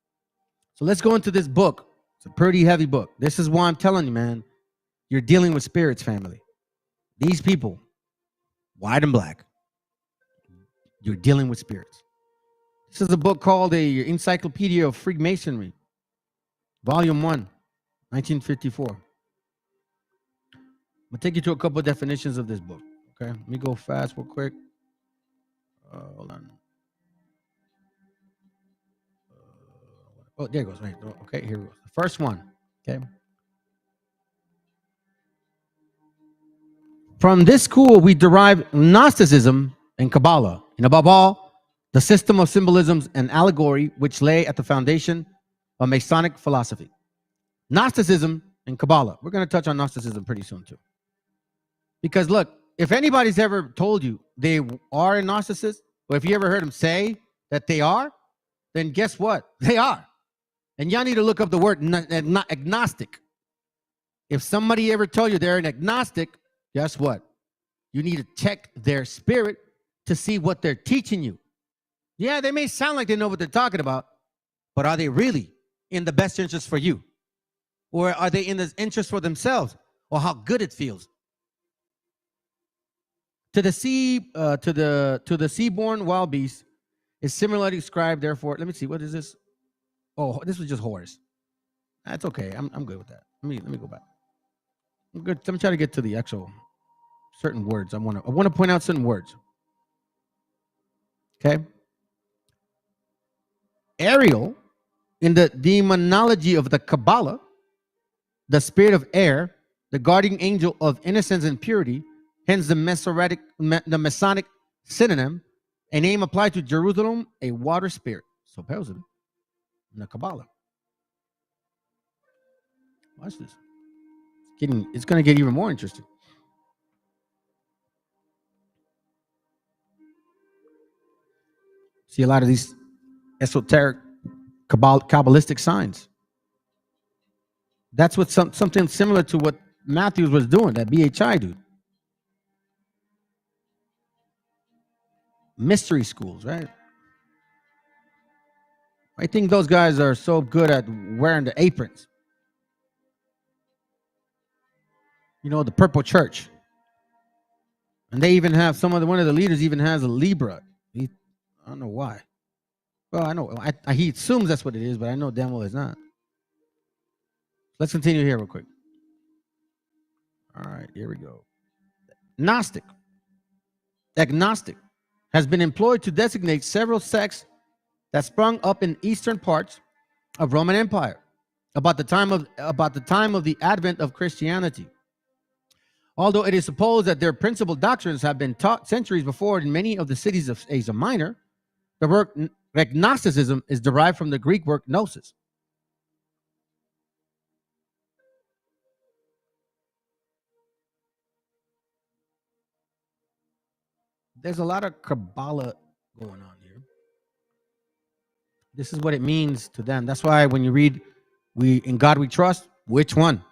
So let's go into this book. It's a pretty heavy book. This is why I'm telling you, man, you're dealing with spirits, family. These people, white and black, you're dealing with spirits. This is a book called A Encyclopedia of Freemasonry, Volume 1, 1954. I'm going to take you to a couple of definitions of this book, okay? Let me go fast real quick. Hold on. Oh, there it goes. Right. Okay, here we go. The first one, okay? From this school, we derive Gnosticism and Kabbalah, and above all, the system of symbolisms and allegory which lay at the foundation of Masonic philosophy. Gnosticism and Kabbalah. We're going to touch on Gnosticism pretty soon, too. Because, look, if anybody's ever told you they are a Gnosticist, or if you ever heard them say that they are, then guess what? They are. And y'all need to look up the word agnostic. If somebody ever told you they're an agnostic, guess what? You need to check their spirit to see what they're teaching you. Yeah, they may sound like they know what they're talking about, but are they really in the best interest for you? Or are they in the interest for themselves, or how good it feels? To the seaborn wild beast is similarly described, therefore. Let me see, what is this? Oh, this was just horse. That's okay. I'm good with that. Let me go back. I'm good. Let me try to get to the actual certain words. I want to point out certain words. Okay. Ariel, in the demonology of the Kabbalah, the spirit of air, the guardian angel of innocence and purity, hence the Masonic synonym, a name applied to Jerusalem, a water spirit. So supposedly, in the Kabbalah. Watch this. It's going to get even more interesting. See a lot of these esoteric Kabbalistic signs. That's what something similar to what Matthews was doing, that BHI dude. Mystery schools, right? I think those guys are so good at wearing the aprons. You know, the purple church. And they even have one of the leaders even has a Libra. I don't know why. Well, I know he assumes that's what it is, but I know damn well it's not. Let's continue here real quick. All right, here we go. Gnostic, agnostic, has been employed to designate several sects that sprung up in eastern parts of Roman Empire about the time of the advent of Christianity. Although it is supposed that their principal doctrines have been taught centuries before in many of the cities of Asia Minor, the word agnosticism is derived from the Greek word gnosis. There's a lot of Kabbalah going on here. This is what it means to them. That's why when you read, in God we trust, which one?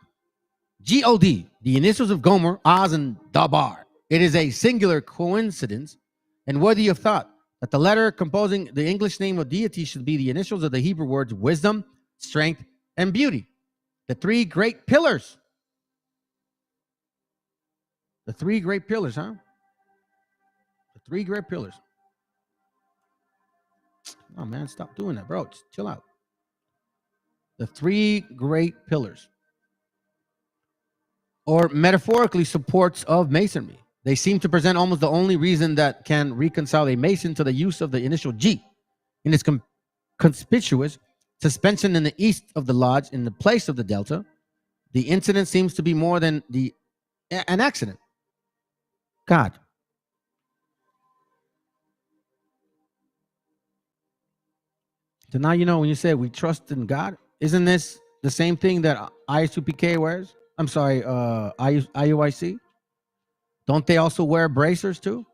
G-O-D, the initials of Gomer, Oz, and Dabar. It is a singular coincidence and worthy of thought that the letter composing the English name of deity should be the initials of the Hebrew words wisdom, strength, and beauty. The three great pillars. The three great pillars, huh? The three great pillars. Oh, man, stop doing that, bro. Just chill out. The three great pillars, or metaphorically supports of masonry. They seem to present almost the only reason that can reconcile a mason to the use of the initial G in its conspicuous suspension in the east of the lodge in the place of the delta. The incident seems to be more than an accident. God. So now you know when you say we trust in God, isn't this the same thing that ISUPK wears? I'm sorry, IUIC? Don't they also wear bracers too?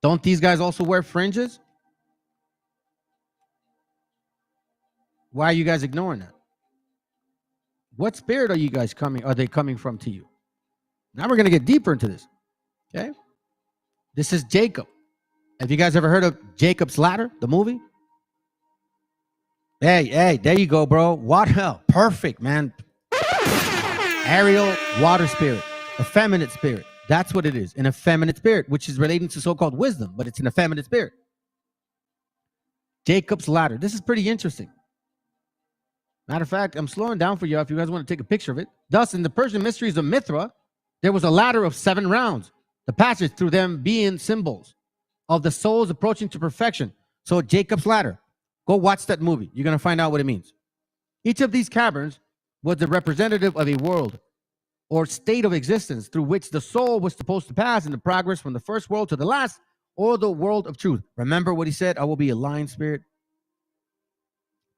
Don't these guys also wear fringes? Why are you guys ignoring that? What spirit are they coming from to you? Now we're going to get deeper into this. Okay? This is Jacob. Have you guys ever heard of Jacob's Ladder, the movie? Hey, there you go, bro. Water, perfect, man. Ariel, water spirit, effeminate spirit. That's what it is, an effeminate spirit, which is relating to so-called wisdom, but it's an effeminate spirit. Jacob's Ladder. This is pretty interesting. Matter of fact, I'm slowing down for you if you guys want to take a picture of it. Thus, in the Persian mysteries of Mithra, there was a ladder of 7 rounds, the passage through them being symbols of the souls approaching to perfection. So Jacob's Ladder. Go watch that movie. You're going to find out what it means. Each of these caverns was the representative of a world or state of existence through which the soul was supposed to pass in the progress from the first world to the last, or the world of truth. Remember what he said? I will be a lion spirit.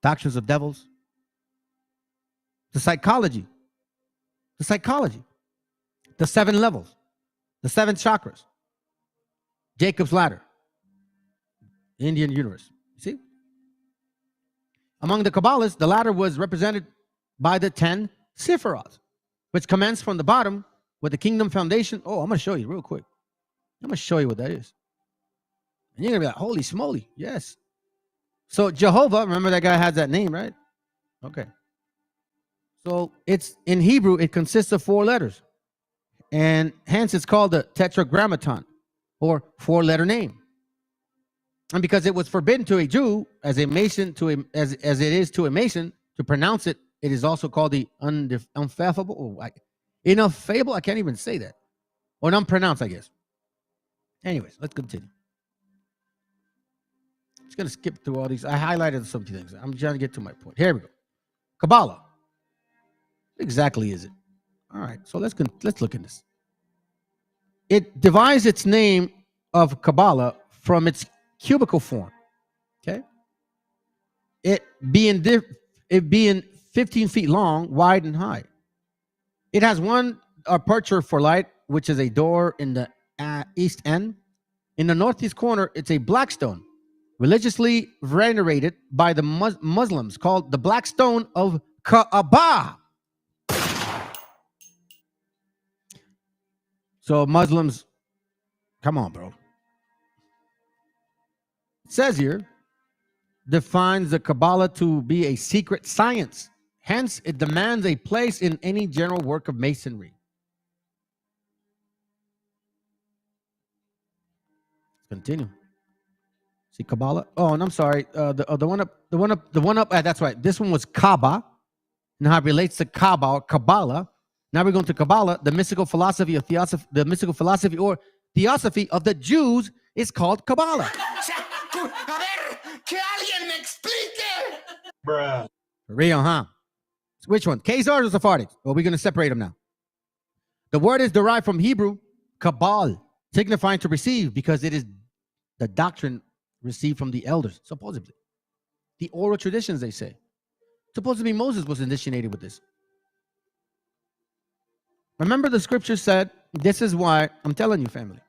Doctrines of devils. The psychology. The 7 levels. The 7 chakras. Jacob's Ladder. Indian universe. See? Among the Kabbalists, the ladder was represented by the 10 Sephiroth, which commence from the bottom with the kingdom foundation. Oh, I'm going to show you real quick. I'm going to show you what that is. And you're going to be like, holy smoly. Yes. So Jehovah, remember that guy has that name, right? Okay. So it's in Hebrew, it consists of 4 letters. And hence it's called the tetragrammaton, or 4-letter name. And because it was forbidden to a Jew as a Mason as it is to a Mason to pronounce it, it is also called the ineffable. Ineffable. I can't even say that. Or unpronounced, I guess. Anyways, let's continue. I'm just gonna skip through all these. I highlighted some things. I'm trying to get to my point. Here we go. Kabbalah. What exactly is it? All right. So let's look at this. It derives its name of Kabbalah from its cubical form. Okay. It being 15 feet long, wide, and high. It has one aperture for light, which is a door in the east end. In the northeast corner, it's a black stone, religiously venerated by the Muslims, called the Black Stone of Kaaba. So Muslims, come on, bro. It says here, defines the Kabbalah to be a secret science. Hence, it demands a place in any general work of masonry. Let's continue. See Kabbalah. Oh, and I'm sorry. The one up. That's right. This one was Kaaba. Now it relates to Kabbalah. Now we're going to Kabbalah. The mystical philosophy of theosophy. The mystical philosophy or theosophy of the Jews is called Kabbalah. Bruh. For real, huh? Which one? KHAZARS or Sephardic? Well, we're going to separate them now. The word is derived from Hebrew, Kabbal, signifying to receive, because it is the doctrine received from the elders, supposedly. The oral traditions, they say. Supposedly Moses was initiated with this. Remember the scripture said, this is why I'm telling you, family.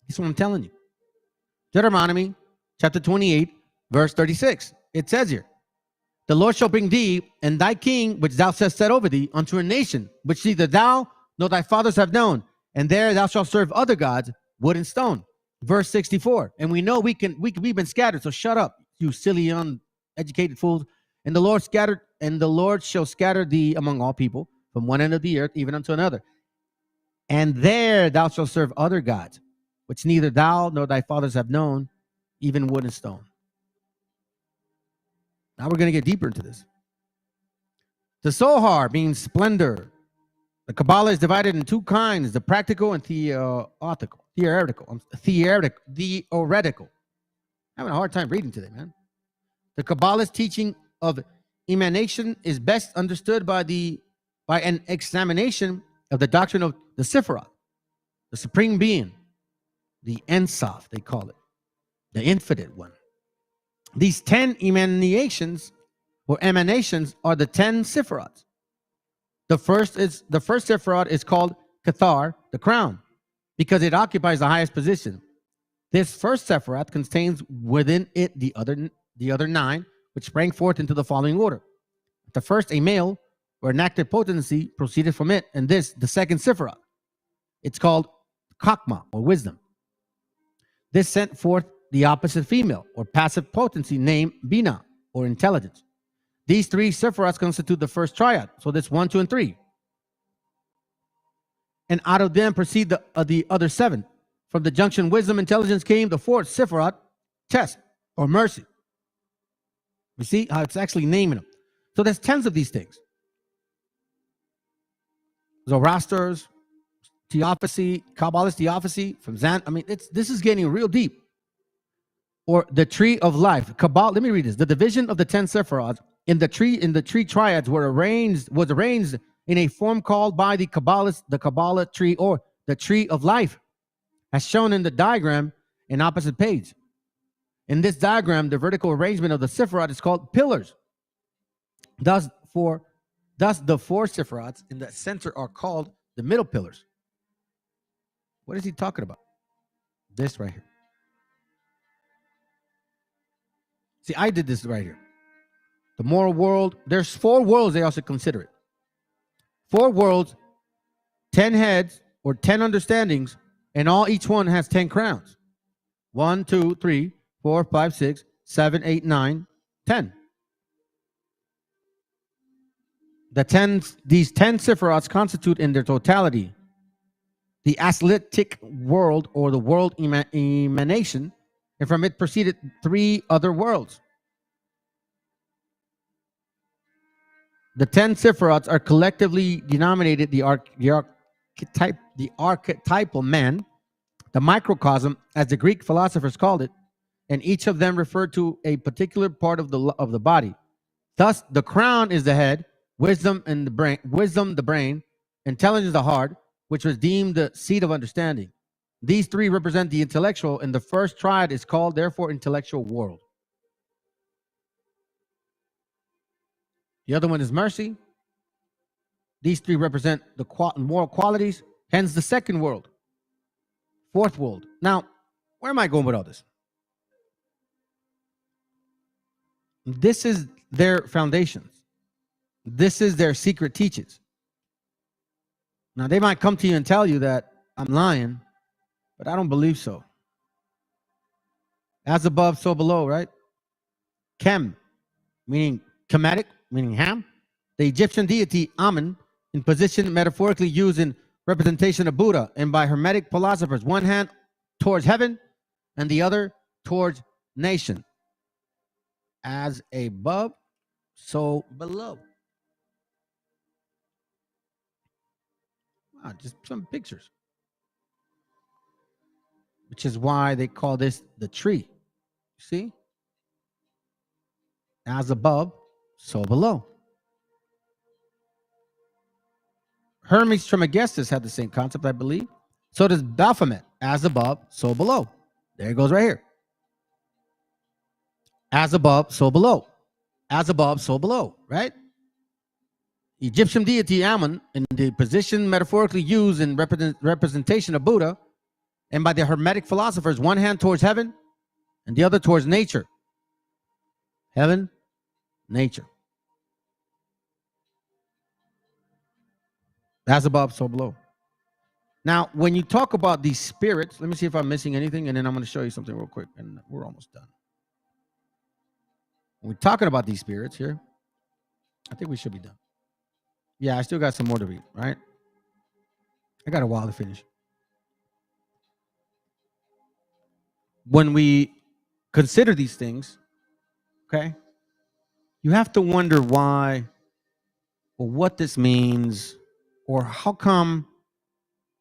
This is what I'm telling you. Deuteronomy chapter 28, verse 36. It says here, the Lord shall bring thee and thy king, which thou hast set over thee, unto a nation, which neither thou nor thy fathers have known. And there thou shalt serve other gods, wood and stone. Verse 64. And we know we've been scattered, so shut up, you silly, uneducated fools. And the Lord shall scatter thee among all people, from one end of the earth even unto another. And there thou shalt serve other gods, which neither thou nor thy fathers have known, even wood and stone. Now we're going to get deeper into this. The Zohar means splendor. The Kabbalah is divided in 2 kinds, the practical and theoretical. I'm having a hard time reading today, man. The Kabbalah's teaching of emanation is best understood by an examination of the doctrine of the Sephiroth, the supreme being, the Ein Sof, they call it, the infinite one. These 10 emanations are the 10 Sephiroths. The first Sephiroth is called Cathar, the crown, because it occupies the highest position. This first Sephiroth contains within it the other 9, which sprang forth into the following order. The first, a male or an active potency proceeded from it, and this, the second Sephiroth. It's called Chokmah, or wisdom. This sent forth the opposite female, or passive potency, named Binah, or intelligence. These three Sephiroths constitute the first triad. So that's 1, 2, and 3. And out of them proceed the other 7. From the junction wisdom, intelligence came the fourth Sephiroth, test, or mercy. You see how it's actually naming them. So there's 10s of these things. Zoroaster's theophacy, Kabbalist theophacy from Zan. I mean, this is getting real deep. Or the tree of life. Kabbalah. Let me read this. The division of the 10 Sephiroth in the tree triads was arranged in a form called by the Kabbalists the Kabbalah tree, or the tree of life, as shown in the diagram in opposite page. In this diagram, the vertical arrangement of the Sephiroth is called pillars. Thus, the 4 Sephiroths in the center are called the middle pillars. What is he talking about? This right here. See, I did this right here. The moral world. There's 4 worlds, they also consider it. 4 worlds, 10 heads, or 10 understandings, and each one has 10 crowns. 1, 2, 3, 4, 5, 6, 7, 8, 9, 10. These 10 Sephiroths constitute in their totality the Aslitic world, or the world emanation, and from it proceeded 3 other worlds. The 10 Sephiroths are collectively denominated the archetypal man, the microcosm, as the Greek philosophers called it, and each of them referred to a particular part of the body. Thus, the crown is the head, wisdom the brain, intelligence the heart, which was deemed the seat of understanding. These 3 represent the intellectual, and the first triad is called, therefore, intellectual world. The other one is mercy. These 3 represent the moral qualities, hence the second world, fourth world. Now, where am I going with all this? This is their foundations. This is their secret teachings. Now, they might come to you and tell you that I'm lying, but I don't believe so. As above, so below, right? Chem, meaning chematic, meaning ham. The Egyptian deity Amun, in position metaphorically used in representation of Buddha, and by Hermetic philosophers, one hand towards heaven and the other towards nation. As above, so below. Wow, just some pictures. Which is why they call this the tree. See? As above, so below. Hermes Trismegistus had the same concept, I believe. So does Baphomet. As above, so below. There it goes right here. As above, so below. As above, so below, right? Egyptian deity Amun, in the position metaphorically used in representation of Buddha, and by the Hermetic philosophers, one hand towards heaven and the other towards nature. Heaven, nature. As above, so below. Now, when you talk about these spirits, let me see if I'm missing anything, and then I'm going to show you something real quick, and we're almost done. When we're talking about these spirits here, I think we should be done. Yeah, I still got some more to read, right? I got a while to finish. When we consider these things, okay, you have to wonder why, or what this means, or how come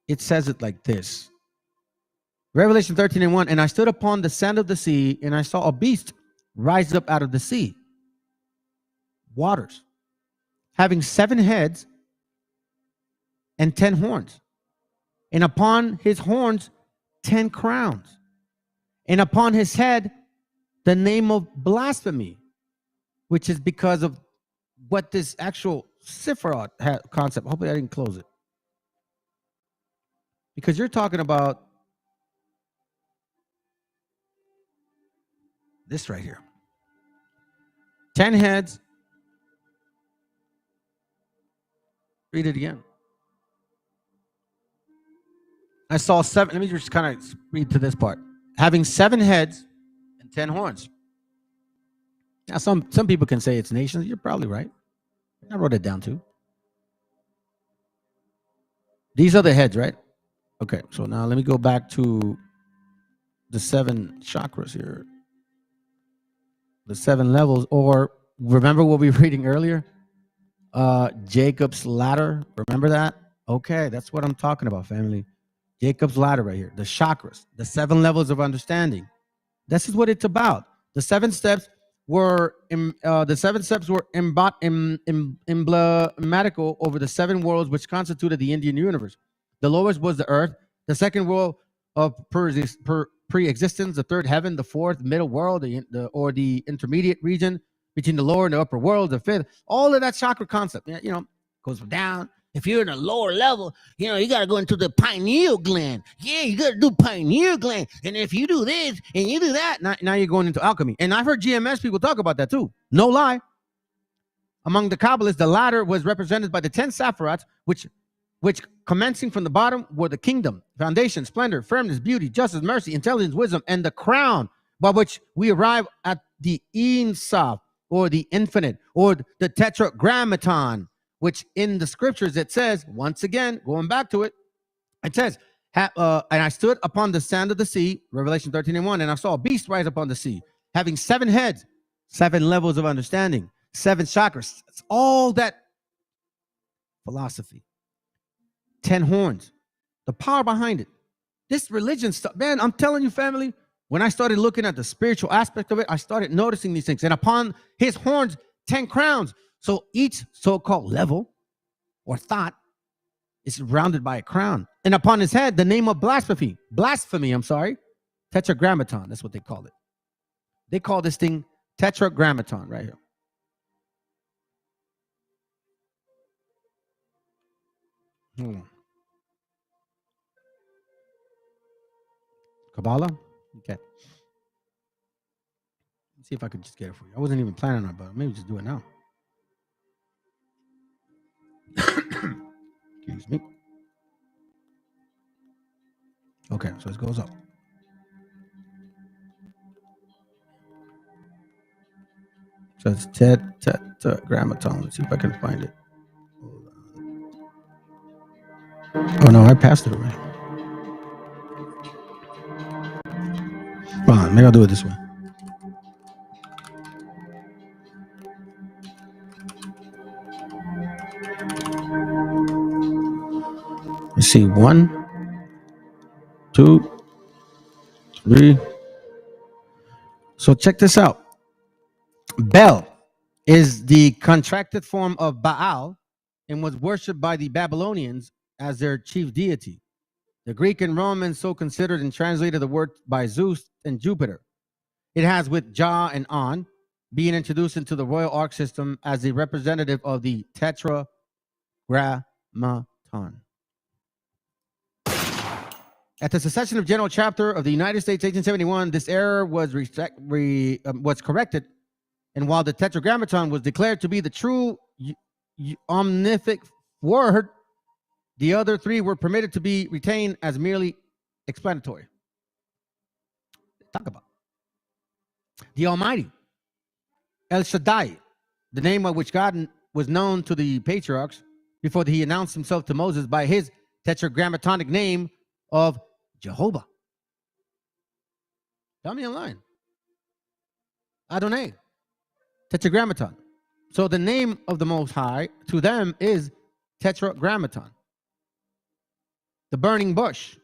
it says it like this. Revelation 13:1, and I stood upon the sand of the sea, and I saw a beast rise up out of the sea, waters, having 7 heads and 10 horns, and upon his horns 10 crowns, and upon his head the name of blasphemy, which is because of what this actual Sephiroth concept. Hopefully I didn't close it. Because you're talking about this right here. 10 heads. Read it again. I saw 7. Let me just kind of read to this part. Having 7 heads and 10 horns. Now, some people can say it's nations. You're probably right. I wrote it down too. These are the heads, right? Okay, so now let me go back to the 7 chakras here. The 7 levels, or remember what we were reading earlier? Jacob's ladder. Remember that? Okay, that's what I'm talking about, family. Jacob's ladder right here. The chakras, the 7 levels of understanding. This is what it's about. The 7 steps were emblematical over the 7 worlds which constituted the Indian universe. The lowest was the earth, the second world of pre-existence, the third heaven, the fourth middle world, the intermediate region between the lower and the upper world, the fifth. All of that chakra concept, goes down. If you're in a lower level, you got to go into the pineal gland. Yeah, you got to do pineal gland. And if you do this and you do that, now you're going into alchemy. And I've heard GMS people talk about that too. No lie. Among the Kabbalists, the ladder was represented by the 10 saffirats, which commencing from the bottom were the kingdom, foundation, splendor, firmness, beauty, justice, mercy, intelligence, wisdom, and the crown by which we arrive at the Ein Sof, or the infinite, or the tetragrammaton, which in the scriptures it says, once again, going back to it, it says, and I stood upon the sand of the sea, Revelation 13:1, and I saw a beast rise upon the sea, having 7 heads, 7 levels of understanding, 7 chakras. It's all that philosophy. 10 horns, the power behind it. This religion stuff, man, I'm telling you, family, when I started looking at the spiritual aspect of it, I started noticing these things. And upon his horns, 10 crowns. So each so-called level or thought is surrounded by a crown. And upon his head, the name of blasphemy, tetragrammaton, that's what they call it. They call this thing tetragrammaton right here. Hold on. Kabbalah? Okay. Let's see if I can just get it for you. I wasn't even planning on it, but maybe just do it now. Excuse me. Okay, so it goes up. So it's tetragrammaton. Let's see if I can find it. Oh no, I passed it already. Come on, maybe I'll do it this way. Let's see, 1, 2, 3. So check this out. Bel is the contracted form of Baal and was worshipped by the Babylonians as their chief deity. The Greek and Romans so considered and translated the word by Zeus and Jupiter. It has with Jah and On being introduced into the royal arc system as the representative of the tetragrammaton. At the secession of General Chapter of the United States, 1871, this error was corrected, and while the tetragrammaton was declared to be the true omnific word, the other 3 were permitted to be retained as merely explanatory. Talk about the Almighty, El Shaddai, the name of which God was known to the patriarchs before he announced himself to Moses by his tetragrammatonic name of Jehovah. Tell me online. Adonai. Tetragrammaton. So the name of the Most High to them is tetragrammaton. The burning bush,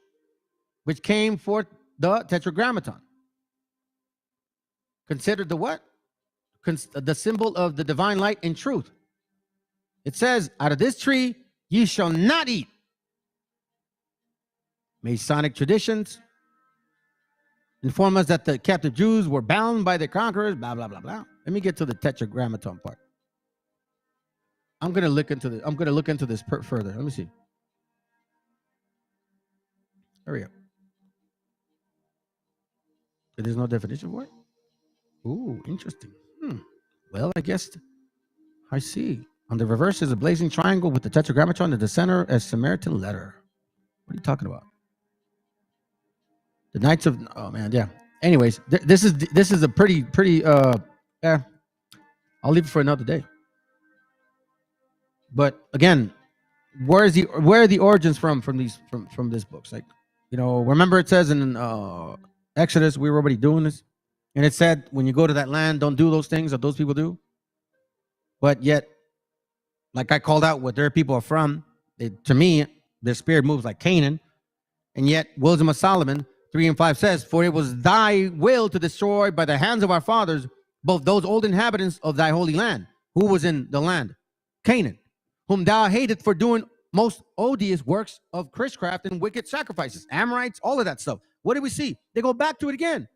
which came forth the tetragrammaton. Considered the what? The symbol of the divine light and truth. It says, out of this tree ye shall not eat. Masonic traditions inform us that the captive Jews were bound by their conquerors, blah, blah, blah, blah. Let me get to the tetragrammaton part. I'm going to look into this further. Let me see. Hurry up. There's no definition for it? Ooh, interesting. Well, I guess I see. On the reverse is a blazing triangle with the tetragrammaton at the center as Samaritan letter. What are you talking about? The Knights of, oh man, yeah. Anyways, this is a pretty yeah. I'll leave it for another day. But again, where are the origins from this books? Like, remember it says in Exodus we were already doing this, and it said when you go to that land, don't do those things that those people do. But yet, like I called out what their people are from, to me, their spirit moves like Canaan, and yet Wisdom of Solomon 3:5 says, "For it was thy will to destroy by the hands of our fathers both those old inhabitants of thy holy land." Who was in the land? Canaan, whom thou hated for doing most odious works of witchcraft and wicked sacrifices. Amorites, all of that stuff. What do we see? They go back to it again.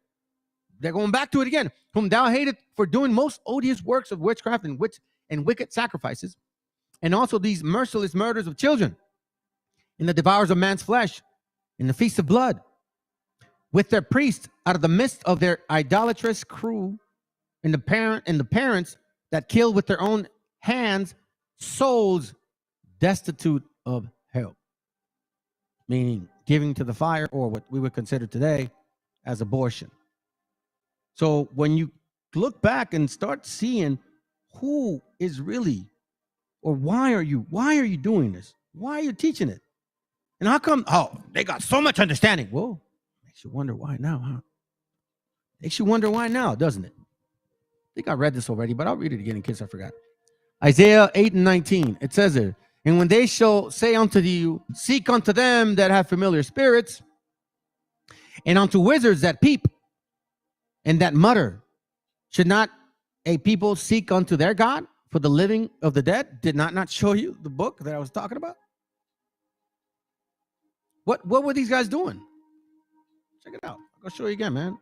They're going back to it again. Whom thou hated for doing most odious works of witchcraft and wicked sacrifices, and also these merciless murders of children, and the devours of man's flesh, in the feast of blood, with their priests out of the midst of their idolatrous crew, and the parents that kill with their own hands souls destitute of help, meaning giving to the fire, or what we would consider today as abortion. So when you look back and start seeing who is really, or why are you doing this? Why are you teaching it? And how come, they got so much understanding? Whoa, makes you wonder why now, huh? Makes you wonder why now, doesn't it? I think I read this already, but I'll read it again in case I forgot. Isaiah 8:19, it says there, "And when they shall say unto you, seek unto them that have familiar spirits, and unto wizards that peep, and that mutter, should not a people seek unto their God for the living of the dead?" Did not show you the book that I was talking about? What were these guys doing? Check it out. I'll show you again, man.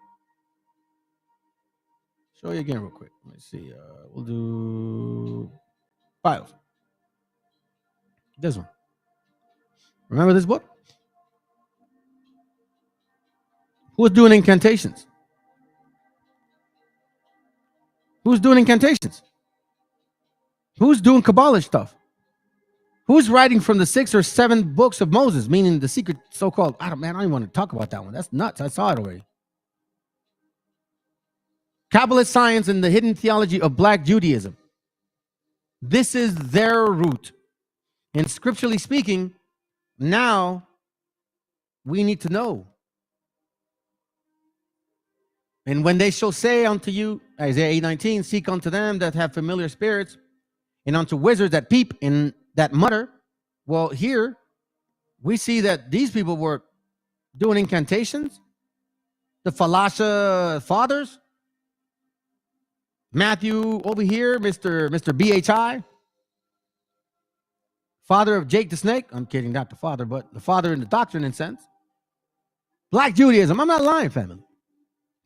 Show you again real quick. Let me see. We'll do files. This one. Remember this book? Who's doing incantations? Who's doing incantations? Who's doing Kabbalah stuff? Who's writing from the 6 or 7 books of Moses, meaning the secret so-called, I don't even want to talk about that one. That's nuts. I saw it already. Kabbalist science and the hidden theology of Black Judaism. This is their root. And scripturally speaking, now we need to know. And when they shall say unto you, Isaiah 8:19, seek unto them that have familiar spirits, and unto wizards that peep and that mutter. Well, here we see that these people were doing incantations. The Falasha fathers. Matthew over here, Mr. BHI, father of Jake the Snake. I'm kidding, not the father, but the father in the doctrine in sense. Black Judaism. I'm not lying, family.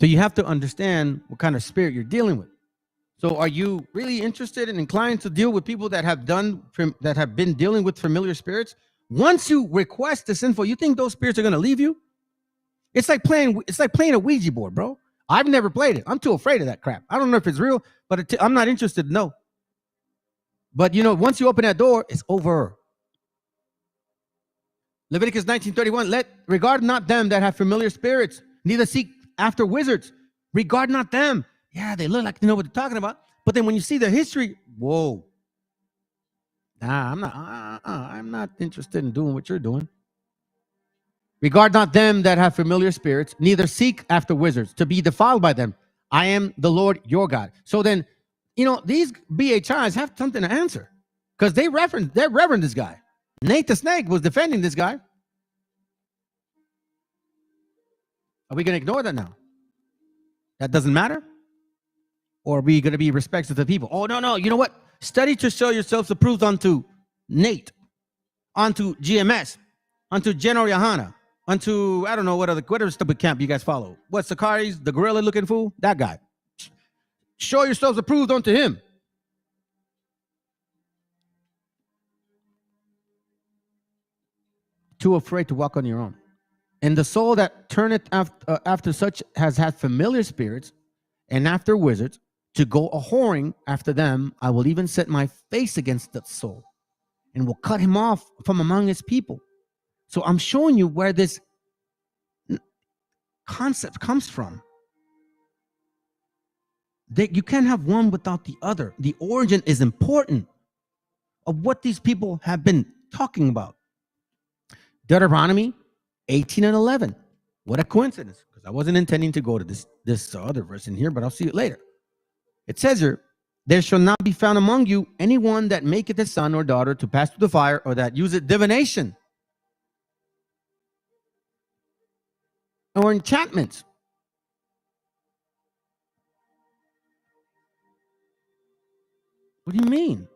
So you have to understand what kind of spirit you're dealing with. So are you really interested and inclined to deal with people that have been dealing with familiar spirits? Once you request this info, you think those spirits are going to leave you? It's like playing a Ouija board, bro. I've never played it. I'm too afraid of that crap. I don't know if it's real, but I'm not interested to know. But once you open that door, it's over. Leviticus 19:31, regard not them that have familiar spirits, neither seek after wizards. Regard not them. Yeah, they look like they know what they're talking about. But then when you see the history, whoa. Nah, I'm not interested in doing what you're doing. Regard not them that have familiar spirits, neither seek after wizards to be defiled by them. I am the Lord your God. So then, these BHIs have something to answer because they're reverend this guy. Nate the Snake was defending this guy. Are we going to ignore that now? That doesn't matter? Or are we going to be respectful to the people? Oh, no. You know what? Study to show yourselves approved unto Nate, unto GMS, unto General Yohana, unto, I don't know, whatever stupid camp you guys follow. What, Sakari's, the gorilla looking fool? That guy. Show yourselves approved unto him. Too afraid to walk on your own. And the soul that turneth after such has had familiar spirits and after wizards to go a whoring after them, I will even set my face against that soul and will cut him off from among his people. So I'm showing you where this concept comes from. That you can't have one without the other. The origin is important of what these people have been talking about. Deuteronomy 18 and 11. What a coincidence, because I wasn't intending to go to this other verse in here, but I'll see it later. It says here, there shall not be found among you anyone that maketh a son or daughter to pass through the fire, or that useth divination or enchantments. What do you mean?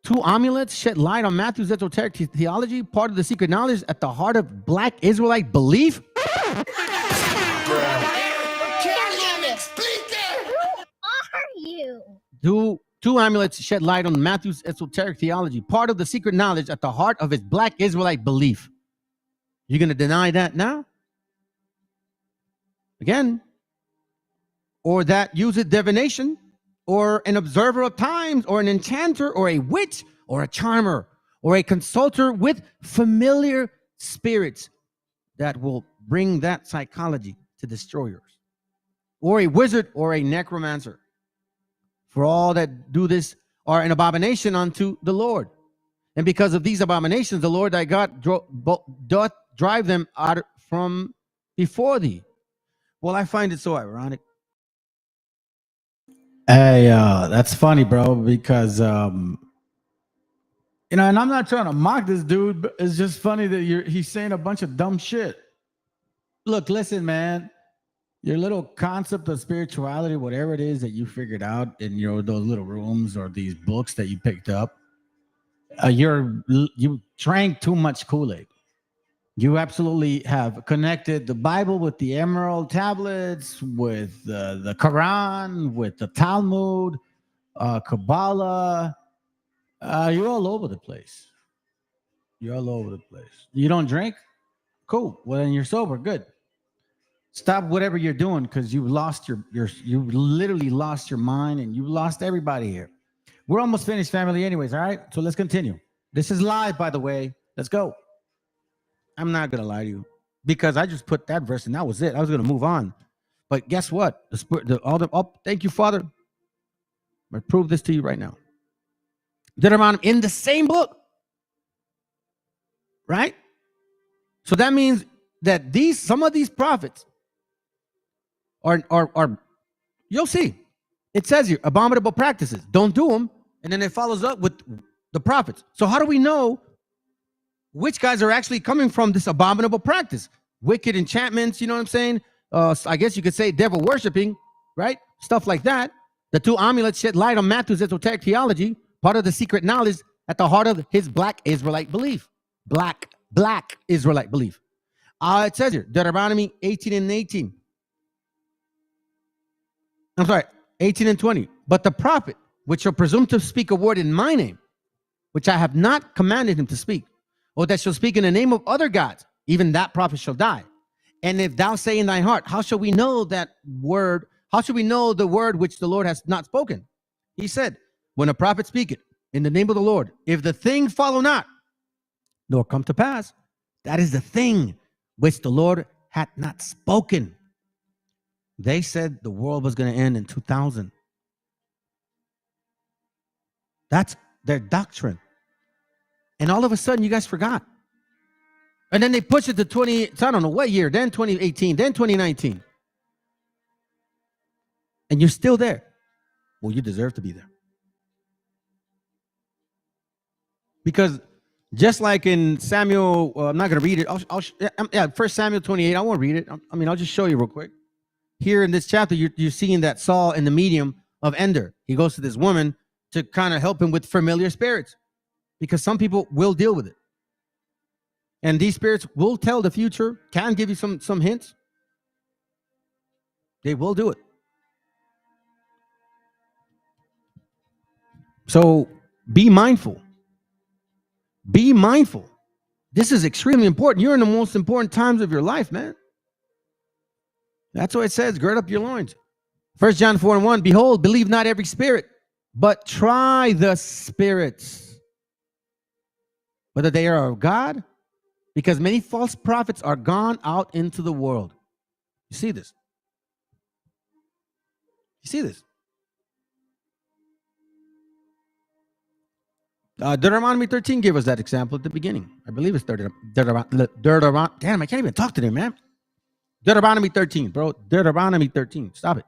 2 amulets shed light on Matthew's esoteric theology, part of the secret knowledge at the heart of black Israelite belief. Two amulets shed light on Matthew's esoteric theology, part of the secret knowledge at the heart of his black Israelite belief. You going to deny that now? Again. Or that useth divination, or an observer of times, or an enchanter, or a witch, or a charmer, or a consulter with familiar spirits that will bring that psychology to destroy yours, or a wizard, or a necromancer. For all that do this are an abomination unto the Lord. And because of these abominations, the Lord thy God doth drive them out from before thee. Well, I find it so ironic. Hey, that's funny, bro, because, and I'm not trying to mock this dude, but it's just funny that he's saying a bunch of dumb shit. Look, listen, man. Your little concept of spirituality, whatever it is that you figured out in those little rooms or these books that you picked up, you drank too much Kool-Aid. You absolutely have connected the Bible with the emerald tablets, with the Quran, with the Talmud, Kabbalah. You're all over the place. You're all over the place. You don't drink? Cool. Well, then you're sober. Good. Stop whatever you're doing, because you literally lost your mind, and you lost everybody here. We're almost finished, family, anyways. All right, so let's continue. This is live, by the way. Let's go. I'm not gonna lie to you, because I just put that verse and that was it. I was gonna move on, but guess what? The spirit, thank you, Father. I prove this to you right now. Deuteronomy in the same book, right? So that means that some of these prophets are you'll see. It says here, abominable practices. Don't do them. And then it follows up with the prophets. So how do we know which guys are actually coming from this abominable practice? Wicked enchantments, you know what I'm saying? I guess you could say devil worshiping, right? Stuff like that. The 2 amulets shed light on Matthew's esoteric theology, part of the secret knowledge at the heart of his black Israelite belief. Black Israelite belief. It says here, Deuteronomy 18 and 18. I'm sorry, 18 and 20. But the prophet, which shall presume to speak a word in my name, which I have not commanded him to speak, or that shall speak in the name of other gods, even that prophet shall die. And if thou say in thy heart, how shall we know that word? How shall we know the word which the Lord has not spoken? He said, when a prophet speaketh in the name of the Lord, if the thing follow not, nor come to pass, that is the thing which the Lord had not spoken. They said the world was going to end in 2000. That's their doctrine. And all of a sudden, you guys forgot. And then they pushed it to I don't know what year, then 2018, then 2019. And you're still there. Well, you deserve to be there. Because just like in Samuel, I'm not going to read it. 1 Samuel 28, I won't read it. I'll just show you real quick. Here in this chapter, you're seeing that Saul in the medium of Ender. He goes to this woman to kind of help him with familiar spirits, because some people will deal with it. And these spirits will tell the future, can give you some hints. They will do it. So be mindful. Be mindful. This is extremely important. You're in the most important times of your life, man. That's what it says. Gird up your loins. 1 John 4:1, behold, believe not every spirit, but try the spirits, whether they are of God, because many false prophets are gone out into the world. You see this? You see this? Deuteronomy 13 gave us that example at the beginning. I believe it's Deuteronomy. Damn, I can't even talk today, man. Deuteronomy 13, bro. Deuteronomy 13. Stop it.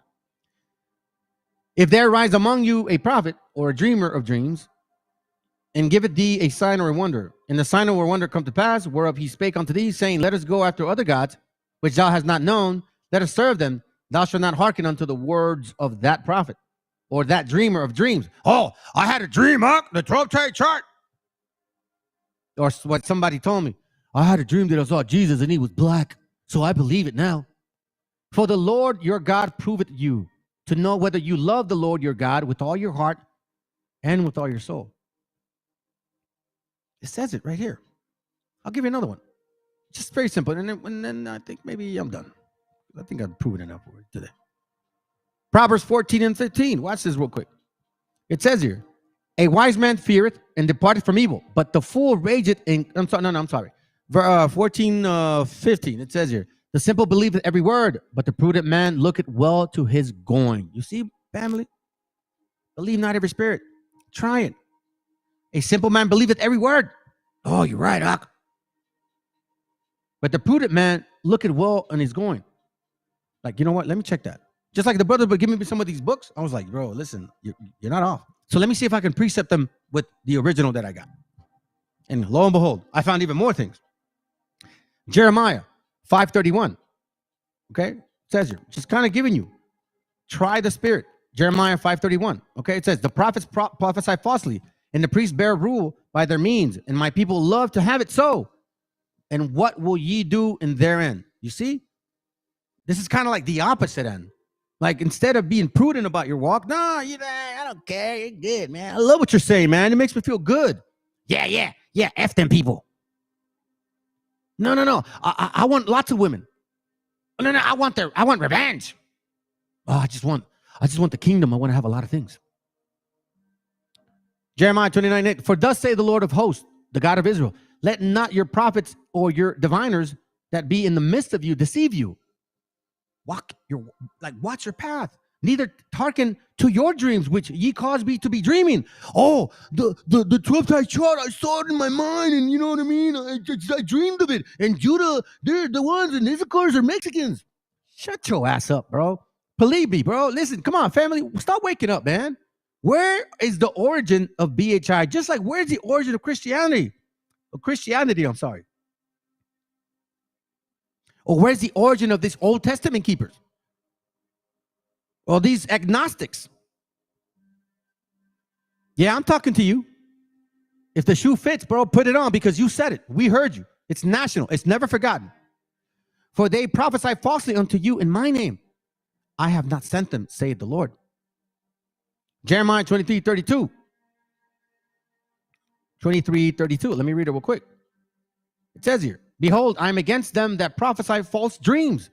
If there rise among you a prophet or a dreamer of dreams, and giveth thee a sign or a wonder, and the sign or wonder come to pass, whereof he spake unto thee, saying, let us go after other gods, which thou hast not known, let us serve them, thou shalt not hearken unto the words of that prophet, or that dreamer of dreams. Oh, I had a dream, the 12-trade chart. Or what somebody told me. I had a dream that I saw Jesus and he was black, so I believe it now. For the Lord your God proveth you, to know whether you love the Lord your God with all your heart and with all your soul. It says it right here. I'll give you another one. Just very simple. And then I think maybe I'm done. I think I've proven enough for it today. Proverbs 14 and 15. Watch this real quick. It says here, a wise man feareth and departeth from evil, but the fool rageth in... I'm sorry. 14, 15. It says here, the simple believeth every word, but the prudent man looketh well to his going. You see, family? Believe not every spirit. Try it. A simple man believeth every word. Oh, you're right, Ak. But the prudent man looketh well on his going. Like, you know what? Let me check that. Just like the brother would give me some of these books. I was like, bro, listen, you're not off. So let me see if I can precept them with the original that I got. And lo and behold, I found even more things. Jeremiah 5:31. Okay? It says here, just kind of giving you. Try the spirit. Jeremiah 5:31. Okay? It says, the prophets prophesy falsely, and the priests bear rule by their means, and my people love to have it so. And what will ye do in their end? You see? This is kind of like the opposite end. Like, instead of being prudent about your walk, no, I don't care. You're good, man. I love what you're saying, man. It makes me feel good. Yeah. F them people. No. I want lots of women. No. I want revenge. Oh, I just want the kingdom. I want to have a lot of things. Jeremiah 29:8. For thus say the Lord of hosts, the God of Israel, let not your prophets or your diviners that be in the midst of you deceive you. Watch your path. Neither hearken to your dreams, which ye cause me to be dreaming. Oh, the 12-type chart, I saw it in my mind, and you know what I mean? I dreamed of it. And Judah, they're the ones, and Issachars are Mexicans. Shut your ass up, bro. Believe me, bro. Listen, come on, family. Stop waking up, man. Where is the origin of BHI? Just like where's the origin of Christianity? I'm sorry. Or where's the origin of these Old Testament keepers? Or these agnostics? Yeah, I'm talking to you. If the shoe fits, bro, put it on because you said it. We heard you. It's national. It's never forgotten. For they prophesy falsely unto you in my name. I have not sent them, saith the Lord. Jeremiah 23:32. 23:32. Let me read it real quick. It says here, behold, I am against them that prophesy false dreams,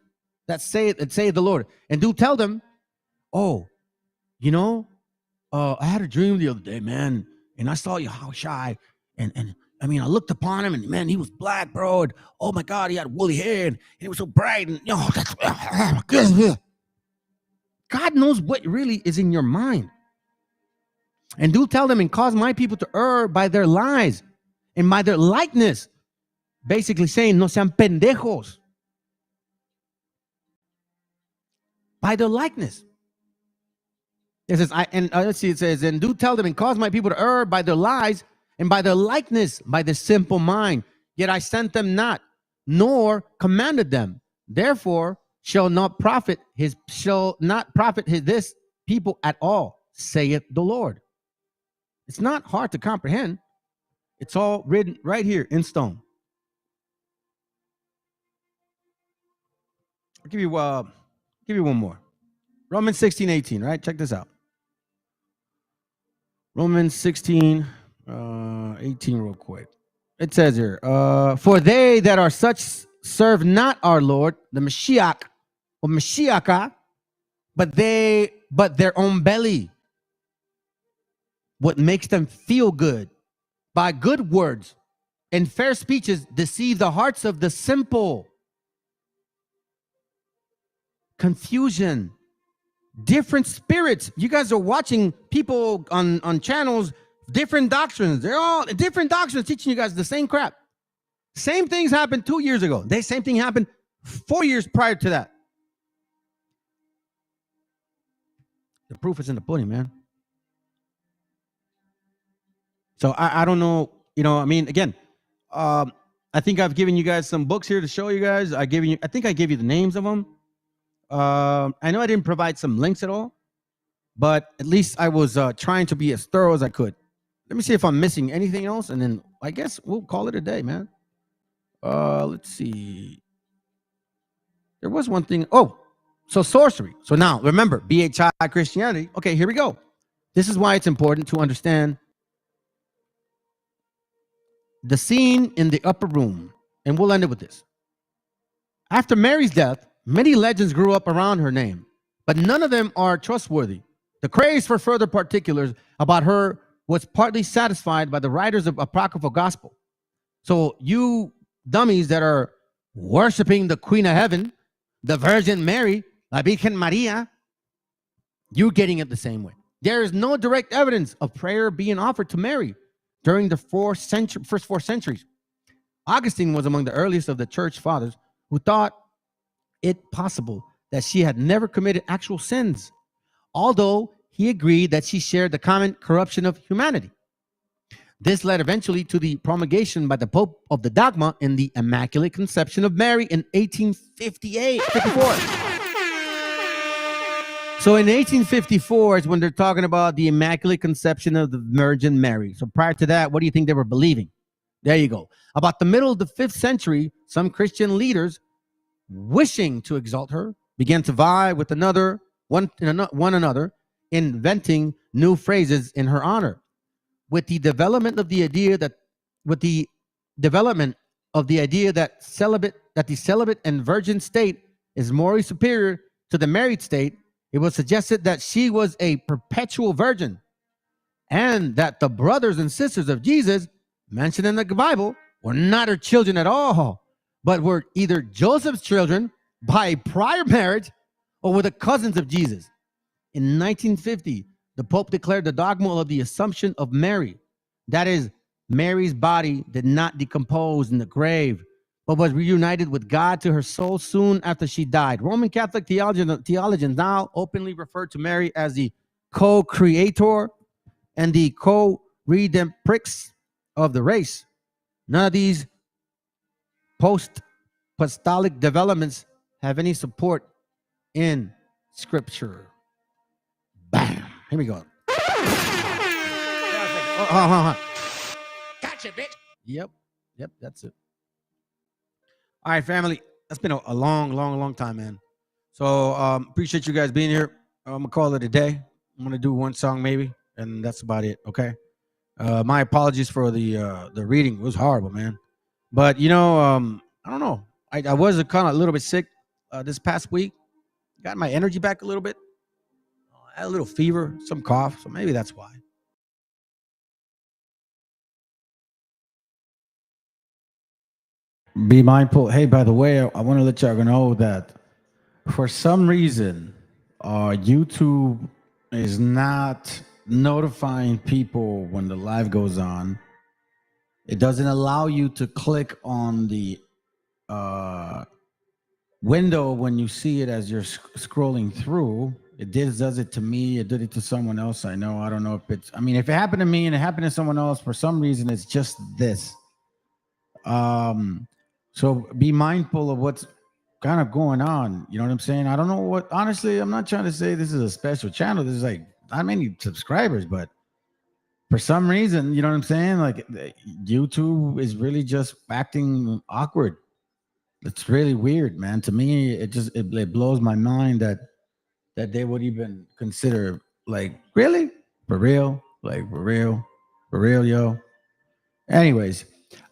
that say the Lord, and do tell them, oh, I had a dream the other day, man, and I saw Yahushua, and I mean, I looked upon him, and man, he was black, bro, and oh my God, he had woolly hair, and he was so bright, and God knows what really is in your mind. And do tell them and cause my people to err by their lies and by their likeness. Basically saying, no sean pendejos. By their likeness. It says, it says, and do tell them and cause my people to err by their lies and by their likeness, by the simple mind. Yet I sent them not, nor commanded them. Therefore shall not profit this people at all, saith the Lord. It's not hard to comprehend. It's all written right here in stone. I'll give you one more. Romans 16:18, right? Check this out. Romans 16:18 real quick. It says here, for they that are such serve not our Lord, the Meshiach, or Meshiacha, but their own belly, what makes them feel good, by good words and fair speeches, deceive the hearts of the simple. Confusion, different spirits. You guys are watching people on channels, different doctrines. They're all different doctrines teaching you guys the same crap. Same things happened 2 years ago. The same thing happened 4 years prior to that. The proof is in the pudding, man. So I don't know, I mean, again, I think I've given you guys some books here to show you guys. I think I gave you the names of them. I know I didn't provide some links at all, but at least I was trying to be as thorough as I could. Let me see if I'm missing anything else, and then I guess we'll call it a day, man. Let's see. There was one thing. Oh, so sorcery. So now, remember, BHI Christianity. Okay, here we go. This is why it's important to understand the scene in the upper room, and we'll end it with this. After Mary's death, many legends grew up around her name, but none of them are trustworthy. The craze for further particulars about her was partly satisfied by the writers of apocryphal gospel. So you dummies that are worshiping the Queen of Heaven, the Virgin Mary, La Virgen Maria, you're getting it the same way. There is no direct evidence of prayer being offered to Mary during the first 4 centuries. Augustine was among the earliest of the church fathers who thought it possible that she had never committed actual sins, although he agreed that she shared the common corruption of humanity. This led eventually to the promulgation by the Pope of the dogma in the Immaculate Conception of Mary in 1854. So in 1854 is when they're talking about the Immaculate Conception of the Virgin Mary. So prior to that, what do you think they were believing? There you go. About the middle of the 5th century, some Christian leaders, wishing to exalt her, began to vie with one another, inventing new phrases in her honor. With the development of the idea that the celibate and virgin state is morally superior to the married state, it was suggested that she was a perpetual virgin, and that the brothers and sisters of Jesus mentioned in the Bible were not her children at all, but were either Joseph's children by prior marriage or were the cousins of Jesus. In 1950, the Pope declared the dogma of the Assumption of Mary. That is, Mary's body did not decompose in the grave, but was reunited with God to her soul soon after she died. Roman Catholic theologians now openly refer to Mary as the co-creator and the co-redemptrix of the race. None of these post-apostolic developments have any support in Scripture. Bam! Here we go. Gotcha, bitch. Yep, that's it. All right, family. That's been a long time, man. So appreciate you guys being here. I'm gonna call it a day. I'm gonna do one song maybe, and that's about it. Okay. My apologies for the reading. It was horrible, man. But I don't know. I was kind of a little bit sick this past week. Got my energy back a little bit. I had a little fever, some cough, so maybe that's why. Be mindful. Hey, by the way, I want to let y'all know that for some reason, YouTube is not notifying people when the live goes on. It doesn't allow you to click on the window when you see it as you're scrolling through. It does it to me. It did it to someone else. I know. I don't know if it's. I mean, if it happened to me and it happened to someone else, for some reason, it's just this. So be mindful of what's kind of going on. You know what I'm saying? I don't know what. Honestly, I'm not trying to say this is a special channel. This is like not many subscribers, but for some reason, you know what I'm saying? Like YouTube is really just acting awkward. It's really weird, man. To me, it blows my mind that they would even consider, like, really? For real? Like, for real, yo. Anyways,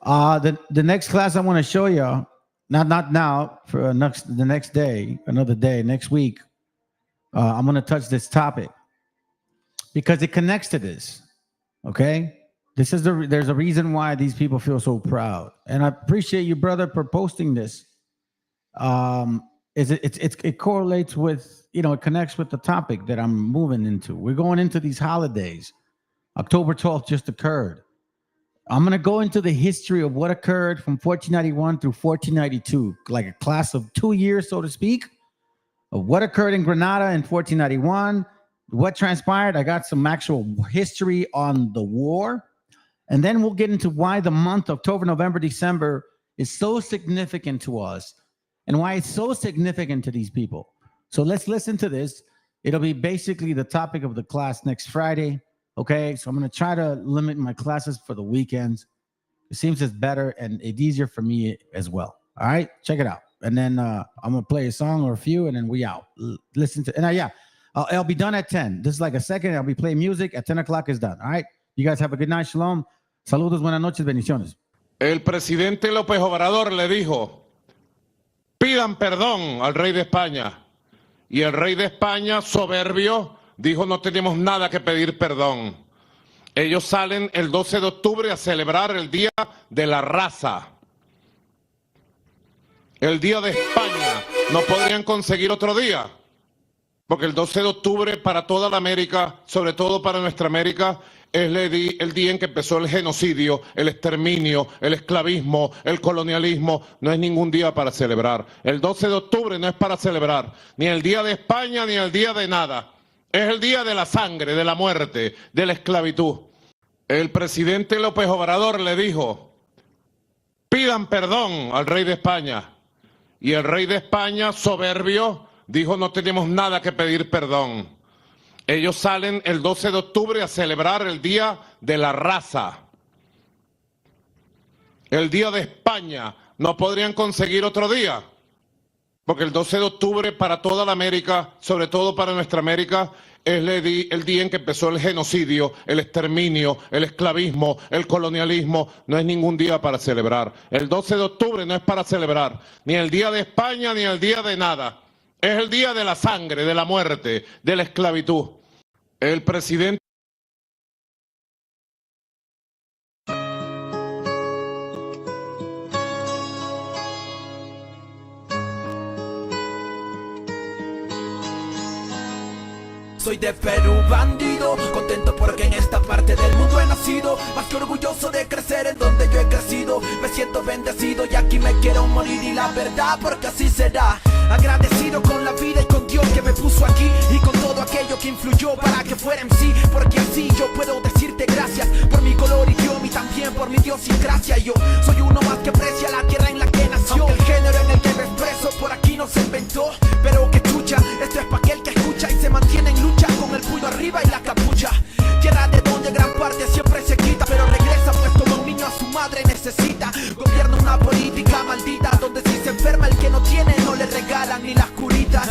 the next class I want to show y'all, not now, for the next day, another day, next week, I'm going to touch this topic because it connects to this. Okay, there's a reason why these people feel so proud, and I appreciate you, brother, for posting this. It correlates with, it connects with the topic that I'm moving into. We're going into these holidays. October 12th just occurred. I'm going to go into the history of what occurred from 1491 through 1492, like a class of 2 years, so to speak, of what occurred in Granada in 1491, what transpired. I got some actual history on the war. And then we'll get into why the month October, November, December is so significant to us and why it's so significant to these people. So let's listen to this. It'll be basically the topic of the class next Friday. Okay, so I'm going to try to limit my classes for the weekends. It seems it's better and it's easier for me as well. All right, check it out. And then I'm going to play a song or a few, and then we out. Listen to, and yeah, I'll be done at 10. This is like a second. I'll be playing music. At 10 o'clock is done. All right, you guys have a good night. Shalom. Saludos, buenas noches, bendiciones. El presidente López Obrador le dijo, pidan perdón al rey de España. Y el rey de España, soberbio, dijo, no tenemos nada que pedir perdón. Ellos salen el 12 de octubre a celebrar el Día de la Raza. El Día de España. ¿No podrían conseguir otro día? Porque el 12 de octubre para toda la América, sobre todo para nuestra América, es el día en que empezó el genocidio, el exterminio, el esclavismo, el colonialismo. No es ningún día para celebrar. El 12 de octubre no es para celebrar ni el Día de España ni el Día de nada. Es el día de la sangre, de la muerte, de la esclavitud. El presidente López Obrador le dijo, pidan perdón al rey de España. Y el rey de España, soberbio, dijo, no tenemos nada que pedir perdón. Ellos salen el 12 de octubre a celebrar el Día de la Raza. El Día de España. ¿No podrían conseguir otro día? Porque el 12 de octubre para toda la América, sobre todo para nuestra América, es el día en que empezó el genocidio, el exterminio, el esclavismo, el colonialismo. No es ningún día para celebrar. El 12 de octubre no es para celebrar ni el Día de España ni el Día de nada. Es el día de la sangre, de la muerte, de la esclavitud. El presidente... Soy de Perú, bandido, contento porque en esta parte del mundo he nacido, más que orgulloso de crecer en donde yo he crecido. Me siento bendecido y aquí me quiero morir, y la verdad porque así será. Agradecido con la vida y con Dios que me puso aquí, y con todo aquello que influyó para que fuera en sí, porque así yo puedo decirte gracias por mi color, idioma y también por mi idiosincrasia. Yo soy uno más que aprecia la tierra en la que nació. Aunque el género en el que me expreso por aquí no se inventó, pero que chucha, esto es pa' aquel que escucha y se mantiene en lucha con el puño arriba y la capucha. Tierra de donde gran parte siempre se quita, pero regresa pues como un niño a su madre necesita. Gobierna una política maldita donde si se enferma el que no tiene no le regalan ni las curitas.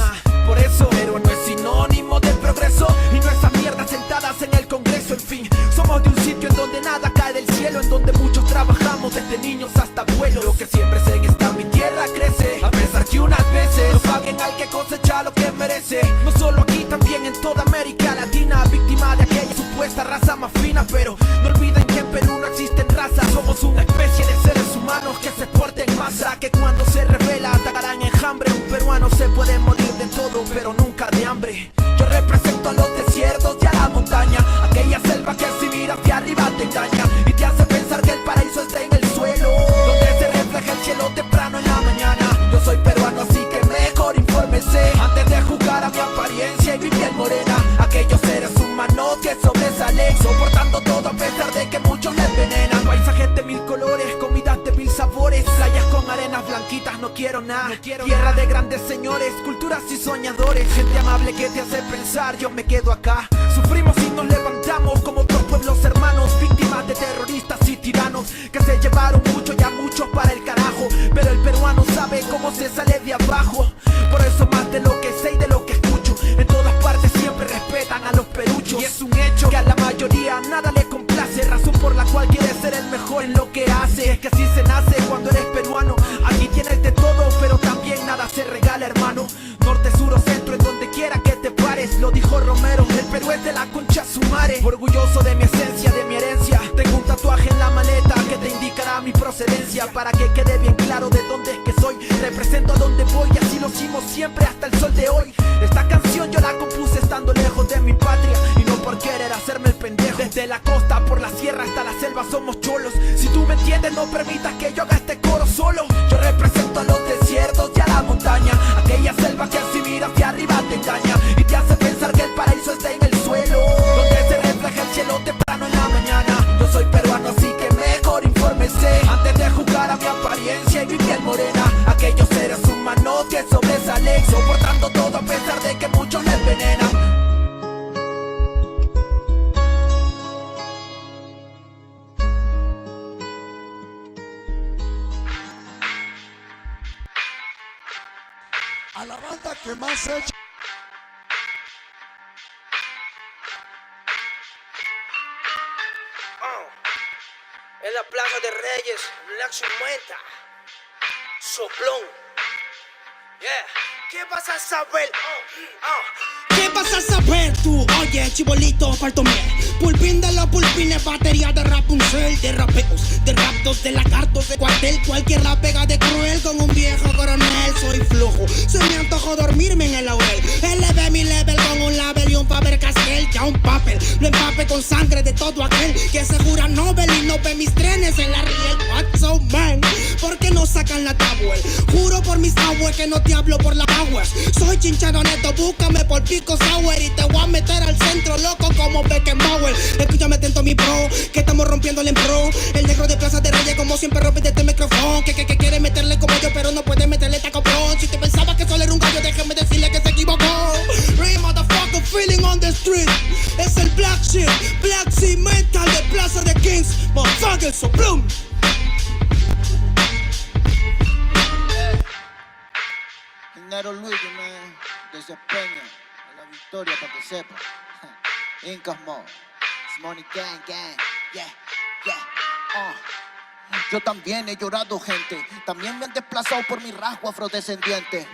Por eso, pero no es sinónimo de progreso, y no esas mierdas sentadas en el Congreso. En fin, somos de un sitio en donde nada cae del cielo, en donde muchos trabajamos desde niños hasta abuelos. Lo que siempre sé que está mi tierra crece, a pesar que unas veces no paguen al que cosecha lo que merece. No solo aquí, también en toda América Latina, víctima de aquella supuesta raza más fina. Pero no olviden que en Perú no existen razas, somos una especie de seres humanos que se exporten en masa, que cuando se revela atacarán enjambre. Un peruano se puede morir de todo, pero nunca de hambre. Yo represento a los desiertos y a la montaña, aquella selva que si miras de arriba te engaña y te hace pensar que el paraíso está en el suelo, donde se refleja el cielo temprano en la mañana. Yo soy peruano, así que mejor infórmese antes de juzgar a mi apariencia y mi piel morena. Aquellos seres humanos que sobresalen, soportando todo a pesar de que muchos le envenenan. Paisajes de mil colores, comidas de mil sabores, playas con arenas blanquitas, no quiero nada. Tierra de grandes señores, culturas y soñadores, gente amable que te hace pensar, yo me quedo acá. Sufrimos y nos levantamos como otros pueblos hermanos, víctimas de terroristas y tiranos que se llevaron mucho y a muchos para el carajo. Pero el peruano sabe cómo se sale de abajo. Por eso más de lo que sé y de lo que escucho, en todas partes siempre respetan a los peruchos. Y es un hecho que a la mayoría nada le complace, razón por la cual quiere ser el mejor en lo que hace. Es que así se nace cuando eres peruano, aquí tienes de todo, pero también nada se regala, hermano. Norte, sur o centro, en donde quiera que te vayas. procedencia, para que quede bien claro de dónde es que soy. Represento a donde voy y así lo hicimos siempre hasta el sol de hoy. Esta canción yo la compuse estando lejos de mi patria y no por querer hacerme el pendejo. Desde la costa por la sierra hasta la selva somos cholos. Si tú me entiendes no permitas que yo haga este coro solo. Yo represento a los desiertos y a la montaña, aquella selva que si miras de arriba te engaña y te hace pensar que el paraíso está en el suelo, donde se refleja el cielo temprano en la mañana. Yo soy peruano así que mejor infórmese antes de juzgar a mi apariencia y mi piel morena. Aquellos seres humanos que sobresalen, soportando todo a pesar de que muchos les envenenan. A la banda que más ha hecho. En la Plaza de Reyes, la Sumenta, Soplón. Yeah. ¿Qué vas a saber? ¿Qué vas a saber tú? Oye, chibolito, faltóme. Pulpín de los pulpines, batería de Rapunzel, de rapeos, de raptos, de lagartos, de cuartel. Cualquier la pega de cruel con un viejo coronel. Soy flojo, se me antojó dormirme en el laurel. Elevé mi level con un label y un Faber Castell. Ya un papel, lo empape con sangre de todo aquel que se jura Nobel y no ve mis trenes en la riel. What's so man? ¿Por qué no sacan la tablet? Juro por mis aguas que no te hablo por la aguas. Soy chinchado neto, búscame por pico sour y te voy a meter al centro loco como Beckenbauer. Escúchame atento mi bro, que estamos rompiéndole en pro. El negro de Plaza de Reyes como siempre rompe de este micrófono. Que quiere meterle como yo pero no puede meterle tacoprón. Si te pensaba que solo era un gallo, déjame decirle que se equivocó. Real motherfucker feeling on the street. Es el Black Sheep, Black Sea Metal de Plaza de Kings. Motherfucker, soplum. Nero Luigi, man, desempeño a la victoria para que sepa. Incas Mo, it's money gang, gang, yeah, yeah, Yo también he llorado, gente. También me han desplazado por mi rasgo afrodescendiente.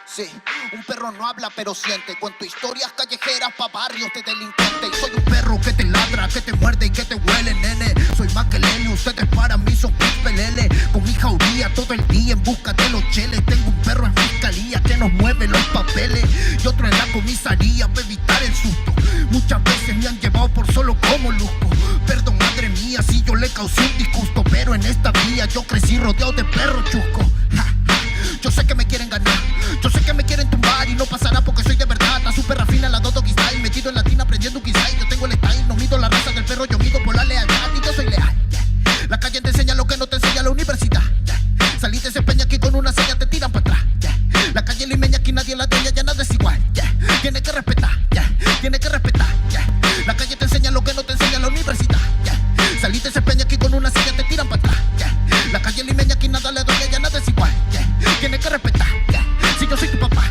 Sí, un perro no habla pero siente. Cuento historias callejeras pa' barrios de delincuentes. Y soy un perro que te ladra, que te muerde y que te huele, nene. Soy más que Lenny, ustedes para mí son pelele. Con mi jauría todo el día en busca de los cheles. Tengo un perro en fiscalía que nos mueve los papeles y otro en la comisaría para evitar el susto. Muchas veces me han llevado por solo como luzco. Perdón, madre mía, si yo le causé un disgusto, pero en esta vía yo crecí rodeado de perros chuscos. Yo sé que me quieren ganar, yo sé que me quieren tumbar y no pasará porque soy de verdad. La super rafina, la Dodo Style, metido en latina aprendiendo un quizá. Yo tengo el style, no mido la raza del perro, yo mido por la lealtad y yo soy leal. La calle te enseña lo que no te enseña la universidad. Salí de ese peña aquí con una seña, te tiran para atrás. La calle limeña aquí nadie la teña, ya nada es igual. Tiene que respetar, tiene que respetar. La calle te enseña lo que no te enseña la universidad. Salí de ese peña aquí con una seña, te tiran para atrás. La calle limeña aquí nada le duele, ya nada es igual. Tiene que respetar, si yo soy tu papá.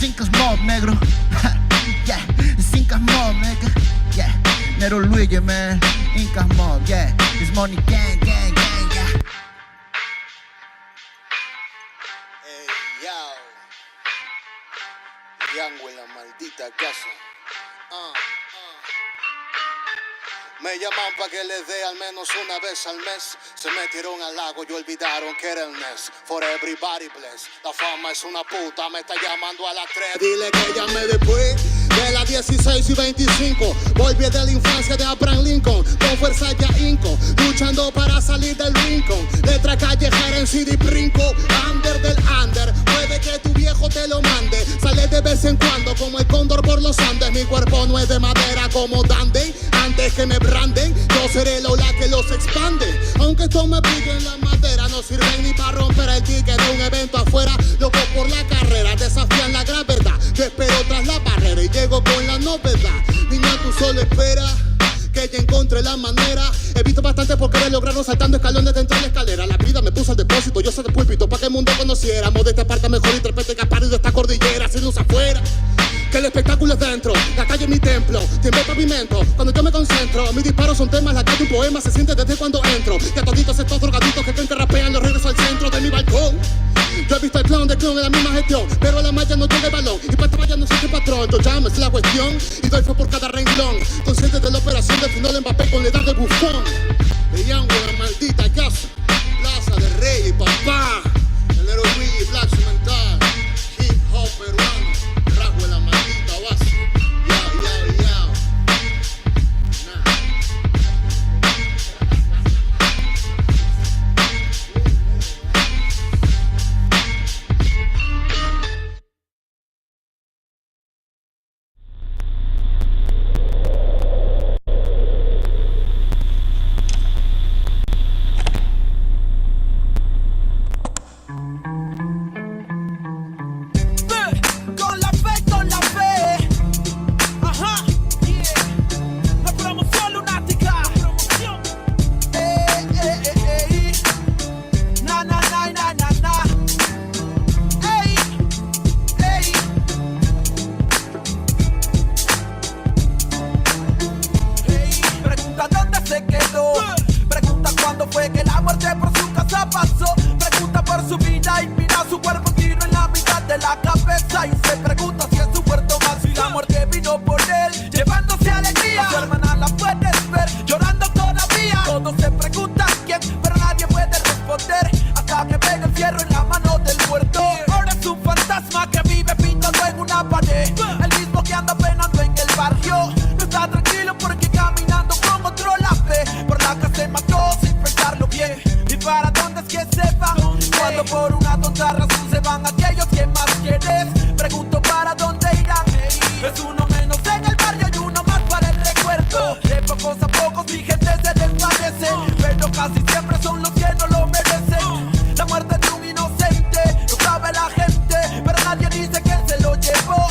Cinco mob, negro. Cinco mob, nigga. Nero Luigi, man. Incas mob, yeah. It's money gang, gang, gang, yeah. Hey, yo. Yango en la maldita casa. Me llaman pa' que les dé al menos una vez al mes. Se metieron al lago y olvidaron que era el Ness. For everybody bless. La fama es una puta, me está llamando a las 3. Dile que llame después de las 16 y 25. Volví de la infancia de Abraham Lincoln. Con fuerza ya inco, luchando para salir del rincón. Letra callejera en CD brinco. Under del under, puede que tu viejo te lo mande. Sale de vez en cuando como el cóndor por los Andes. Mi cuerpo no es de madera como Dandy. Antes que me branden, yo seré el ola que los expande. Aunque esto me pique en la madera, no sirven ni para romper el ticket de un evento afuera. Loco por la carrera, desafían la gran verdad. Yo espero tras la barrera y llego con la novedad. Niña, tú solo espera que ya encontré la manera. He visto bastante por querer lograrlo saltando escalones dentro de la escalera. La vida me puso al depósito, yo soy de púlpito pa' que el mundo conociera. De esta parte mejor interprete Gaspar de esta cordillera. Sin luz afuera, que el espectáculo es dentro. La calle es mi templo, tiembla el pavimento. Cuando yo me concentro, mis disparos son temas. La calle un poema, se siente desde cuando entro. Que a toditos estos drogaditos que creen que rapean los regreso al centro de mi balcón. Yo he visto el clown de clown en la misma gestión, pero a la malla no llega el balón. Y para esta malla no soy el patrón, yo llamo, es la cuestión. Y doy fue por cada renglón, consciente de la operación del final Mbappé con la edad de bufón. De Yango, la maldita casa. merece, pero casi siempre son los que no lo merecen. La muerte de un inocente, lo sabe la gente, pero nadie dice que se lo llevó.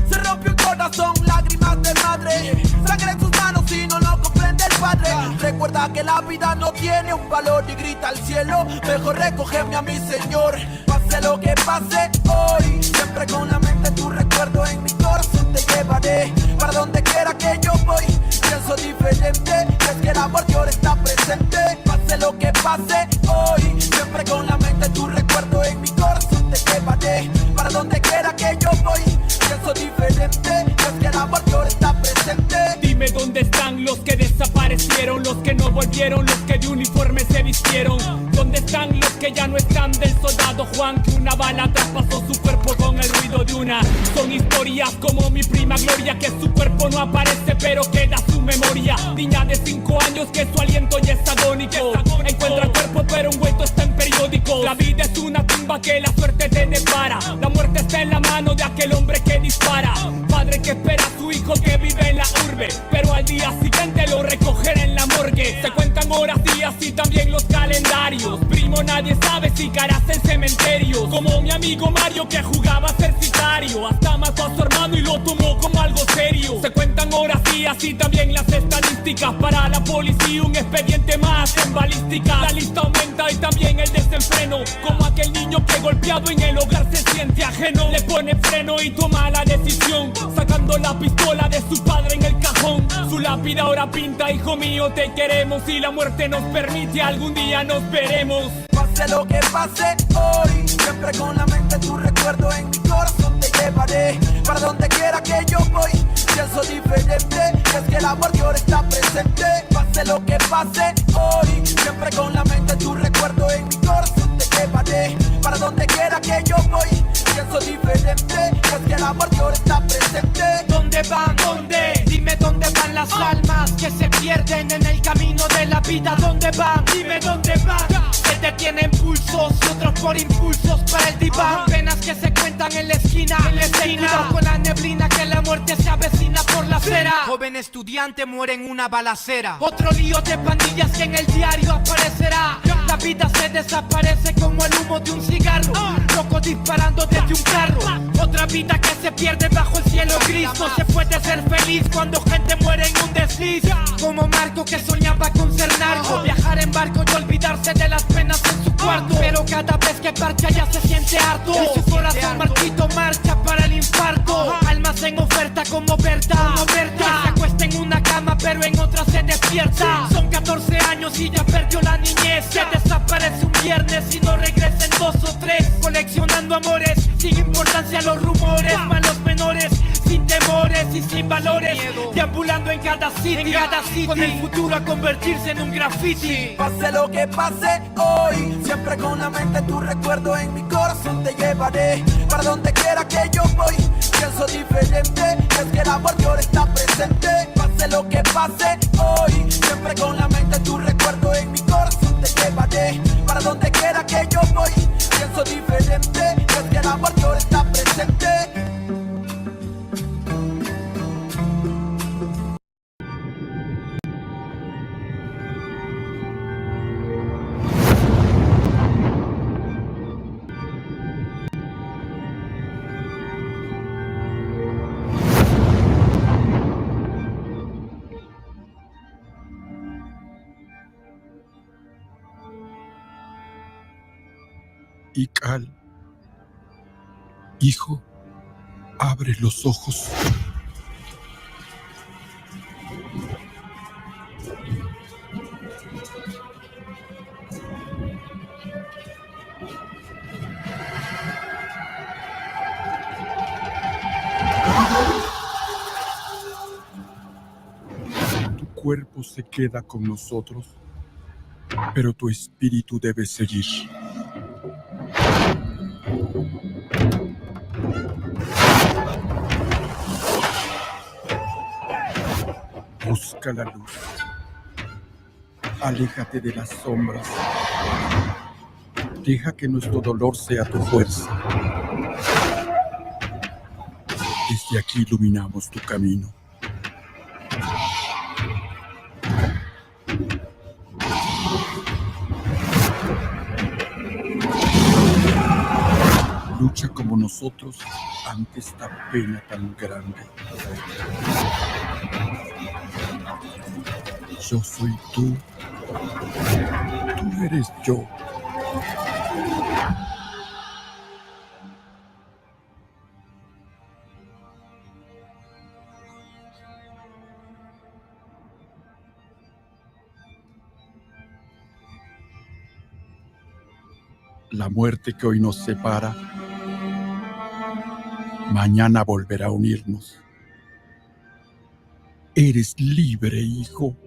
Se rompió un corazón, lágrimas de madre, sangre en sus manos y no lo comprende el padre. Recuerda que la vida no tiene un valor y grita al cielo, mejor recógeme a mi Señor. Pase lo que pase hoy, siempre con la mente tu recuerdo en mi corazón te llevaré. Para donde quiera que yo voy, pienso diferente, es que el amor ahora está presente. Pase lo que pase hoy, siempre con la mente tu recuerdo en mi corazón te llevaré. Para donde quiera que yo voy, pienso diferente, es que el amor ahora está presente. Dime dónde están los que desaparecieron, los que no volvieron, los que de uniforme se vistieron. ¿Dónde están los que ya no están del soldado Juan, que una bala traspasó su cuerpo con el ruido de una? Son historias como mi prima Gloria, que su cuerpo no aparece pero queda su memoria. Niña de 5 años que su aliento ya es agónico, encuentra el cuerpo pero envuelto está en periódicos. La vida es una tumba que la suerte te depara, la muerte está en la mano de aquel hombre que dispara. Padre que espera a su hijo que vive en la urbe, pero al día siguiente lo recogerá en la morgue. Se cuentan horas, días y también los calendarios. Primo, nadie sabe si caerás en cementerios, como mi amigo Mario que jugaba a ser sicario, hasta mató a su hermano y lo tomó como algo serio. Se cuentan horas, días y también las estadísticas. Para la policía un expediente más en balística. La lista aumenta y también el desenfreno, como aquel niño que golpeado en el hogar se siente ajeno. Le pone freno y toma la decisión, sacando la pistola de su padre en el cajón. Su lápida ahora pinta: hijo mío, te queremos, y la muerte nos permite, algún día nos veremos. Pase lo que pase hoy, siempre con la mente tu recuerdo en mi corazón te llevaré. Para donde quiera que yo voy, pienso diferente, es que el amor de ahora está presente. Pase lo que pase hoy, siempre con la mente tu recuerdo en mi corazón te llevaré. Para donde quiera que yo voy, pienso diferente, es que el amor de ahora está presente. ¿Dónde van? ¿Dónde? Dime dónde van las almas que se pierden en el camino de la vida. ¿Dónde van? Dime dónde van. Se detienen pulsos y otros por impulsos para el diván. Penas que se cuentan en la esquina, cuidado con la neblina que la muerte se avecina por la acera. Joven estudiante muere en una balacera. Otro lío de pandillas que en el diario aparecerá. La vida se desaparece como el humo de un cigarro, loco disparando desde un carro. Otra vida que se pierde bajo el cielo gris. No se puede ser feliz cuando gente muere en un desliz. Como Marco que soñaba con ser narco, viajar en barco y olvidarse de las penas en su cuarto. Pero cada vez que parcha ya se siente harto, y su corazón marchito marcha para el infarto. Almas en oferta como Berta, que se acuesta en una cama pero en otra se despierta. Son 14 años y ya perdió la niñez. Se desaparece un viernes y no regresa en 2 o 3. Coleccionando amores sin importancia a los rumores, malos menores sin temores y sin valores, deambulando en cada city, con el futuro a convertirse en un graffiti. Pase lo que pase hoy, siempre con la mente tu recuerdo en mi corazón te llevaré. Para donde quiera que yo voy, pienso diferente, es que el amor de ahora está presente. Pase lo que pase hoy, siempre con la mente tu recuerdo en mi corazón te llevaré. Para donde quiera que yo voy, pienso diferente, es que el amor de ahora está presente. Ical, hijo, abre los ojos. Tu cuerpo se queda con nosotros, pero tu espíritu debe seguir. Busca la luz. Aléjate de las sombras. Deja que nuestro dolor sea tu fuerza. Desde aquí iluminamos tu camino. lucha como nosotros ante esta pena tan grande. Yo soy tú. Tú eres yo. La muerte que hoy nos separa, mañana volverá a unirnos. Eres libre, hijo.